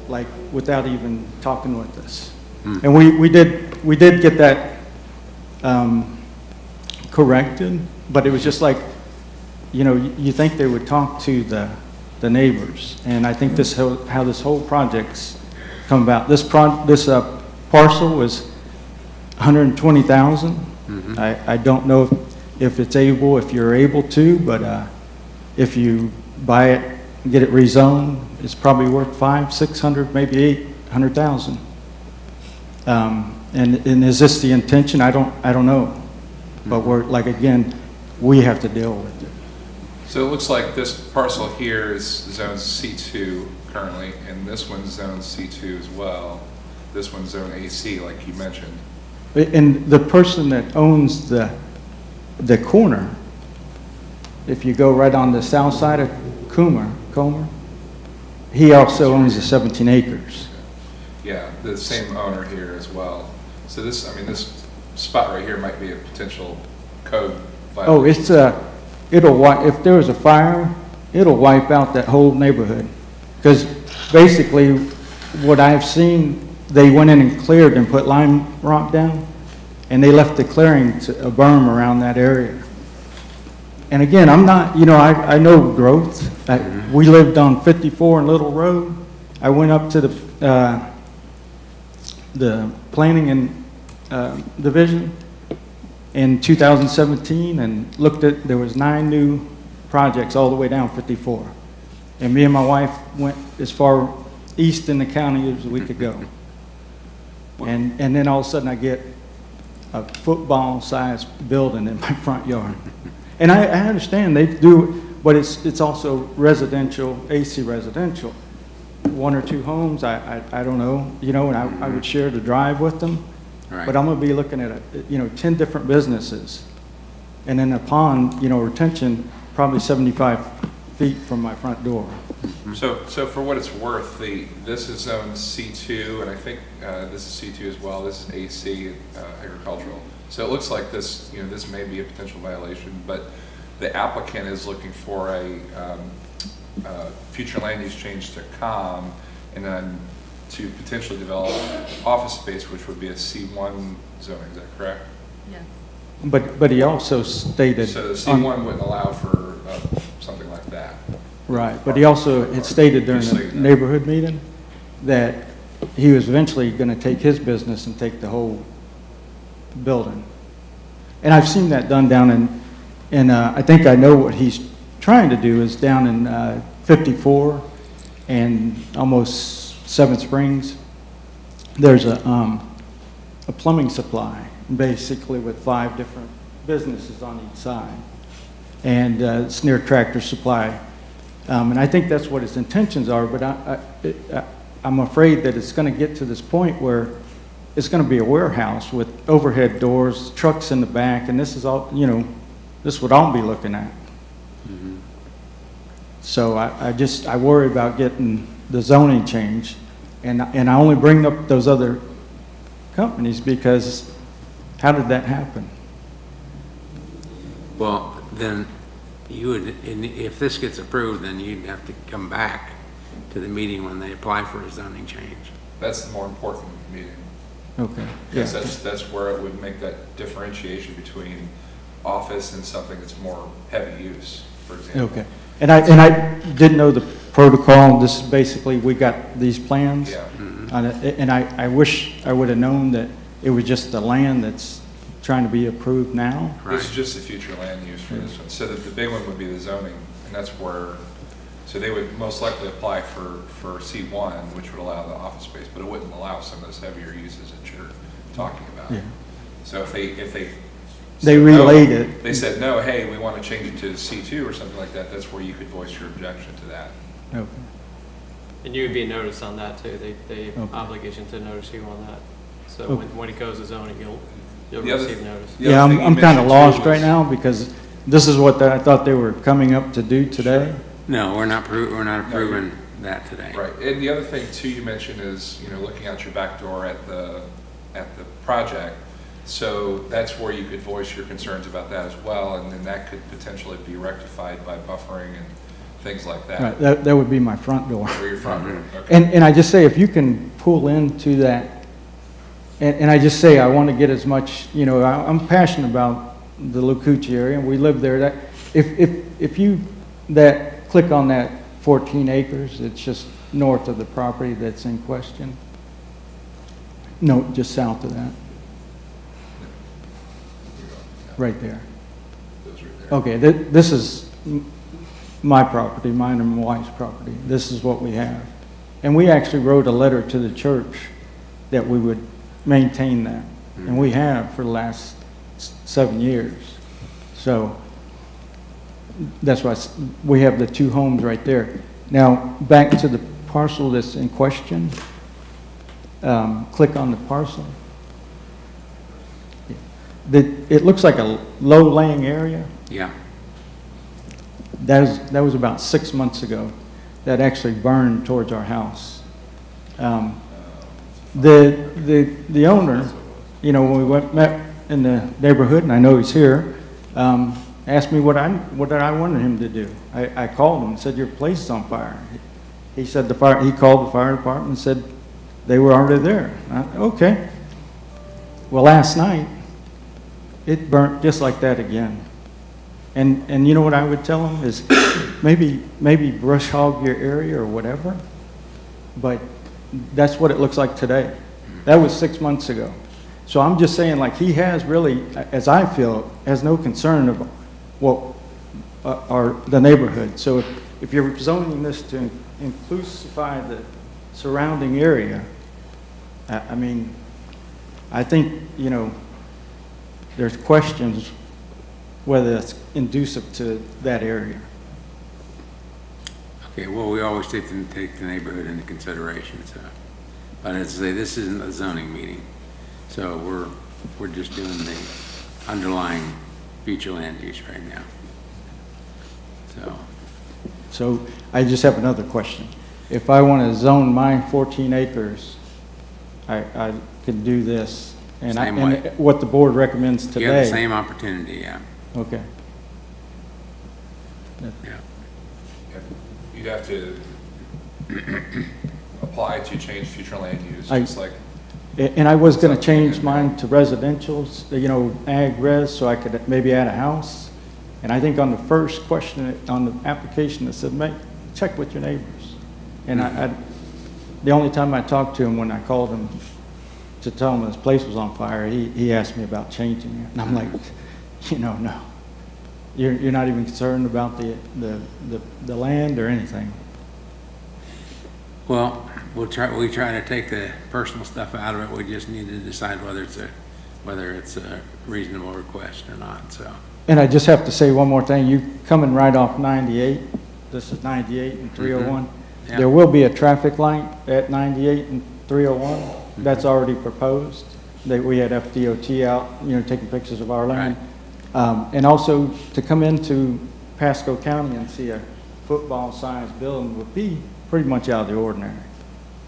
Speaker 12: like without even talking with us. And we did get that corrected, but it was just like, you know, you think they would talk to the neighbors. And I think how this whole project's come about. This parcel was 120,000. I don't know if you're able to, but if you buy it, get it rezoned, it's probably worth 500, 600, maybe 800,000. And is this the intention? I don't know. But we're like, again, we have to deal with it.
Speaker 2: So it looks like this parcel here is zone C2 currently, and this one's zone C2 as well. This one's zone AC, like you mentioned.
Speaker 12: And the person that owns the corner, if you go right on the south side of Comer, he also owns the 17 acres.
Speaker 2: Yeah, the same owner here as well. So this, I mean, this spot right here might be a potential code violation.
Speaker 12: Oh, if there was a fire, it'll wipe out that whole neighborhood. Because basically, what I've seen, they went in and cleared and put lime rock down, and they left the clearing a berm around that area. And again, I'm not, you know, I know growth. We lived on 54 in Little Road. I went up to the planning and division in 2017 and looked at, there was 9 new projects all the way down 54. And me and my wife went as far east in the county as we could go. And then all of a sudden I get a football-sized building in my front yard. And I understand they do, but it's also residential, AC residential. 1 or 2 homes, I don't know, you know, and I would share the drive with them.
Speaker 1: Right.
Speaker 12: But I'm gonna be looking at, 10 different businesses. And then a pond, retention, probably 75 feet from my front door.
Speaker 2: So for what it's worth, this is zone C2, and I think this is C2 as well. This is AC, agricultural. So it looks like this, this may be a potential violation, but the applicant is looking for a future land use change to COM, and then to potentially develop office space, which would be a C1 zoning. Is that correct?
Speaker 21: Yeah.
Speaker 12: But he also stated.
Speaker 2: So the C1 wouldn't allow for something like that.
Speaker 12: Right, but he also had stated during the neighborhood meeting that he was eventually going to take his business and take the whole building. And I've seen that done down in I think I know what he's trying to do is down in 54 and almost 7 Springs. There's a plumbing supply, basically with 5 different businesses on each side. And it's near Tractor Supply. And I think that's what his intentions are, but I'm afraid that it's going to get to this point where it's going to be a warehouse with overhead doors, trucks in the back, and this is all, this is what I'll be looking at. So I worry about getting the zoning changed, and I only bring up those other companies because how did that happen?
Speaker 1: Well, then you would, if this gets approved, then you'd have to come back to the meeting when they apply for a zoning change.
Speaker 2: That's the more important meeting.
Speaker 12: Okay.
Speaker 2: Because that's where it would make that differentiation between office and something that's more heavy use, for example.
Speaker 12: Okay. And I didn't know the protocol. This is basically, we got these plans.
Speaker 2: Yeah.
Speaker 12: And I wish I would have known that it was just the land that's trying to be approved now.
Speaker 2: This is just the future land use for this one. So the big one would be the zoning, and that's where, so they would most likely apply for C1, which would allow the office space, but it wouldn't allow some of those heavier uses that you're talking about.
Speaker 12: Yeah.
Speaker 2: So if they
Speaker 12: They
Speaker 2: said
Speaker 12: relayed
Speaker 2: no,
Speaker 12: it.
Speaker 2: They said, no, hey, we want to change it to C2 or something like that, that's where you could voice your objection to that.
Speaker 12: Okay.
Speaker 8: And you would be noticed on that too. They have
Speaker 12: Okay.
Speaker 8: obligation to notice you on that. So
Speaker 12: Okay.
Speaker 8: when it goes to zoning, you'll
Speaker 2: The other-
Speaker 8: receive notice.
Speaker 2: The
Speaker 12: Yeah,
Speaker 2: other thing you
Speaker 12: I'm kind of
Speaker 2: mentioned
Speaker 12: lost
Speaker 2: too
Speaker 12: right now because this is what I thought they were coming up to do today.
Speaker 1: No, we're not approving that today.
Speaker 2: Right, and the other thing too you mentioned is, looking out your back door at the project. So that's where you could voice your concerns about that as well, and then that could potentially be rectified by buffering and things like that.
Speaker 12: Right, that would be my front door.
Speaker 2: Or your front room, okay.
Speaker 12: And I just say, if you can pull into that, and I just say, I want to get as much, I'm passionate about the Lucucci area, and we live there. That if you click on that 14 acres, it's just north of the property that's in question. No, just south of that. Right there.
Speaker 2: Those right there.
Speaker 12: Okay, this is my property, mine and my wife's property. This is what we have. And we actually wrote a letter to the church that we would maintain that. And we have for the last 7 years. So that's why we have the 2 homes right there. Now, back to the parcel that's in question. Click on the parcel. It looks like a low-lying area.
Speaker 1: Yeah.
Speaker 12: That was about 6 months ago. That actually burned towards our house. The owner, when we met in the neighborhood, and I know he's here, asked me what I wanted him to do. I called him and said, "Your place is on fire." He said he called the fire department and said they were already there. Okay. Well, last night, it burnt just like that again. And you know what I would tell them is maybe brush hog your area or whatever, but that's what it looks like today. That was 6 months ago. So I'm just saying, like, he has really, as I feel, has no concern of the neighborhood. So if you're zoning this to inclusify the surrounding area, I mean, I think, there's questions whether that's conducive to that area.
Speaker 1: Okay, well, we always take the neighborhood into consideration, so. But as I say, this isn't a zoning meeting, so we're just doing the underlying future land use right now.
Speaker 12: So I just have another question. If I want to zone my 14 acres, I could do this. And what the board recommends today.
Speaker 1: You have the same opportunity, yeah.
Speaker 12: Okay.
Speaker 1: Yeah.
Speaker 2: You'd have to apply to change future land use, just like.
Speaker 12: And I was going to change mine to residential, ag res, so I could maybe add a house. And I think on the first question on the application, it said, check with your neighbors. And the only time I talked to him when I called him to tell him his place was on fire, he asked me about changing it. And I'm like, no. You're not even concerned about the land or anything.
Speaker 1: Well, we try to take the personal stuff out of it. We just need to decide whether it's a reasonable request or not, so.
Speaker 12: And I just have to say one more thing. You coming right off 98. This is 98 and 301.
Speaker 1: Mm-hmm. Yeah.
Speaker 12: There will be a traffic light at 98 and 301. Mm-hmm. That's already proposed. We had FDOT out, taking pictures of our land. Right. And also to come into Pasco County and see a football-sized building would be pretty much out of the ordinary.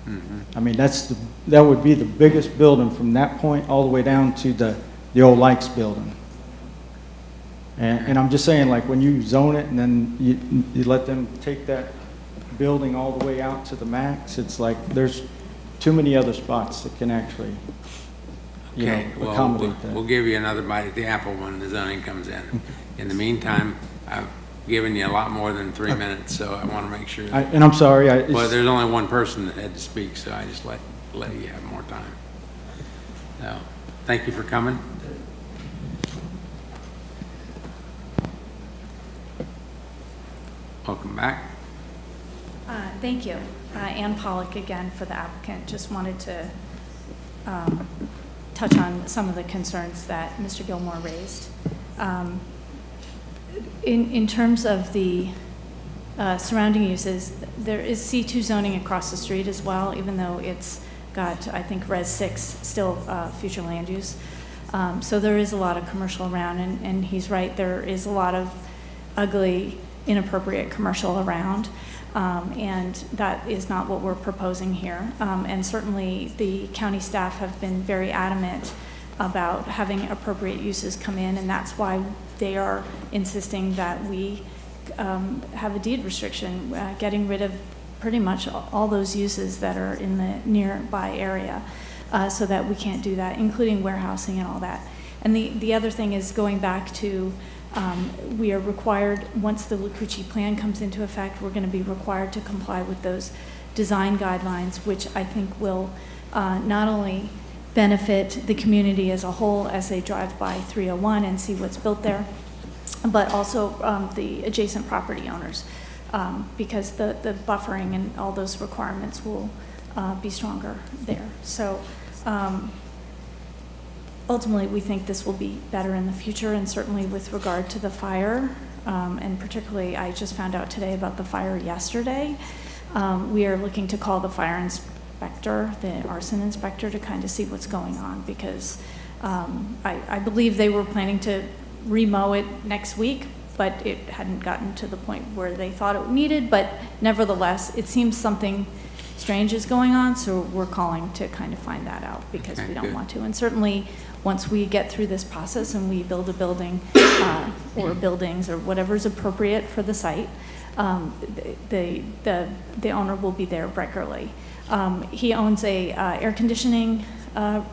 Speaker 12: Mm-hmm. I mean, that would be the biggest building from that point all the way down to the old Likes building. And I'm just saying, like, when you zone it and then you let them take that building all the way out to the max, it's like there's too many other spots that can actually accommodate that.
Speaker 1: We'll give you another bite at the apple when the zoning comes in. In the meantime, I've given you a lot more than 3 minutes, so I want to make sure.
Speaker 12: And I'm sorry.
Speaker 1: Well, there's only one person that had to speak, so I just let let you have more time. So, thank you for coming. Welcome back.
Speaker 22: Thank you. Ann Pollock again for the applicant. Just wanted to touch on some of the concerns that Mr. Gilmore raised. In terms of the surrounding uses, there is C2 zoning across the street as well, even though it's got, I think, Res 6 still future land use. So there is a lot of commercial around, and he's right, there is a lot of ugly, inappropriate commercial around, and that is not what we're proposing here. And certainly the county staff have been very adamant about having appropriate uses come in, and that's why they are insisting that we have a deed restriction, getting rid of pretty much all those uses that are in the nearby area, so that we can't do that, including warehousing and all that. And the other thing is going back to, we are required, once the Lucucci plan comes into effect, we're going to be required to comply with those design guidelines, which I think will not only benefit the community as a whole as they drive by 301 and see what's built there, but also the adjacent property owners, because the buffering and all those requirements will be stronger there. So ultimately, we think this will be better in the future, and certainly with regard to the fire, and particularly, I just found out today about the fire yesterday. We are looking to call the fire inspector, the arson inspector, to kind of see what's going on, because I believe they were planning to remow it next week, but it hadn't gotten to the point where they thought it needed. But nevertheless, it seems something strange is going on, so we're calling to kind of find that out, because we don't want to. And certainly, once we get through this process and we build a building or buildings or whatever's appropriate for the site, the owner will be there regularly. He owns a air conditioning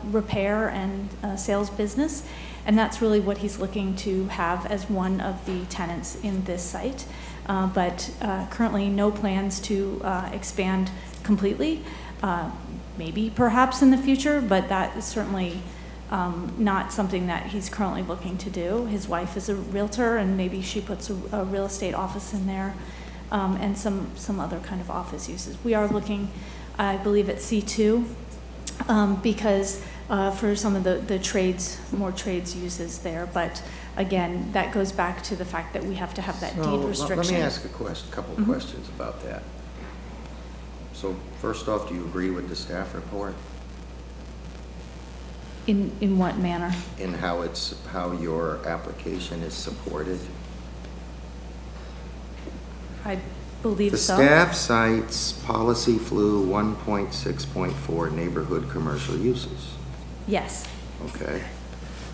Speaker 22: repair and sales business, and that's really what he's looking to have as one of the tenants in this site. But currently, no plans to expand completely. Maybe perhaps in the future, but that is certainly not something that he's currently looking to do. His wife is a realtor, and maybe she puts a real estate office in there, and some other kind of office uses. We are looking, I believe, at C2 because for some of the trades, more trades uses there. But again, that goes back to the fact that we have to have that deed restriction.
Speaker 11: Let me ask a couple questions about that. So first off, do you agree with the staff report?
Speaker 22: In what manner?
Speaker 11: In how your application is supported?
Speaker 22: I believe so.
Speaker 11: The staff cites policy flu 1.6.4 neighborhood commercial uses.
Speaker 22: Yes.
Speaker 11: Okay.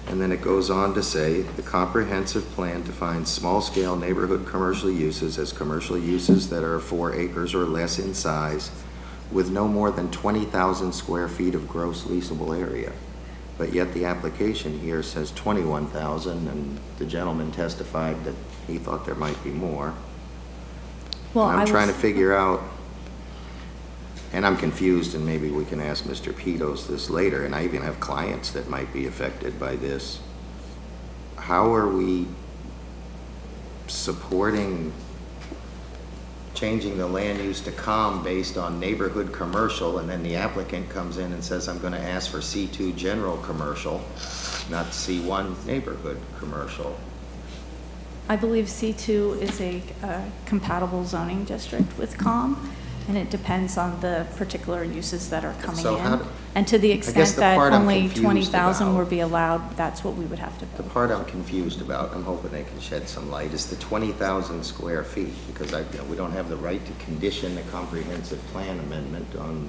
Speaker 11: And then it goes on to say, the comprehensive plan defines small-scale neighborhood commercial uses as commercial uses that are 4 acres or less in size with no more than 20,000 square feet of gross leasable area. But yet the application here says 21,000, and the gentleman testified that he thought there might be more.
Speaker 22: Well,
Speaker 11: and I'm trying to figure out, and I'm confused, and maybe we can ask Mr. Pitos this later, and I even have clients that might be affected by this. How are we supporting changing the land use to COM based on neighborhood commercial, and then the applicant comes in and says, I'm going to ask for C2 general commercial, not C1 neighborhood commercial?
Speaker 22: I believe C2 is a compatible zoning district with COM, and it depends on the particular uses that are coming in. And to the extent that only 20,000 would be allowed, that's what we would have to build.
Speaker 11: The part I'm confused about, I'm hoping they can shed some light, is the 20,000 square feet, because we don't have the right to condition the comprehensive plan amendment on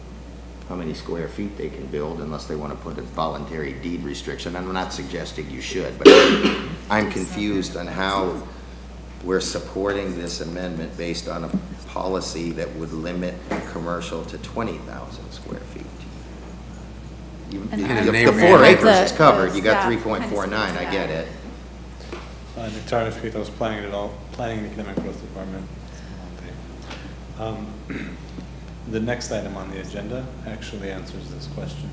Speaker 11: how many square feet they can build unless they want to put a voluntary deed restriction. I'm not suggesting you should, but I'm confused on how we're supporting this amendment based on a policy that would limit commercial to 20,000 square feet. The 4 acres is covered, you got 3.49, I get it.
Speaker 6: Nick Tardif, Pitos, Planning and Economic Growth Department. the next item on the agenda actually answers this question,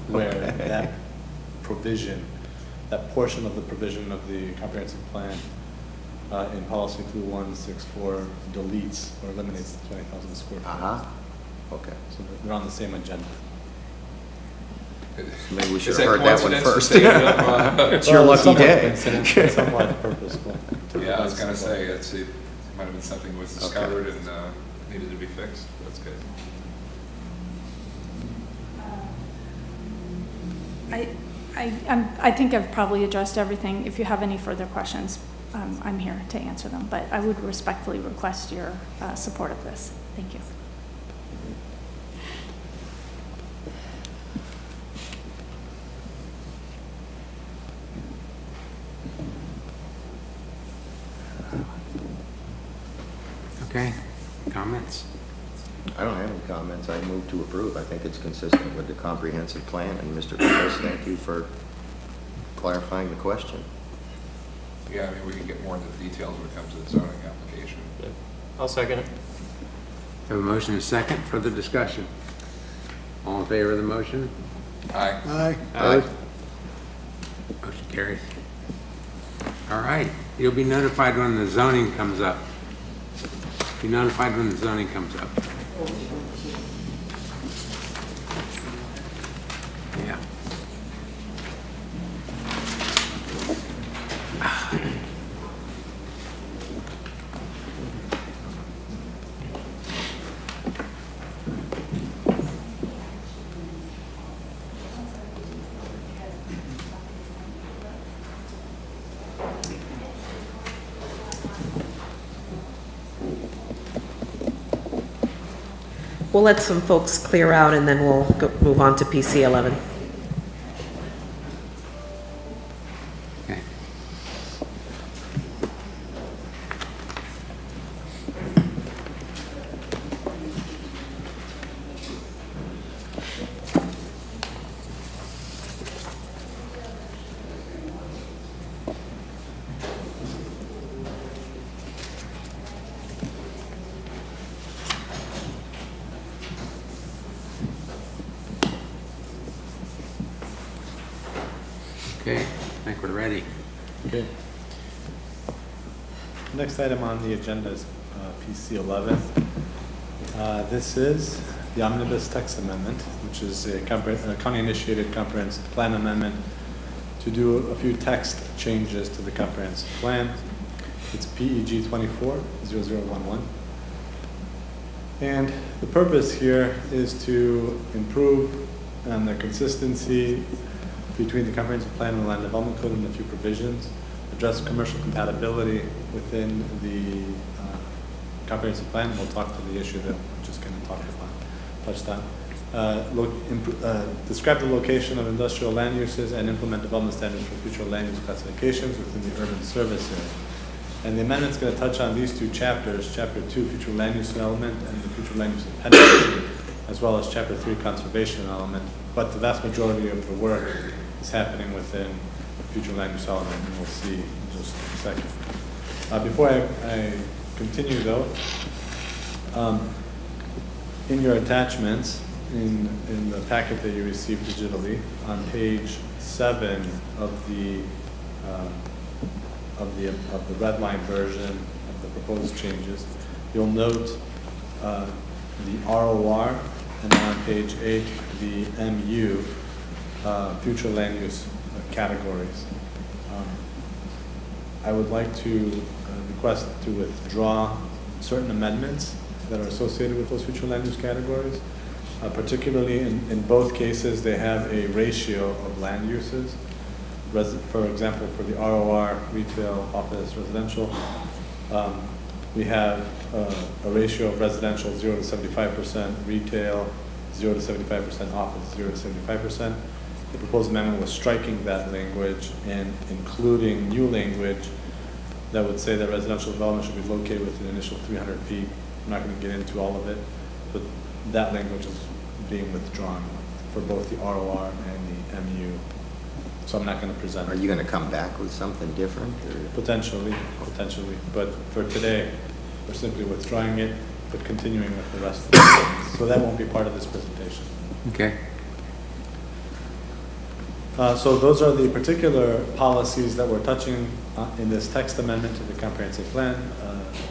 Speaker 6: where that provision, that portion of the provision of the comprehensive plan in policy 2164 deletes or eliminates the 20,000 square feet.
Speaker 11: Okay.
Speaker 6: So they're on the same agenda.
Speaker 11: Maybe we should
Speaker 2: Is
Speaker 11: have heard that one
Speaker 2: coincidence
Speaker 11: first.
Speaker 2: to take it up,
Speaker 11: It's your lucky
Speaker 6: somewhat
Speaker 11: day.
Speaker 6: coincidental, somewhat purposeful.
Speaker 2: Yeah, I was gonna say, it might have been something was discovered and needed to be fixed. That's good.
Speaker 22: I think I've probably addressed everything. If you have any further questions, I'm here to answer them, but I would respectfully request your support of this. Thank you.
Speaker 1: Okay, comments?
Speaker 11: I don't have any comments. I move to approve. I think it's consistent with the comprehensive plan. And Mr. Chris, thank you for clarifying the question.
Speaker 2: Yeah, I mean, we can get more into the details when it comes to the zoning application.
Speaker 8: I'll second it.
Speaker 1: Have a motion and a second. Further discussion? All in favor of the motion?
Speaker 2: Aye.
Speaker 4: Aye.
Speaker 1: Opposed? Motion carries. All right, you'll be notified when the zoning comes up. Be notified when the zoning comes up. Yeah.
Speaker 14: We'll let some folks clear out and then we'll move on to PC 11.
Speaker 1: Okay. Okay, I think we're ready.
Speaker 6: Okay. Next item on the agenda is PC 11. This is the Omnibus text amendment, which is a county-initiated comprehensive plan amendment to do a few text changes to the comprehensive plan. It's PEG 24-0011. And the purpose here is to improve on the consistency between the comprehensive plan and the land development code and a few provisions, address commercial compatibility within the comprehensive plan. We'll talk to the issue that we're just going to touched on. Describe the location of industrial land uses and implement development standards for future land use classifications within the urban service area. And the amendment's going to touch on these two chapters, Chapter 2, future land use element, and the future land use appendix, as well as Chapter 3, conservation element. But the vast majority of the work is happening within future land use element, and we'll see in just a second. Before I continue though, in your attachments, in the packet that you received digitally, on page 7 of the red line version of the proposed changes, you'll note the ROR, and then on page 8, the MU, future land use categories. I would like to request to withdraw certain amendments that are associated with those future land use categories. Particularly in both cases, they have a ratio of land uses. For example, for the ROR, retail, office, residential, we have a ratio of residential 0 to 75%, retail 0 to 75%, office 0 to 75%. The proposed amendment was striking that language and including new language that would say that residential development should be located within an initial 300 feet. I'm not going to get into all of it, but that language is being withdrawn for both the ROR and the MU. So I'm not going to present.
Speaker 11: Are you going to come back with something different? Or?
Speaker 6: Potentially. But for today, we're simply withdrawing it but continuing with the rest of the things. So that won't be part of this presentation.
Speaker 1: Okay.
Speaker 6: So those are the particular policies that we're touching in this text amendment to the comprehensive plan.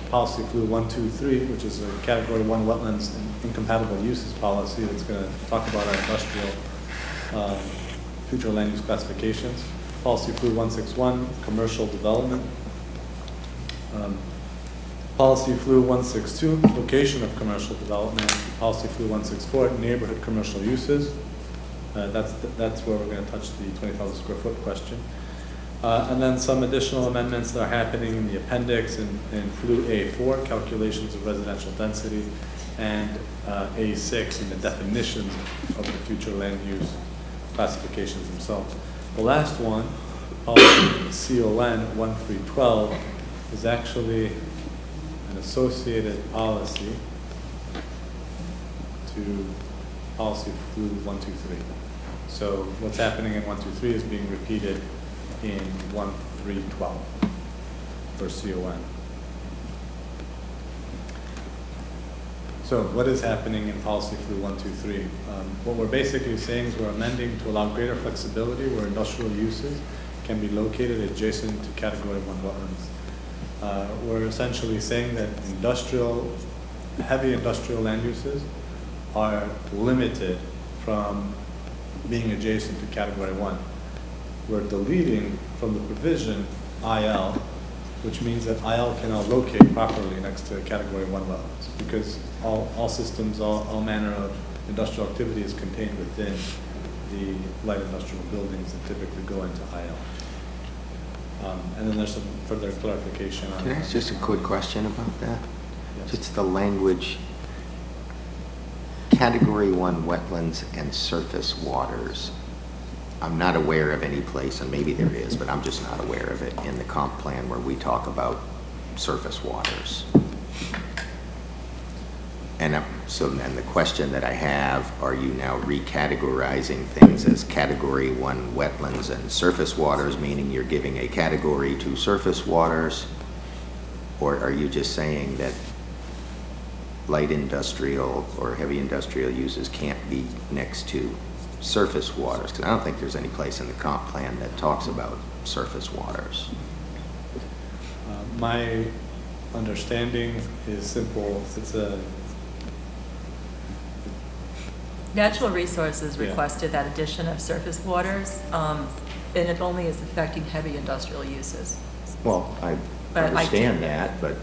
Speaker 6: Policy Flu 123, which is a Category 1 wetlands and incompatible uses policy that's going to talk about our industrial future land use classifications. Policy Flu 161, commercial development. Policy Flu 162, location of commercial development. Policy Flu 164, neighborhood commercial uses. That's where we're going to touch the 20,000 square foot question. And then some additional amendments that are happening in the appendix in Flu A4, calculations of residential density, and A6 in the definitions of the future land use classifications themselves. The last one, policy CON 1312, is actually an associated policy to policy Flu 123. So what's happening in 123 is being repeated in 1312 for CON. So what is happening in policy Flu 123? What we're basically saying is we're amending to allow greater flexibility where industrial uses can be located adjacent to Category 1 wetlands. We're essentially saying that heavy industrial land uses are limited from being adjacent to Category 1. We're deleting from the provision IL, which means that IL cannot locate properly next to Category 1 wetlands because all systems, all manner of industrial activity is contained within the light industrial buildings that typically go into IL. And then there's some further clarification on
Speaker 11: Can I ask just a quick question about that?
Speaker 6: Yes.
Speaker 11: Just the language, Category 1 wetlands and surface waters. I'm not aware of any place, and maybe there is, but I'm just not aware of it in the comp plan where we talk about surface waters. And so then the question that I have, are you now recategorizing things as Category 1 wetlands and surface waters, meaning you're giving a category to surface waters? Or are you just saying that light industrial or heavy industrial uses can't be next to surface waters? Because I don't think there's any place in the comp plan that talks about surface waters.
Speaker 6: My understanding is simple. It's a
Speaker 21: Natural Resources
Speaker 6: Yeah.
Speaker 21: requested that addition of surface waters, and it only is affecting heavy industrial uses.
Speaker 11: Well, I
Speaker 21: But I
Speaker 11: understand that, but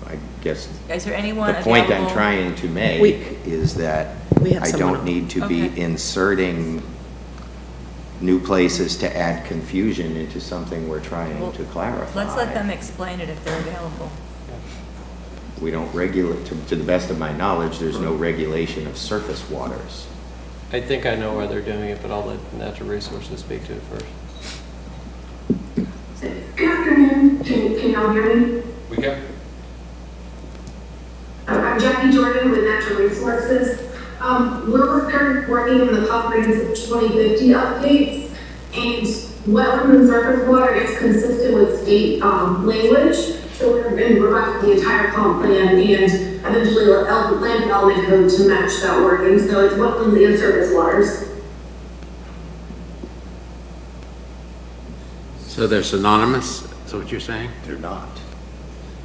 Speaker 11: I guess
Speaker 21: Is there anyone
Speaker 11: the point I'm
Speaker 21: available?
Speaker 11: trying to make is that
Speaker 14: We have
Speaker 11: I
Speaker 14: someone-
Speaker 11: don't need to be
Speaker 21: Okay.
Speaker 11: inserting new places to add confusion into something we're trying
Speaker 21: Well,
Speaker 11: to clarify.
Speaker 21: Let's let them explain it if they're available.
Speaker 11: We don't regulate, to the best of my knowledge, there's no regulation of surface waters.
Speaker 8: I think I know where they're doing it, but I'll let Natural Resources speak to it first.
Speaker 5: Good afternoon. Can y'all hear me?
Speaker 2: We can.
Speaker 5: I'm Jackie Jordan with Natural Resources. We're currently working on the comprehensive 2050 updates, and wetland and surface water is consistent with state language. So we're going to revise the entire comp plan and eventually land development code to match that wording. So it's wetlands and surface waters.
Speaker 1: So they're synonymous, is that what you're saying?
Speaker 11: They're not.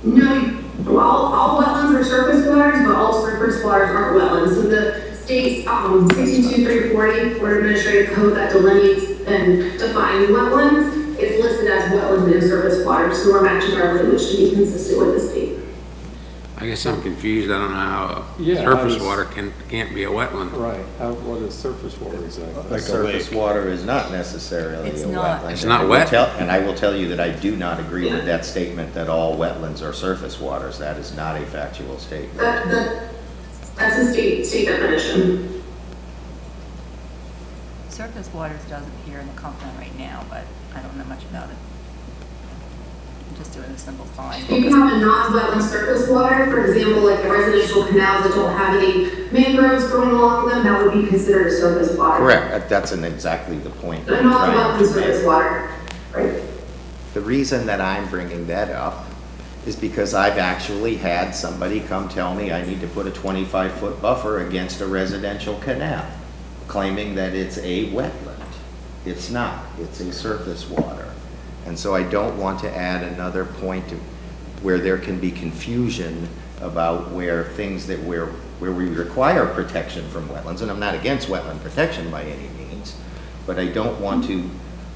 Speaker 5: No, all wetlands are surface waters, but all surface waters aren't wetlands. So the state's 62340 Water Administrative Code that delineates and defines wetlands is listed as wetlands and surface waters. So we're matching our language to be consistent with the state.
Speaker 1: I guess I'm confused. I don't know how
Speaker 20: Yeah,
Speaker 1: surface water can't be a wetland.
Speaker 20: Right. What is surface water exactly?
Speaker 11: Surface water is not necessarily
Speaker 21: It's
Speaker 11: a
Speaker 21: not.
Speaker 11: wetland.
Speaker 1: It's
Speaker 11: And
Speaker 1: not
Speaker 11: I will
Speaker 1: wet?
Speaker 11: And I will tell you that I do not agree with that statement that all wetlands are surface waters. That is not a factual statement.
Speaker 5: That's a state definition.
Speaker 21: Surface waters doesn't appear in the comp plan right now, but I don't know much about it. I'm just doing a simple sign.
Speaker 5: You can have a non-wetland surface water, for example, like the residential canals that don't have any mangroves growing along them, that would be considered a surface water.
Speaker 11: Correct. That's exactly the point
Speaker 5: But
Speaker 11: I'm
Speaker 5: not
Speaker 11: trying
Speaker 5: wetland
Speaker 11: to
Speaker 5: surface
Speaker 11: make.
Speaker 5: water, right?
Speaker 11: The reason that I'm bringing that up is because I've actually had somebody come tell me I need to put a 25-foot buffer against a residential canal, claiming that it's a wetland. It's not, it's a surface water. And so I don't want to add another point where there can be confusion about where we require protection from wetlands, and I'm not against wetland protection by any means, but I don't want to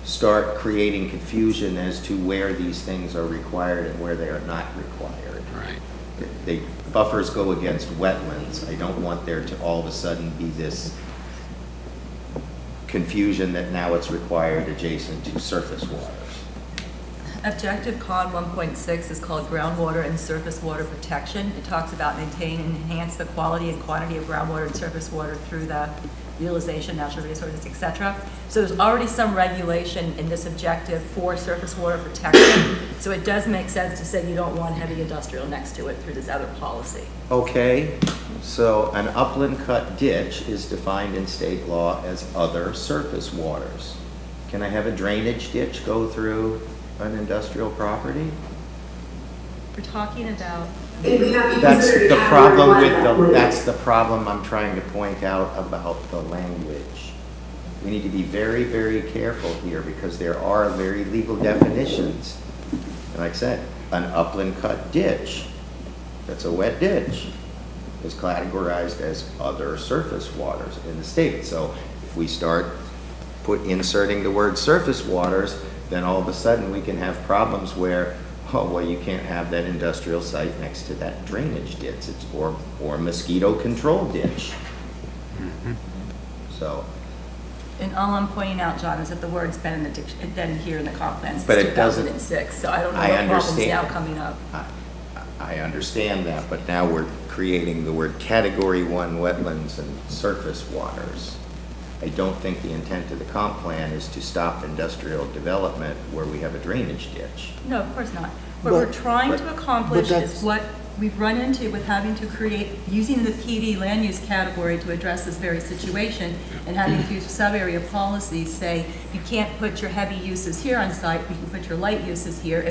Speaker 11: start creating confusion as to where these things are required and where they are not required.
Speaker 1: Right.
Speaker 11: Buffers go against wetlands. I don't want there to all of a sudden be this confusion that now it's required adjacent to surface waters.
Speaker 21: Objective Con 1.6 is called Groundwater and Surface Water Protection. It talks about maintain and enhance the quality and quantity of groundwater and surface water through the utilization, natural resources, etc. So there's already some regulation in this objective for surface water protection. So it does make sense to say you don't want heavy industrial next to it through this other policy.
Speaker 11: Okay, so an upland cut ditch is defined in state law as other surface waters. Can I have a drainage ditch go through an industrial property?
Speaker 21: We're talking about...
Speaker 11: That's the problem that's the problem I'm trying to point out about the language. We need to be very, very careful here because there are very legal definitions. Like I said, an upland cut ditch, that's a wet ditch, is categorized as other surface waters in the state. So if we start inserting the word surface waters, then all of a sudden we can have problems where, oh, well, you can't have that industrial site next to that drainage ditch, or mosquito control ditch. So.
Speaker 21: And all I'm pointing out, John, is that the word's been in the been here in the comp plan since
Speaker 11: But it doesn't-
Speaker 21: 2006, so I don't know what problem's now coming up.
Speaker 11: I understand that, but now we're creating the word category 1 wetlands and surface waters. I don't think the intent of the comp plan is to stop industrial development where we have a drainage ditch.
Speaker 21: No, of course not. What we're trying to accomplish is what we've run into with having to create, using the PD land use category to address this very situation, and having to sub-area policies say, you can't put your heavy uses here on site, you can put your light uses here,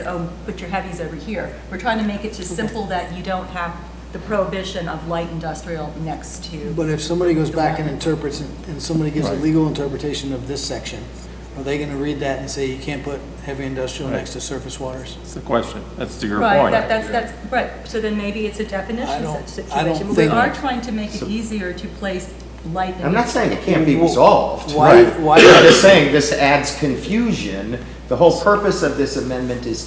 Speaker 21: put your heavies over here. We're trying to make it just simple that you don't have the prohibition of light industrial next to.
Speaker 4: But if somebody goes back and interprets, and somebody gives a legal interpretation of this section, are they gonna read that and say you can't put heavy industrial next to surface waters?
Speaker 20: That's the question. That's to your
Speaker 21: Right,
Speaker 20: point.
Speaker 21: that's right. So then maybe it's a definition situation. But we are trying to make it easier to place light.
Speaker 11: I'm not saying it can't be resolved.
Speaker 4: Why?
Speaker 11: I'm just saying this adds confusion. The whole purpose of this amendment is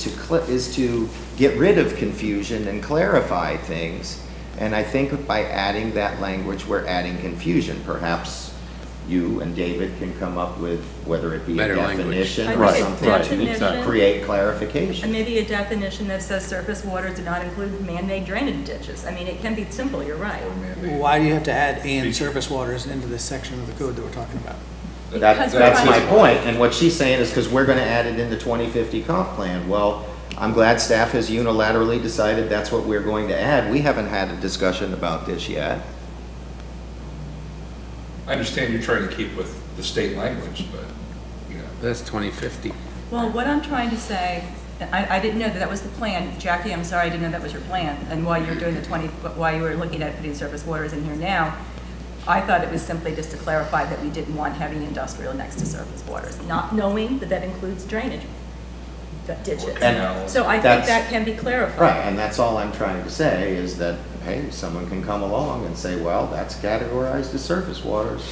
Speaker 11: to get rid of confusion and clarify things. And I think by adding that language, we're adding confusion. Perhaps you and David can come up with, whether it be a definition or something to create clarification.
Speaker 21: And maybe a definition that says surface waters do not include man-made drainage ditches. I mean, it can be simple, you're right.
Speaker 4: Why do you have to add and surface waters into this section of the code that we're talking about?
Speaker 11: That's my point. And what she's saying is because we're going to add it in the 2050 comp plan. Well, I'm glad staff has unilaterally decided that's what we're going to add. We haven't had a discussion about this yet.
Speaker 2: I understand you're trying to keep with the state language, but, you know.
Speaker 1: That's 2050.
Speaker 21: Well, what I'm trying to say, I didn't know that was the plan. Jackie, I'm sorry, I didn't know that was your plan. And while you're doing while you were looking at putting surface waters in here now, I thought it was simply just to clarify that we didn't want heavy industrial next to surface waters, not knowing that that includes drainage ditches. So I think that can be clarified.
Speaker 11: Right, and that's all I'm trying to say is that, hey, someone can come along and say, well, that's categorized as surface waters.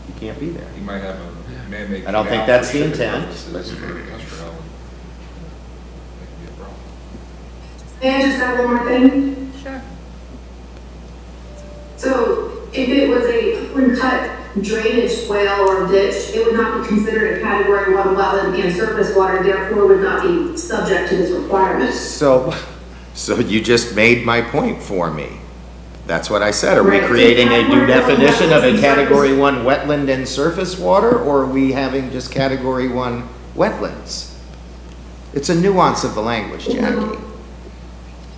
Speaker 11: You can't be there.
Speaker 2: You might have a man-made.
Speaker 11: I don't think that's the intent.
Speaker 5: May I just add one more thing?
Speaker 21: Sure.
Speaker 5: So if it was a upland cut drainage swale or ditch, it would not be considered a category 1 wetland and surface water, therefore would not be subject to this requirement.
Speaker 11: So you just made my point for me. That's what I said. Are we creating a new definition of a category 1 wetland and surface water, or are we having just category 1 wetlands? It's a nuance of the language, Jackie.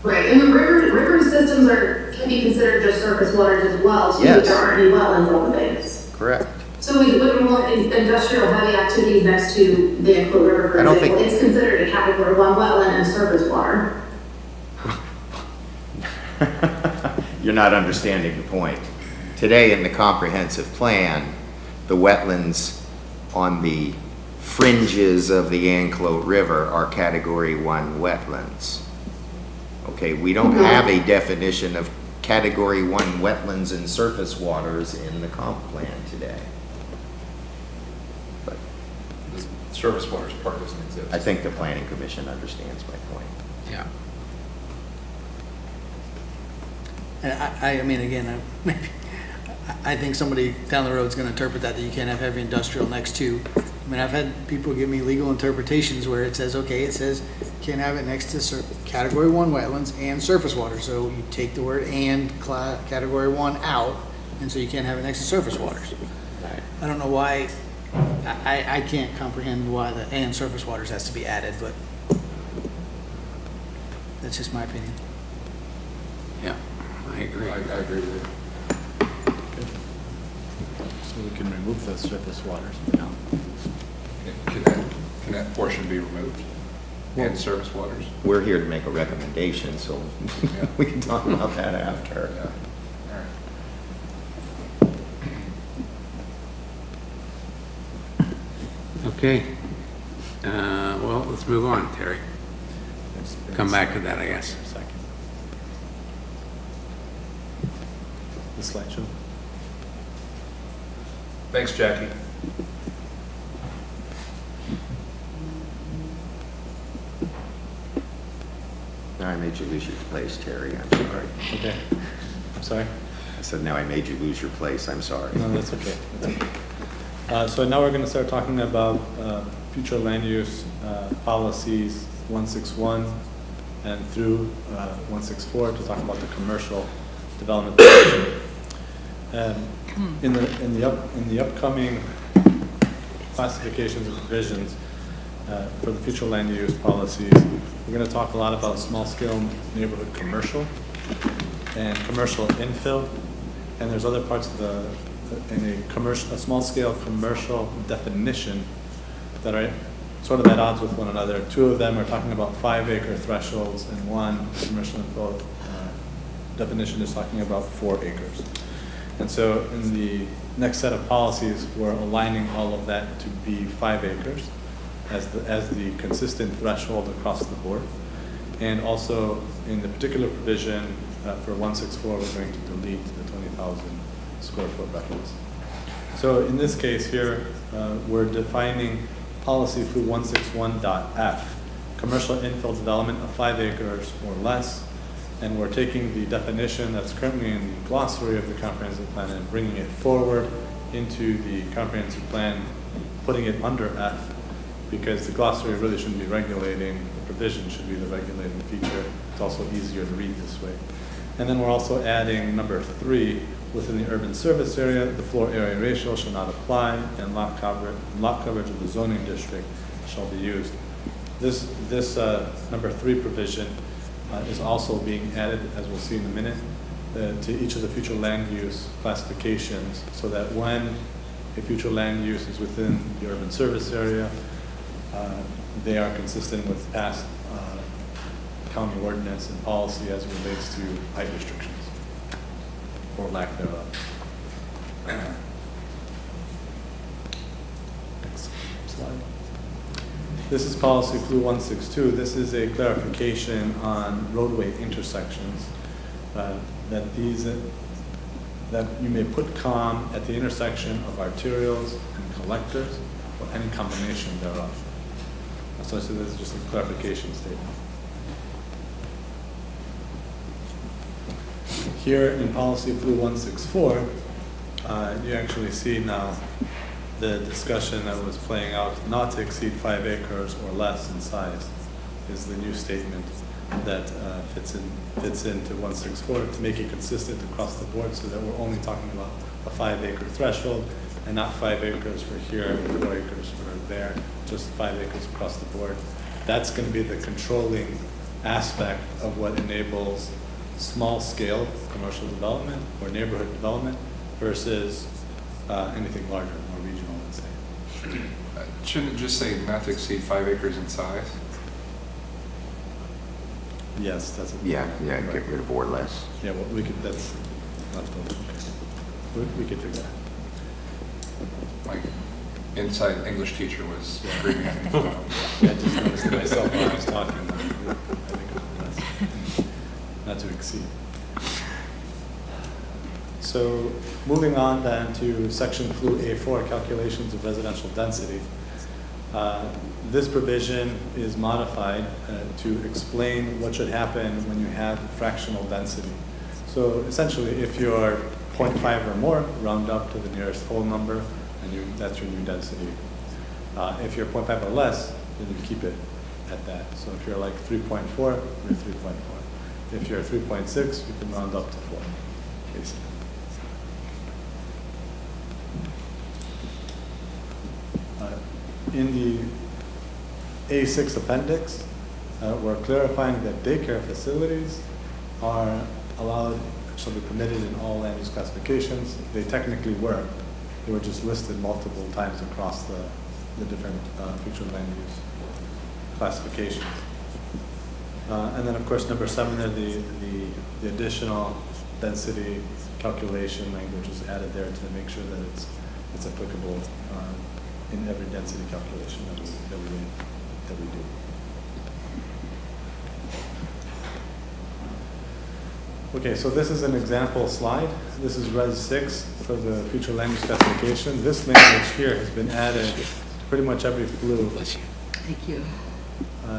Speaker 5: Right, and the river systems can be considered just surface waters as well, so
Speaker 11: Yes.
Speaker 5: there aren't any wetlands on the banks.
Speaker 11: Correct.
Speaker 5: So we wouldn't want industrial heavy activities next to the Echo River, for example. It's considered a category 1 wetland and surface water.
Speaker 11: You're not understanding the point. Today in the comprehensive plan, the wetlands on the fringes of the Anclote River are Category 1 wetlands. Okay, we don't have a definition of Category 1 wetlands and surface waters in the comp plan today. But
Speaker 2: The surface waters part doesn't exist.
Speaker 11: I think the Planning Commission understands my point.
Speaker 1: Yeah.
Speaker 4: And I mean, again, I think somebody down the road is going to interpret that you can't have heavy industrial next to. I mean, I've had people give me legal interpretations where it says, okay, it says you can't have it next to Category 1 wetlands and surface water. So you take the word and Category 1 out, and so you can't have it next to surface waters. I don't know why, I can't comprehend why the and surface waters has to be added, but that's just my opinion.
Speaker 1: Yeah, I agree.
Speaker 2: I agree with you.
Speaker 6: So we can remove the surface waters now.
Speaker 2: Can that portion be removed? And surface waters?
Speaker 11: We're here to make a recommendation, so we can talk about that after.
Speaker 2: Yeah. All right.
Speaker 1: Okay. Well, let's move on, Terry. Come back to that, I guess.
Speaker 6: Second. The slideshow.
Speaker 2: Thanks, Jackie.
Speaker 11: Now I made you lose your place, Terry. I'm sorry.
Speaker 6: Okay. I'm sorry?
Speaker 11: I said, now I made you lose your place. I'm sorry.
Speaker 6: No, that's okay. That's okay. So now we're going to start talking about future land use policies 161 and through 164 to talk about the commercial development provision. In the upcoming classifications and provisions for the future land use policies, we're going to talk a lot about small-scale neighborhood commercial and commercial infill, and there's other parts of a small-scale commercial definition that are sort of at odds with one another. Two of them are talking about 5-acre thresholds, and one commercial infill definition is talking about 4 acres. And so in the next set of policies, we're aligning all of that to be 5 acres as the consistent threshold across the board. And also in the particular provision for 164, we're going to delete the 20,000 square foot reference. So in this case here, we're defining policy flu 161.f, commercial infill development of 5 acres or less. And we're taking the definition that's currently in the glossary of the comprehensive plan and bringing it forward into the comprehensive plan, putting it under F, because the glossary really shouldn't be regulating, the provision should be the regulating feature. It's also easier to read this way. And then we're also adding number 3, within the urban service area, the floor area ratio shall not apply, and lot coverage of the zoning district shall be used. This number 3 provision is also being added, as we'll see in a minute, to each of the future land use classifications, so that when a future land use is within the urban service area, they are consistent with past county ordinance and policy as it relates to height restrictions, or lack thereof. Next slide. This is policy flu 162. This is a clarification on roadway intersections that you may put COM at the intersection of arterials and collectors or any combination thereof. So this is just a clarification statement. Here in policy flu 164, you actually see now the discussion that was playing out, not to exceed 5 acres or less in size, is the new statement that fits into 164 to make it consistent across the board, so that we're only talking about a 5-acre threshold and not 5 acres for here and 4 acres for there, just 5 acres across the board. That's going to be the controlling aspect of what enables small-scale commercial development or neighborhood development versus anything larger, more regional, let's say.
Speaker 2: Shouldn't it just say not to exceed 5 acres in size?
Speaker 6: Yes, that's it.
Speaker 11: Yeah, get rid of or less.
Speaker 6: Yeah, well, we could, that's not the, okay. We could figure that.
Speaker 2: My inside English teacher was screaming at me.
Speaker 6: Yeah, I just noticed it myself when I was talking. I think it was less. Not to exceed. So moving on then to section flu A4, calculations of residential density. This provision is modified to explain what should happen when you have fractional density. So essentially, if you're 0.5 or more, round up to the nearest whole number, and that's your new density. If you're 0.5 or less, then you keep it at that. So if you're like 3.4, you're 3.4. If you're 3.6, you can round up to 4, basically. In the A6 appendix, we're clarifying that daycare facilities are allowed, shall be permitted in all land use classifications. They technically were. They were just listed multiple times across the different future land use classifications. And then, of course, number 7 there, the additional density calculation language is added there to make sure that it's applicable in every density calculation that we do. Okay, so this is an example slide. This is Res 6 for the future land use classification. This language here has been added to pretty much every flu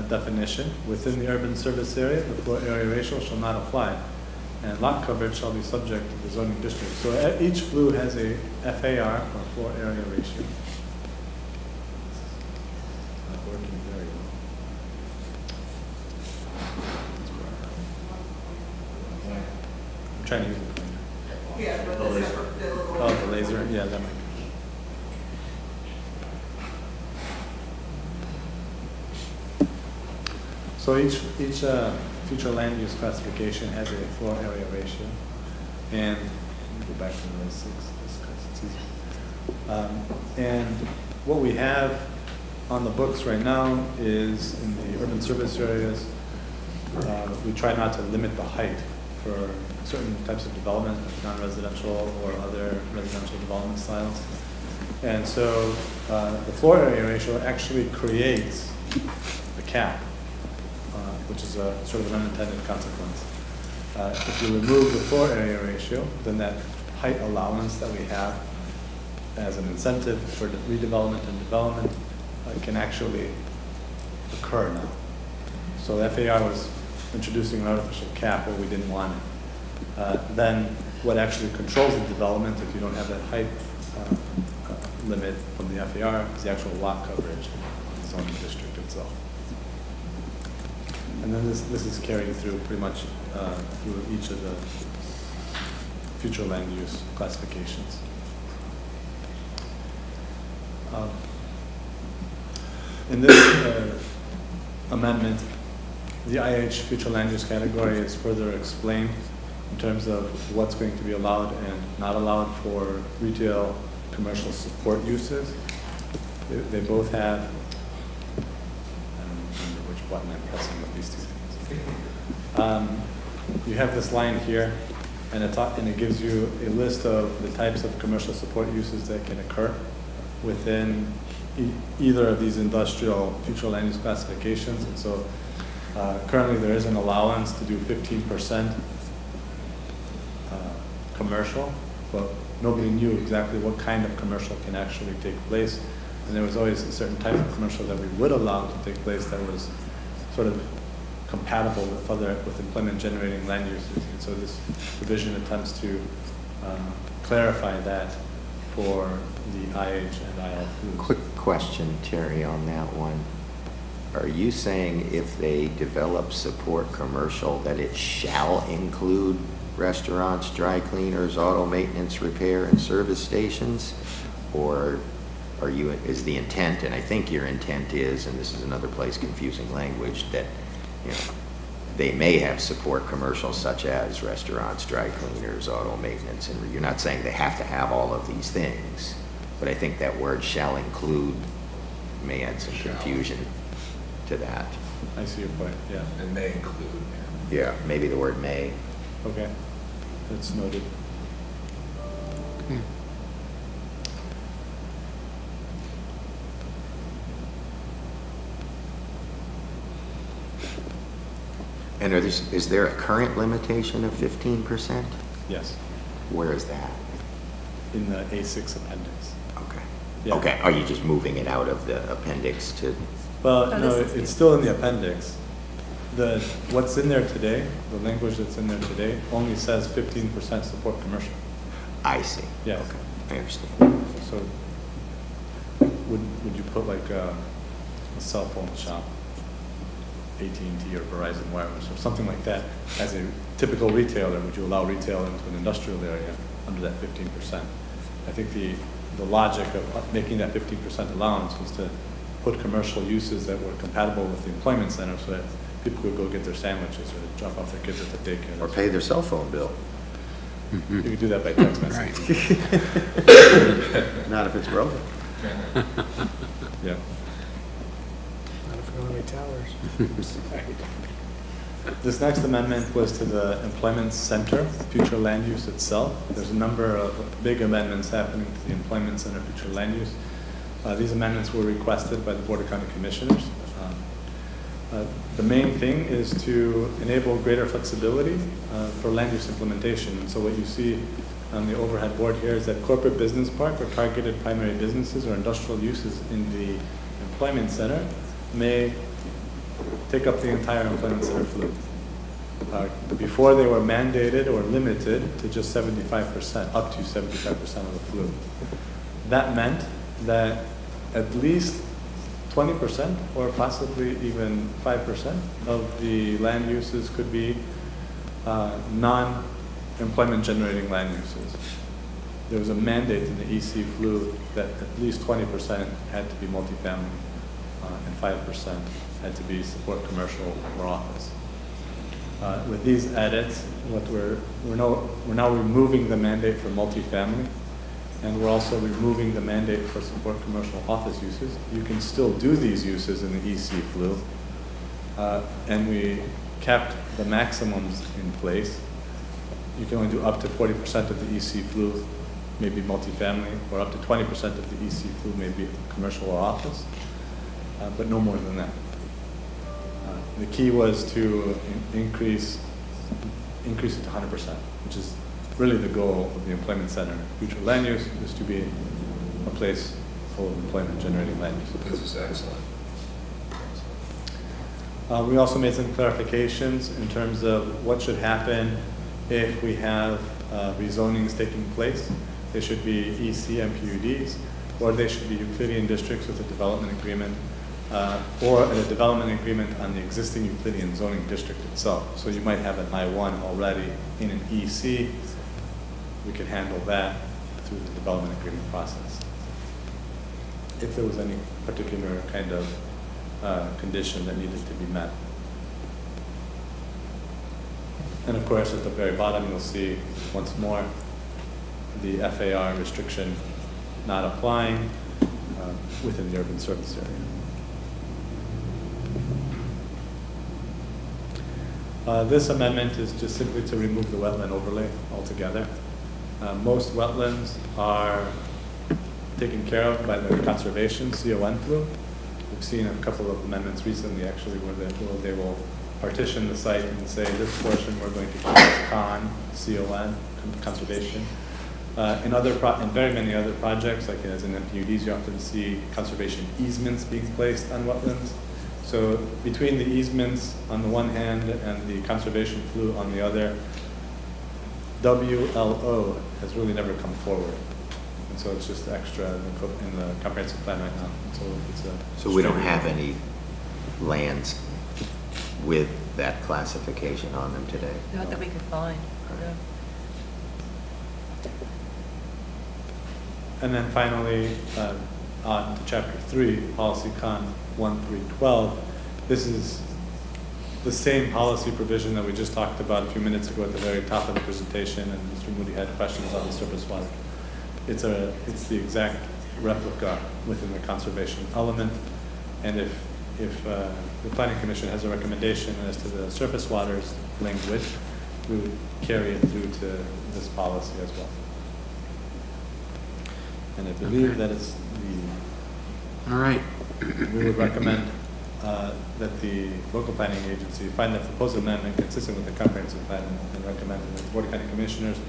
Speaker 6: definition. Within the urban service area, the floor area ratio shall not apply, and lot coverage shall be subject to the zoning district. So each flu has a FAR, or floor area ratio. Working very well. I'm trying to use the pointer.
Speaker 7: Yeah, but the laser.
Speaker 6: Oh, the laser. Yeah, that might be. So each future land use classification has a floor area ratio, and let me go back to the Res 6 because it's easy. And what we have on the books right now is in the urban service areas, we try not to limit the height for certain types of development, like non-residential or other residential development styles. And so the floor area ratio actually creates a cap, which is a sort of an unintended consequence. If you remove the floor area ratio, then that height allowance that we have as an incentive for the redevelopment and development can actually occur now. So the FAR was introducing an artificial cap where we didn't want it. Then what actually controls the development, if you don't have that height limit from the FAR, is the actual lot coverage in the zoning district itself. And then this is carried through pretty much through each of the future land use classifications. In this amendment, the IH future land use category is further explained in terms of what's going to be allowed and not allowed for retail commercial support uses. They both have, I don't remember which button I'm pressing with these two things. You have this line here, and it gives you a list of the types of commercial support uses that can occur within either of these industrial future land use classifications. And so currently there is an allowance to do 15% commercial, but nobody knew exactly what kind of commercial can actually take place. And there was always a certain type of commercial that we would allow to take place that was sort of compatible with employment generating land uses. And so this provision attempts to clarify that for the IH and IL foods.
Speaker 11: Quick question, Terry, on that one. Are you saying if they develop support commercial that it shall include restaurants, dry cleaners, auto maintenance, repair, and service stations? Or is the intent, and I think your intent is, and this is another place confusing language, that they may have support commercials such as restaurants, dry cleaners, auto maintenance, and you're not saying they have to have all of these things, but I think that word shall include may add some confusion to that.
Speaker 6: I see your point, yeah.
Speaker 2: And may include.
Speaker 11: Yeah, maybe the word may.
Speaker 6: Okay, that's noted.
Speaker 11: And is there a current limitation of 15%?
Speaker 6: Yes.
Speaker 11: Where is that?
Speaker 6: In the A6 appendix.
Speaker 11: Okay.
Speaker 6: Yeah.
Speaker 11: Okay, are you just moving it out of the appendix to?
Speaker 6: Well,
Speaker 21: Oh,
Speaker 6: no,
Speaker 21: this is
Speaker 6: it's still in the appendix. What's in there today, the language that's in there today, only says 15% support commercial.
Speaker 11: I see.
Speaker 6: Yes.
Speaker 11: Okay, I understand.
Speaker 6: So would you put like a cell phone shop, AT&T or Verizon Wireless or something like that, as a typical retailer? Would you allow retail into an industrial area under that 15%? I think the logic of making that 15% allowance was to put commercial uses that were compatible with the employment center so that people could go get their sandwiches or drop off their kids at the daycare.
Speaker 11: Or pay their cell phone bill.
Speaker 6: You could do that by text message.
Speaker 11: Not if it's broken.
Speaker 6: Yeah.
Speaker 10: Not if we don't have any towers.
Speaker 6: This next amendment was to the employment center, future land use itself. There's a number of big amendments happening to the employment center, future land use. These amendments were requested by the Board of County Commissioners. The main thing is to enable greater flexibility for land use implementation. And so what you see on the overhead board here is that corporate business park or targeted primary businesses or industrial uses in the employment center may take up the entire employment center fleet. Before they were mandated or limited to just 75%, up to 75% of the fleet. That meant that at least 20% or possibly even 5% of the land uses could be non-employment generating land uses. There was a mandate in the EC flu that at least 20% had to be multifamily and 5% had to be support commercial or office. With these edits, we're now removing the mandate for multifamily, and we're also removing the mandate for support commercial office uses. You can still do these uses in the EC flu, and we kept the maximums in place. You can only do up to 40% of the EC flu, maybe multifamily, or up to 20% of the EC flu, maybe commercial or office, but no more than that. The key was to increase it to 100%, which is really the goal of the employment center. Future land use is to be a place full of employment generating land use.
Speaker 2: This is excellent.
Speaker 6: We also made some clarifications in terms of what should happen if we have rezonings taking place. They should be EC and PUDs, or they should be Euclidean districts with a development agreement, or a development agreement on the existing Euclidean zoning district itself. So you might have an I-1 already in an EC. We could handle that through the development agreement process. If there was any particular kind of condition that needed to be met. And of course, at the very bottom, you'll see once more the FAR restriction not applying within the urban service area. This amendment is just simply to remove the wetland overlay altogether. Most wetlands are taken care of by the conservation CON flu. We've seen a couple of amendments recently actually where they will partition the site and say this portion we're going to keep as CON, conservation. In very many other projects, like as in MPUDs, you often see conservation easements being placed on wetlands. So between the easements on the one hand and the conservation flu on the other, WLO has really never come forward. And so it's just extra in the comprehensive plan right now.
Speaker 11: So we don't have any lands with that classification on them today?
Speaker 21: Not that we could find. No.
Speaker 6: And then finally, on to Chapter 3, Policy Con 1312. This is the same policy provision that we just talked about a few minutes ago at the very top of the presentation, and Mr. Moody had questions on the surface water. It's the exact replica within the conservation element, and if if the planning commission has a recommendation as to the surface waters language, we would carry it through to this policy as well. And I believe that is the.
Speaker 1: All right.
Speaker 6: We would recommend that the local planning agency find the proposed amendment consistent with the comprehensive plan and recommend to the Board of County Commissioners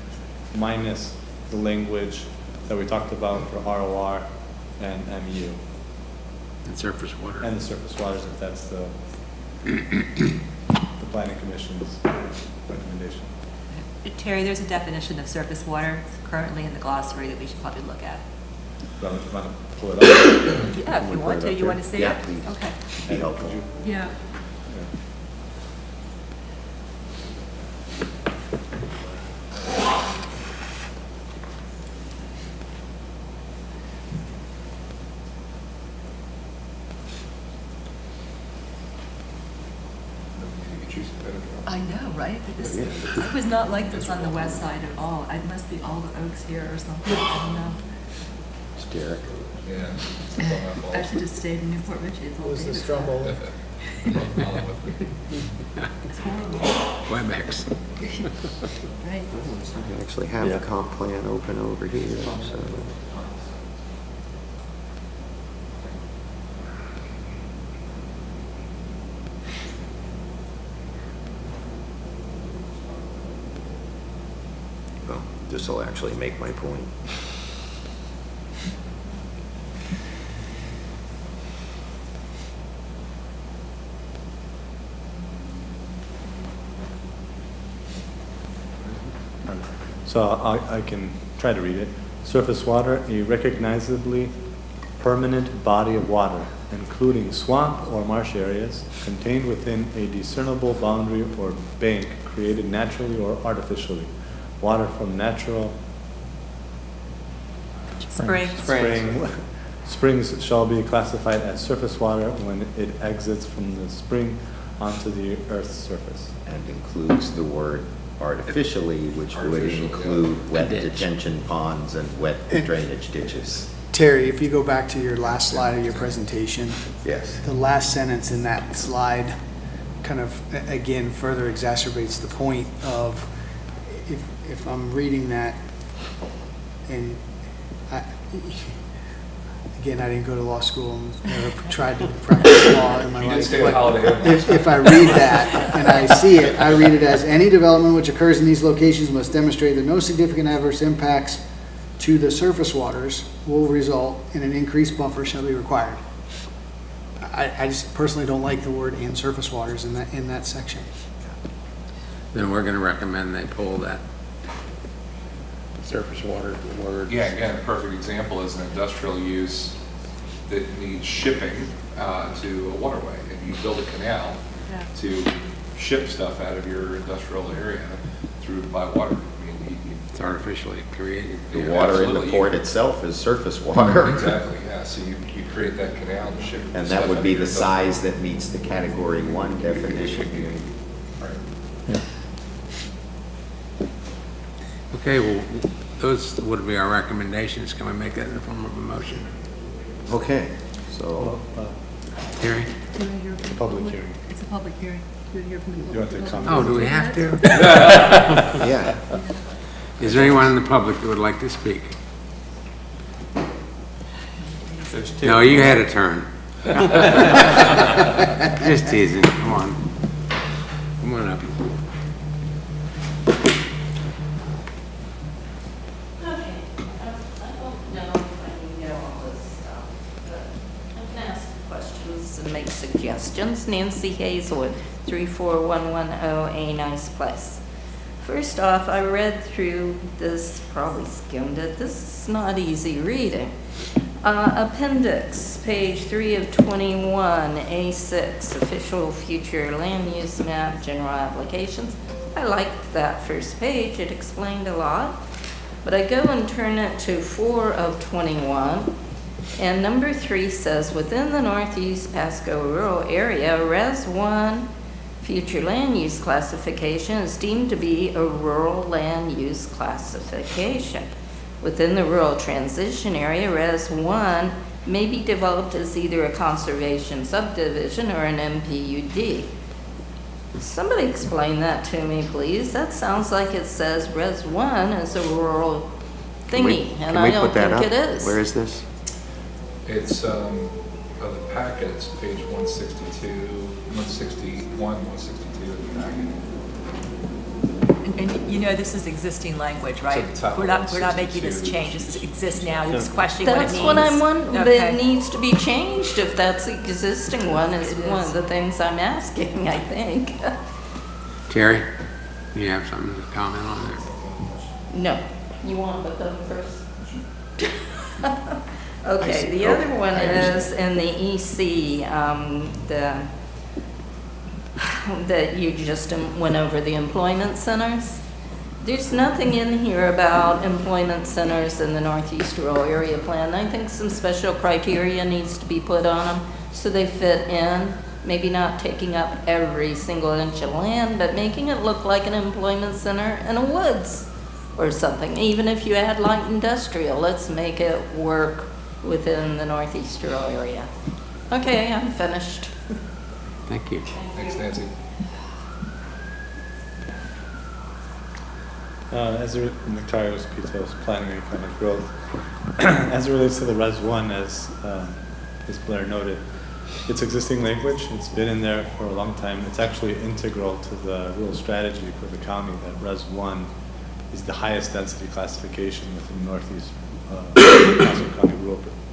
Speaker 6: minus the language that we talked about for ROR and MU.
Speaker 1: And surface water.
Speaker 6: And the surface waters, if that's the planning commission's recommendation.
Speaker 7: Terry, there's a definition of surface water currently in the glossary that we should probably look at.
Speaker 6: Well, if you want to pull it up.
Speaker 7: Yeah, if you want to. You want to see it?
Speaker 11: Yeah, please.
Speaker 7: Okay.
Speaker 11: Be helpful.
Speaker 7: Yeah. I know, right? It was not like this on the west side at all. It must be all the oaks here or something. I don't know.
Speaker 11: It's Derek.
Speaker 2: Yeah.
Speaker 7: I should have stayed in Newport Richie. It's all
Speaker 4: Was the
Speaker 7: Davis.
Speaker 4: Stromboli?
Speaker 7: It's horrible.
Speaker 1: WebEx.
Speaker 7: Right.
Speaker 11: We actually have the comp plan open over here, so. Well, this will actually make my point.
Speaker 6: So I can try to read it. Surface water, a recognizably permanent body of water, including swamp or marsh areas, contained within a discernible boundary or bank created naturally or artificially. Water from natural springs shall be classified as surface water when it exits from the spring onto the earth's surface.
Speaker 11: And includes the word artificially, which would include wet detention ponds and wet drainage ditches.
Speaker 4: Terry, if you go back to your last slide of your presentation.
Speaker 11: Yes.
Speaker 4: The last sentence in that slide kind of, again, further exacerbates the point of, if I'm reading that, and again, I didn't go to law school and never tried to practice law in my
Speaker 2: You
Speaker 4: life.
Speaker 2: did stay at
Speaker 4: but
Speaker 2: Holiday Inn.
Speaker 4: if I read that and I see it, I read it as any development which occurs in these locations must demonstrate that no significant adverse impacts to the surface waters will result in an increased buffer shall be required. I just personally don't like the word "and surface waters" in that section.
Speaker 1: Then we're going to recommend they pull that surface water word.
Speaker 2: Yeah, again, a perfect example is an industrial use that needs shipping to a waterway. If you build a canal to ship stuff out of your industrial area through by water, I mean,
Speaker 1: it's artificially created.
Speaker 11: The water in the port itself is surface water.
Speaker 2: Exactly, yeah. So you create that canal to ship.
Speaker 11: And that would be the size that meets the Category 1 definition.
Speaker 2: Right.
Speaker 1: Okay, well, those would be our recommendations. Can we make that in the form of a motion?
Speaker 11: Okay, so.
Speaker 1: Terry?
Speaker 6: Public hearing.
Speaker 7: It's a public hearing. Do you hear from the
Speaker 6: You want to
Speaker 7: public?
Speaker 6: comment?
Speaker 1: Oh, do we have to?
Speaker 11: Yeah.
Speaker 1: Is there anyone in the public that would like to speak? No, you had a turn. Just teasing, come on. Come on up.
Speaker 15: And make suggestions. Nancy Hazelwood, 34110 A Nice Place. First off, I read through this, probably skimmed it. This is not easy reading. Appendix, page 3 of 21, A6, official future land use map, general applications. I liked that first page. It explained a lot. But I go and turn it to 4 of 21. And number 3 says, within the Northeast Pasco rural area, Res 1 future land use classification is deemed to be a rural land use classification. Within the rural transition area, Res 1 may be developed as either a conservation subdivision or an MPUD. Somebody explain that to me, please. That sounds like it says Res 1 is a rural thingy, and I don't think it is.
Speaker 11: Where is this?
Speaker 2: It's, of the packet, it's page 162, 161, 162 of the packet.
Speaker 7: And you know, this is existing language, right?
Speaker 2: It's at the top
Speaker 7: We're
Speaker 2: of
Speaker 7: not making this
Speaker 2: 162.
Speaker 7: change. This exists now. You're just questioning what it means.
Speaker 15: That's what I'm wondering.
Speaker 7: Okay.
Speaker 15: It needs to be changed if that's the existing one, is one of the things I'm asking, I think.
Speaker 1: Terry, you have something to comment on there?
Speaker 15: No. You want to put them first? Okay, the other one is in the EC, that you just went over, the employment centers. There's nothing in here about employment centers in the Northeast Rural Area Plan. I think some special criteria needs to be put on them so they fit in. Maybe not taking up every single inch of land, but making it look like an employment center in a woods or something. Even if you add light industrial, let's make it work within the Northeast Rural Area. Okay, I'm finished.
Speaker 1: Thank you.
Speaker 2: Thanks, Nancy.
Speaker 6: As it Nectario's Pito's planning economic growth, as it relates to the Res 1, as Blair noted, it's existing language. It's been in there for a long time. It's actually integral to the rural strategy for the county that Res 1 is the highest density classification within Northeast Pasco County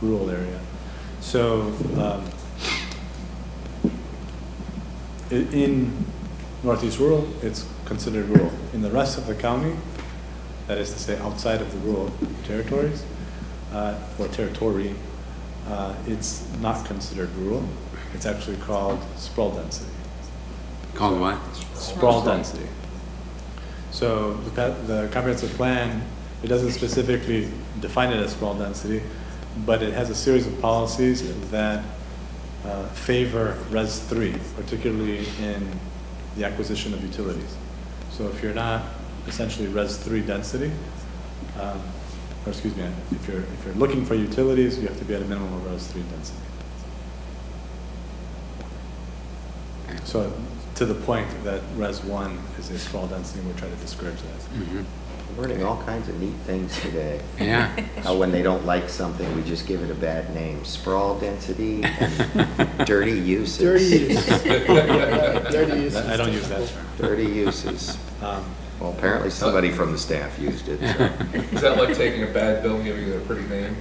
Speaker 6: rural area. So in Northeast rural, it's considered rural. In the rest of the county, that is to say outside of the rural territories, or territory, it's not considered rural. It's actually called sprawl density.
Speaker 1: Called what?
Speaker 6: Sprawl density. So the comprehensive plan, it doesn't specifically define it as sprawl density, but it has a series of policies that favor Res 3, particularly in the acquisition of utilities. So if you're not essentially Res 3 density, or excuse me, if you're looking for utilities, you have to be at a minimum of Res 3 density. So to the point that Res 1 is a sprawl density, we're trying to discourage that.
Speaker 1: Mm-hmm.
Speaker 11: We're learning all kinds of neat things today.
Speaker 1: Yeah.
Speaker 11: How when they don't like something, we just give it a bad name. Sprawl density and dirty uses.
Speaker 4: Dirty uses. Dirty uses.
Speaker 6: I don't use that term.
Speaker 11: Dirty uses. Well, apparently somebody from the staff used it. So.
Speaker 2: Is that like taking a bad bill and giving it a pretty name?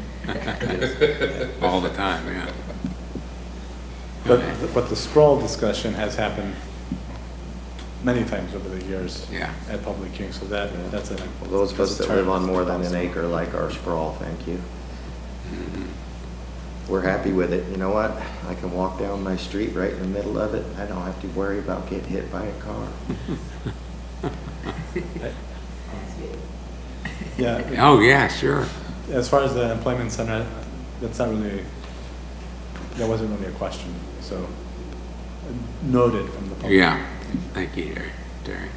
Speaker 1: All the time, yeah.
Speaker 6: But the sprawl discussion has happened many times over the years at public hearings, so that's an
Speaker 11: well, those of us that live on more than an acre like our sprawl, thank you.
Speaker 1: Mm-hmm.
Speaker 11: We're happy with it. You know what? I can walk down my street right in the middle of it. I don't have to worry about getting hit by a car.
Speaker 6: Yeah.
Speaker 1: Oh, yeah, sure.
Speaker 6: As far as the employment center, that's not really, that wasn't really a question, so noted from the public.
Speaker 1: Yeah, thank you, Terry.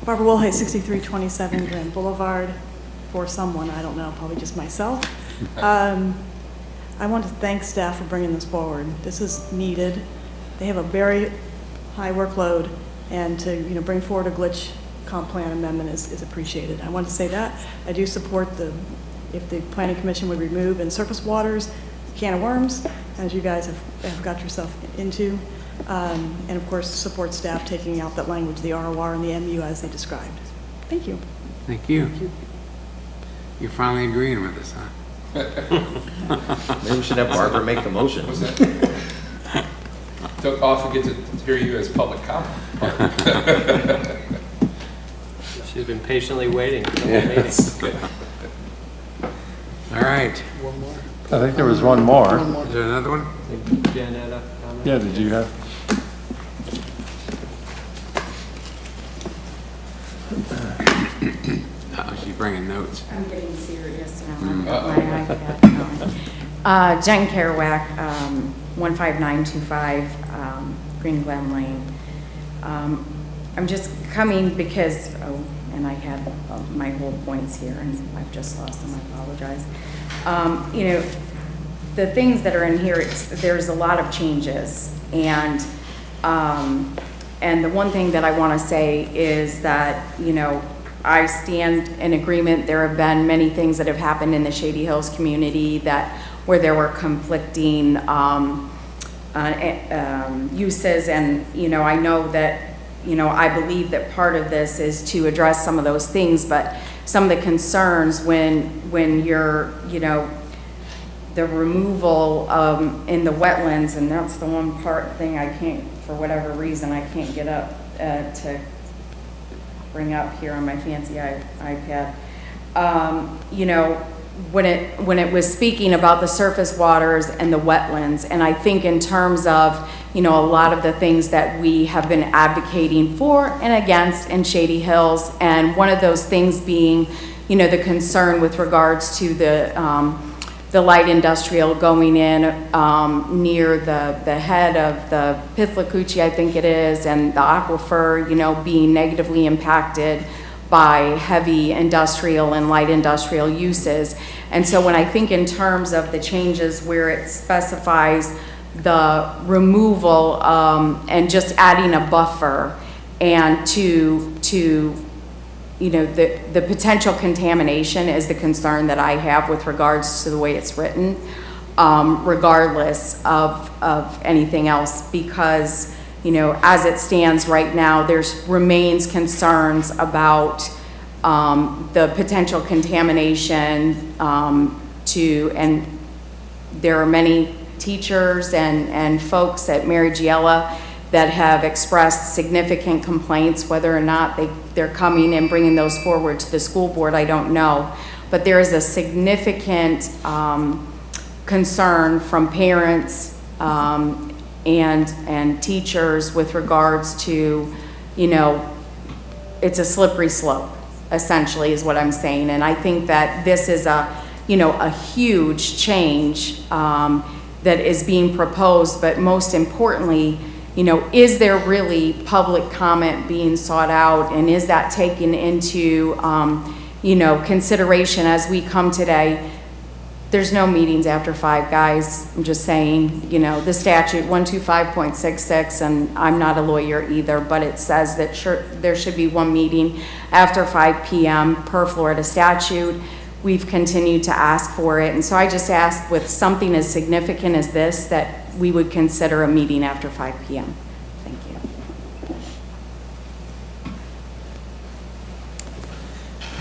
Speaker 16: Barbara Woolhay, 6327 Grand Boulevard, for someone, I don't know, probably just myself. I want to thank staff for bringing this forward. This is needed. They have a very high workload, and to bring forward a glitch comp plan amendment is appreciated. I want to say that. I do support if the Planning Commission would remove in surface waters, can of worms, as you guys have got yourself into, and of course support staff taking out that language, the ROR and the MU as they described. Thank you.
Speaker 1: Thank you. You're finally agreeing with us, huh?
Speaker 11: Maybe we should have Barbara make the motion.
Speaker 2: Don't often get to hear you as public comment.
Speaker 8: She's been patiently waiting for the whole
Speaker 1: Yes.
Speaker 8: meeting.
Speaker 1: All right.
Speaker 13: One more.
Speaker 20: I think there was one more.
Speaker 1: Is there another one?
Speaker 8: Jen had a comment?
Speaker 20: Yeah, did you have?
Speaker 1: She's bringing notes.
Speaker 19: I'm getting serious now. I've got my iPad going. Jen Kerouac, 15925 Green Glen Lane. I'm just coming because, and I had my whole points here and I've just lost them, I apologize. the things that are in here, there's a lot of changes. And the one thing that I want to say is that, you know, I stand in agreement. There have been many things that have happened in the Shady Hills community where there were conflicting uses, and, you know, I know that, you know, I believe that part of this is to address some of those things, but some of the concerns when you're, you know, the removal in the wetlands, and that's the one thing I can't, for whatever reason, I can't get up to bring up here on my fancy iPad. You know, when it was speaking about the surface waters and the wetlands, and I think in terms of, you know, a lot of the things that we have been advocating for and against in Shady Hills, and one of those things being, you know, the concern with regards to the light industrial going in near the head of the Pithlakuchi, I think it is, and the aquifer, you know, being negatively impacted by heavy industrial and light industrial uses. And so when I think in terms of the changes where it specifies the removal and just adding a buffer, and to you know, the potential contamination is the concern that I have with regards to the way it's written, regardless of anything else, because, you know, as it stands right now, remains concerns about the potential contamination and there are many teachers and folks at Mary Giella that have expressed significant complaints. Whether or not they're coming and bringing those forward to the school board, I don't know. But there is a significant concern from parents and teachers with regards to, you know, it's a slippery slope, essentially, is what I'm saying. And I think that this is a huge change that is being proposed, but most importantly, you know, is there really public comment being sought out, and is that taken into, you know, consideration as we come today? There's no meetings after 5, guys. I'm just saying, you know, the statute 125.66, and I'm not a lawyer either, but it says that there should be 1 meeting after 5 p.m. per Florida statute. We've continued to ask for it, and so I just ask, with something as significant as this, that we would consider a meeting after 5 p.m. Thank you.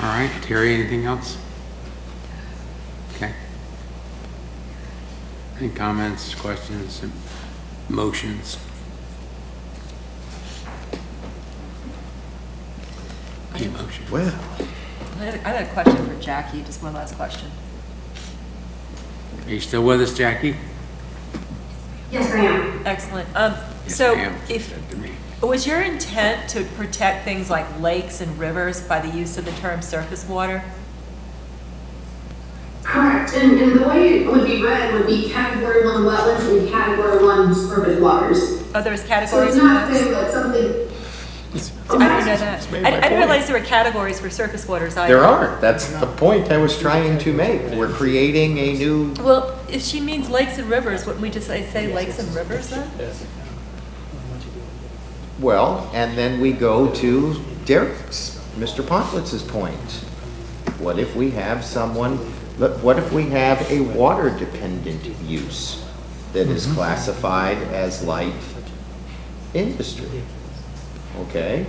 Speaker 1: All right, Terry, anything else? Okay. Any comments, questions, motions? Any motions?
Speaker 11: Well,
Speaker 7: I had a question for Jackie, just one last question.
Speaker 1: Are you still with us, Jackie?
Speaker 5: Yes, I am.
Speaker 7: Excellent.
Speaker 1: Yes,
Speaker 7: So
Speaker 1: ma'am.
Speaker 7: if,
Speaker 1: Said to me.
Speaker 7: was your intent to protect things like lakes and rivers by the use of the term surface water?
Speaker 5: Correct, and the way it would be read would be category 1 wetlands and category 1 surface waters.
Speaker 7: Oh, there's
Speaker 5: So
Speaker 7: categories
Speaker 5: it's
Speaker 7: for
Speaker 5: not
Speaker 7: those?
Speaker 5: saying that something.
Speaker 7: I didn't know that. I didn't realize there were categories for surface waters either.
Speaker 11: there are. That's the point I was trying to make. We're creating a new,
Speaker 7: Well, if she means lakes and rivers, wouldn't we just say lakes and rivers then?
Speaker 11: well, and then we go to Derek's, Mr. Pontlitz's point. What if we have what if we have a water-dependent use that is classified as light industry? Okay?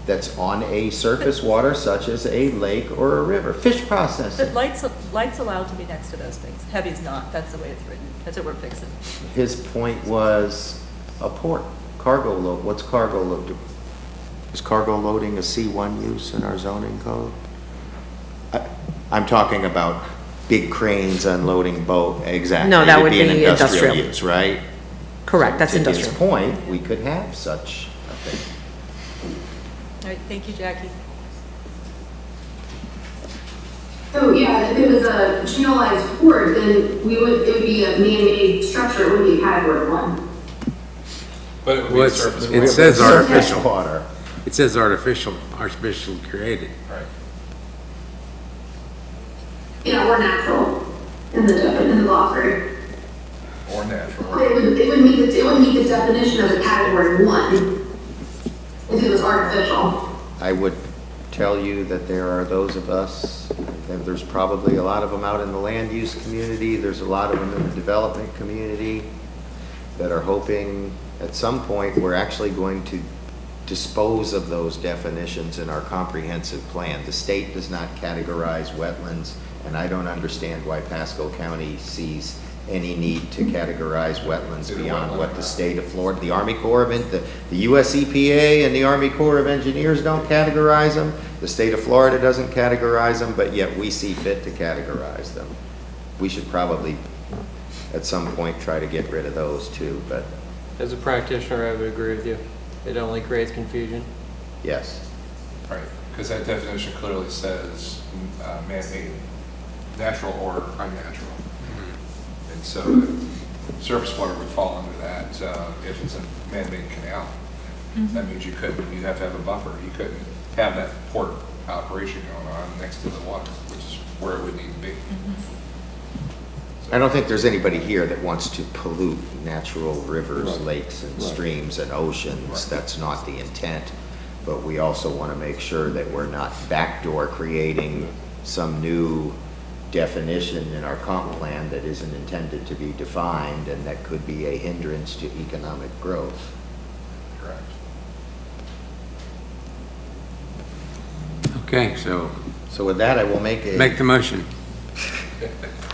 Speaker 11: That's on a surface water such as a lake or a river. Fish processing.
Speaker 7: But light's allowed to be next to those things. Heavy's not. That's the way it's written. That's what we're fixing.
Speaker 11: His point was a port, cargo load. What's cargo load? Is cargo loading a C1 use in our zoning code? I'm talking about big cranes unloading boat, exactly.
Speaker 14: No, that
Speaker 11: It'd
Speaker 14: would
Speaker 11: an
Speaker 14: be industrial.
Speaker 11: use, right?
Speaker 14: Correct, that's industrial.
Speaker 11: To his point, we could have such a thing.
Speaker 7: All right, thank you, Jackie.
Speaker 5: So yeah, if it was a channelized port, then it would be a man-made structure, it wouldn't be category 1.
Speaker 2: But it would be a surface water.
Speaker 1: It says
Speaker 11: Surface
Speaker 1: artificial.
Speaker 11: water.
Speaker 1: It says artificial created.
Speaker 2: Right.
Speaker 5: Yeah, or natural. in the buffer.
Speaker 2: Or natural.
Speaker 5: It would meet the definition of a category 1 if it was artificial.
Speaker 11: I would tell you that there are those of us, and there's probably a lot of them out in the land use community, there's a lot of them in the development community that are hoping at some point we're actually going to dispose of those definitions in our comprehensive plan. The state does not categorize wetlands, and I don't understand why Pasco County sees any need to categorize wetlands beyond what the state of Florida, the Army Corps of, the US EPA and the Army Corps of Engineers don't categorize them. The state of Florida doesn't categorize them, but yet we see fit to categorize them. We should probably, at some point, try to get rid of those too, but.
Speaker 8: As a practitioner, I would agree with you. It only creates confusion.
Speaker 11: Yes.
Speaker 2: Right, because that definition clearly says man-made, natural or unnatural. And so the surface water would fall under that if it's a man-made canal. That means you have to have a buffer. You couldn't have that port operation going on next to the water, which is where it would need to be.
Speaker 11: I don't think there's anybody here that wants to pollute natural rivers, lakes, and streams and oceans. That's not the intent. But we also want to make sure that we're not backdoor creating some new definition in our comp plan that isn't intended to be defined and that could be a hindrance to economic growth.
Speaker 2: Correct.
Speaker 1: Okay, so
Speaker 11: with that, I will make
Speaker 1: the motion.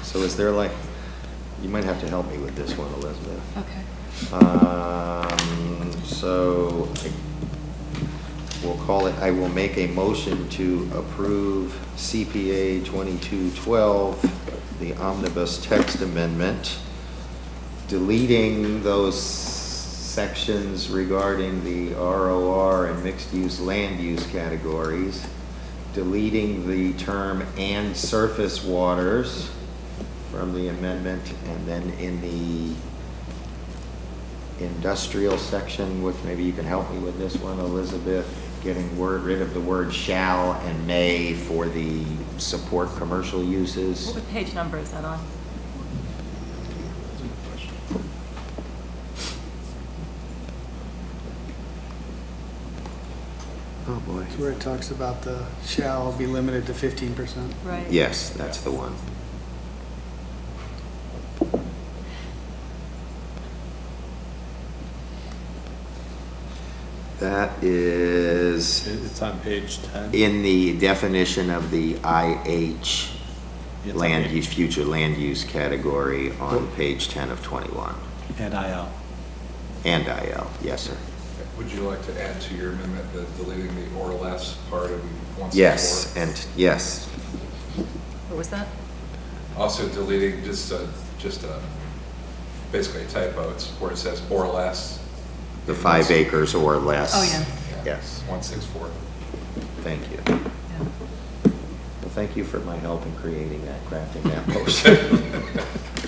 Speaker 11: So is there like, you might have to help me with this one, Elizabeth.
Speaker 7: Okay.
Speaker 11: So we'll call it, I will make a motion to approve CPA 2212, the Omnibus text amendment, deleting those sections regarding the ROR and mixed-use land use categories, deleting the term "and surface waters" from the amendment, and then in the industrial section, which maybe you can help me with this one, Elizabeth, getting rid of the word "shall" and "may" for the support commercial uses.
Speaker 7: What page number is that on?
Speaker 11: Oh, boy.
Speaker 4: It's where it talks about the shall be limited to 15%.
Speaker 7: Right.
Speaker 11: Yes, that's the one. That is
Speaker 6: It's on page 10.
Speaker 11: in the definition of the IH land use, future land use category on page 10 of 21.
Speaker 6: And IL.
Speaker 11: And IL, yes, sir.
Speaker 2: Would you like to add to your amendment the deleting the or less part of 164?
Speaker 11: Yes, and yes.
Speaker 7: What was that?
Speaker 2: Also deleting basically a typo, it's where it says or less.
Speaker 11: The 5 acres or less.
Speaker 7: Oh, yeah.
Speaker 11: Yes.
Speaker 2: 164.
Speaker 11: Thank you.
Speaker 7: Yeah.
Speaker 11: Well, thank you for my help in creating that, crafting that motion.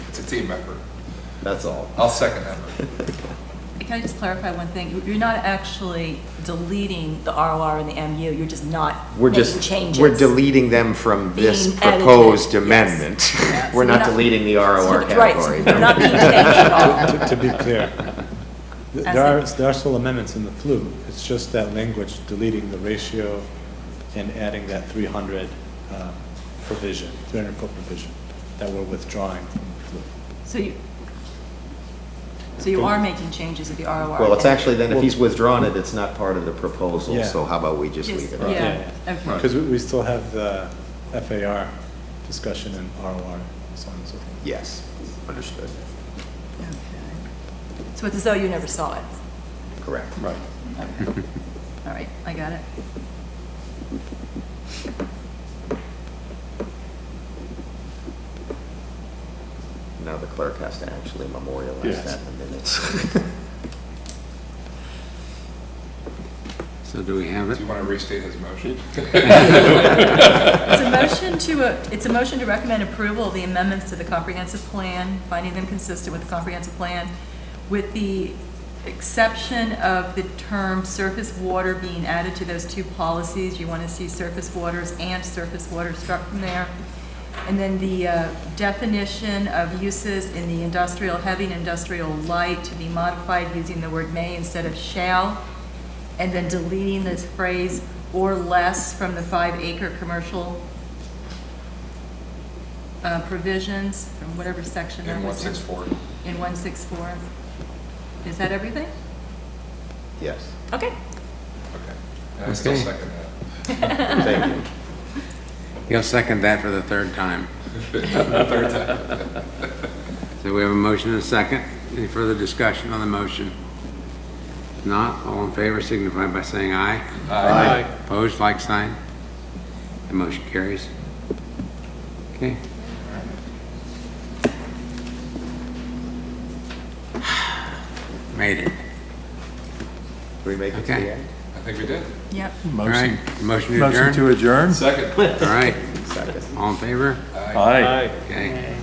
Speaker 2: It's a team effort.
Speaker 11: That's all.
Speaker 2: I'll second that.
Speaker 7: Can I just clarify one thing? You're not actually deleting the ROR and the MU, you're just not making changes.
Speaker 11: We're deleting them from this
Speaker 7: Being
Speaker 11: proposed
Speaker 7: edited,
Speaker 11: amendment.
Speaker 7: Yes.
Speaker 11: We're
Speaker 7: So
Speaker 11: not
Speaker 7: you're
Speaker 11: deleting the ROR
Speaker 7: Right,
Speaker 11: category.
Speaker 7: they're not being changed at all.
Speaker 6: To be clear,
Speaker 7: As
Speaker 6: there are still amendments in the flu. It's just that language, deleting the ratio and adding that 300 provision, 300 foot provision that we're withdrawing from the flu.
Speaker 7: So you are making changes of the ROR?
Speaker 11: Well, it's actually then, if he's withdrawn it, it's not part of the proposal,
Speaker 6: Yeah.
Speaker 11: so how about we just leave it?
Speaker 7: Just- yeah. Okay.
Speaker 6: Because we still have the FAR discussion and ROR, so on and so forth.
Speaker 11: Yes, understood.
Speaker 7: Okay. So it's as though you never saw it?
Speaker 11: Correct.
Speaker 6: Right.
Speaker 7: Okay. All right, I got it.
Speaker 11: Now the clerk has to actually memorialize
Speaker 6: Yes.
Speaker 11: that in the minutes.
Speaker 1: So do we have it?
Speaker 2: Do you want to restate his motion?
Speaker 7: It's a motion to recommend approval of the amendments to the comprehensive plan, finding them consistent with the comprehensive plan, with the exception of the term surface water being added to those two policies. You want to see surface waters and surface water struck from there. And then the definition of uses in the industrial, heavy and industrial light to be modified using the word may instead of shall, and then deleting this phrase or less from the 5-acre commercial provisions, from whatever section that
Speaker 2: In
Speaker 7: was.
Speaker 2: 164.
Speaker 7: In 164. Is that everything?
Speaker 11: Yes.
Speaker 7: Okay.
Speaker 2: Okay. And I still
Speaker 1: Okay.
Speaker 2: second that.
Speaker 11: Thank you.
Speaker 1: You'll second that for the third time.
Speaker 2: Third time.
Speaker 1: So we have a motion and a second. Any further discussion on the motion? If not, all in favor signify by saying aye.
Speaker 2: Aye.
Speaker 1: Opposed, like sign. The motion carries. Okay. Made it.
Speaker 11: Did we make it to
Speaker 1: Okay.
Speaker 11: the end?
Speaker 2: I think we did.
Speaker 7: Yep.
Speaker 1: All right, motion to
Speaker 20: Motion
Speaker 1: adjourn?
Speaker 20: to adjourn?
Speaker 2: Second.
Speaker 1: All right,
Speaker 11: Second.
Speaker 1: all in favor?
Speaker 2: Aye.
Speaker 20: Aye.
Speaker 1: Okay.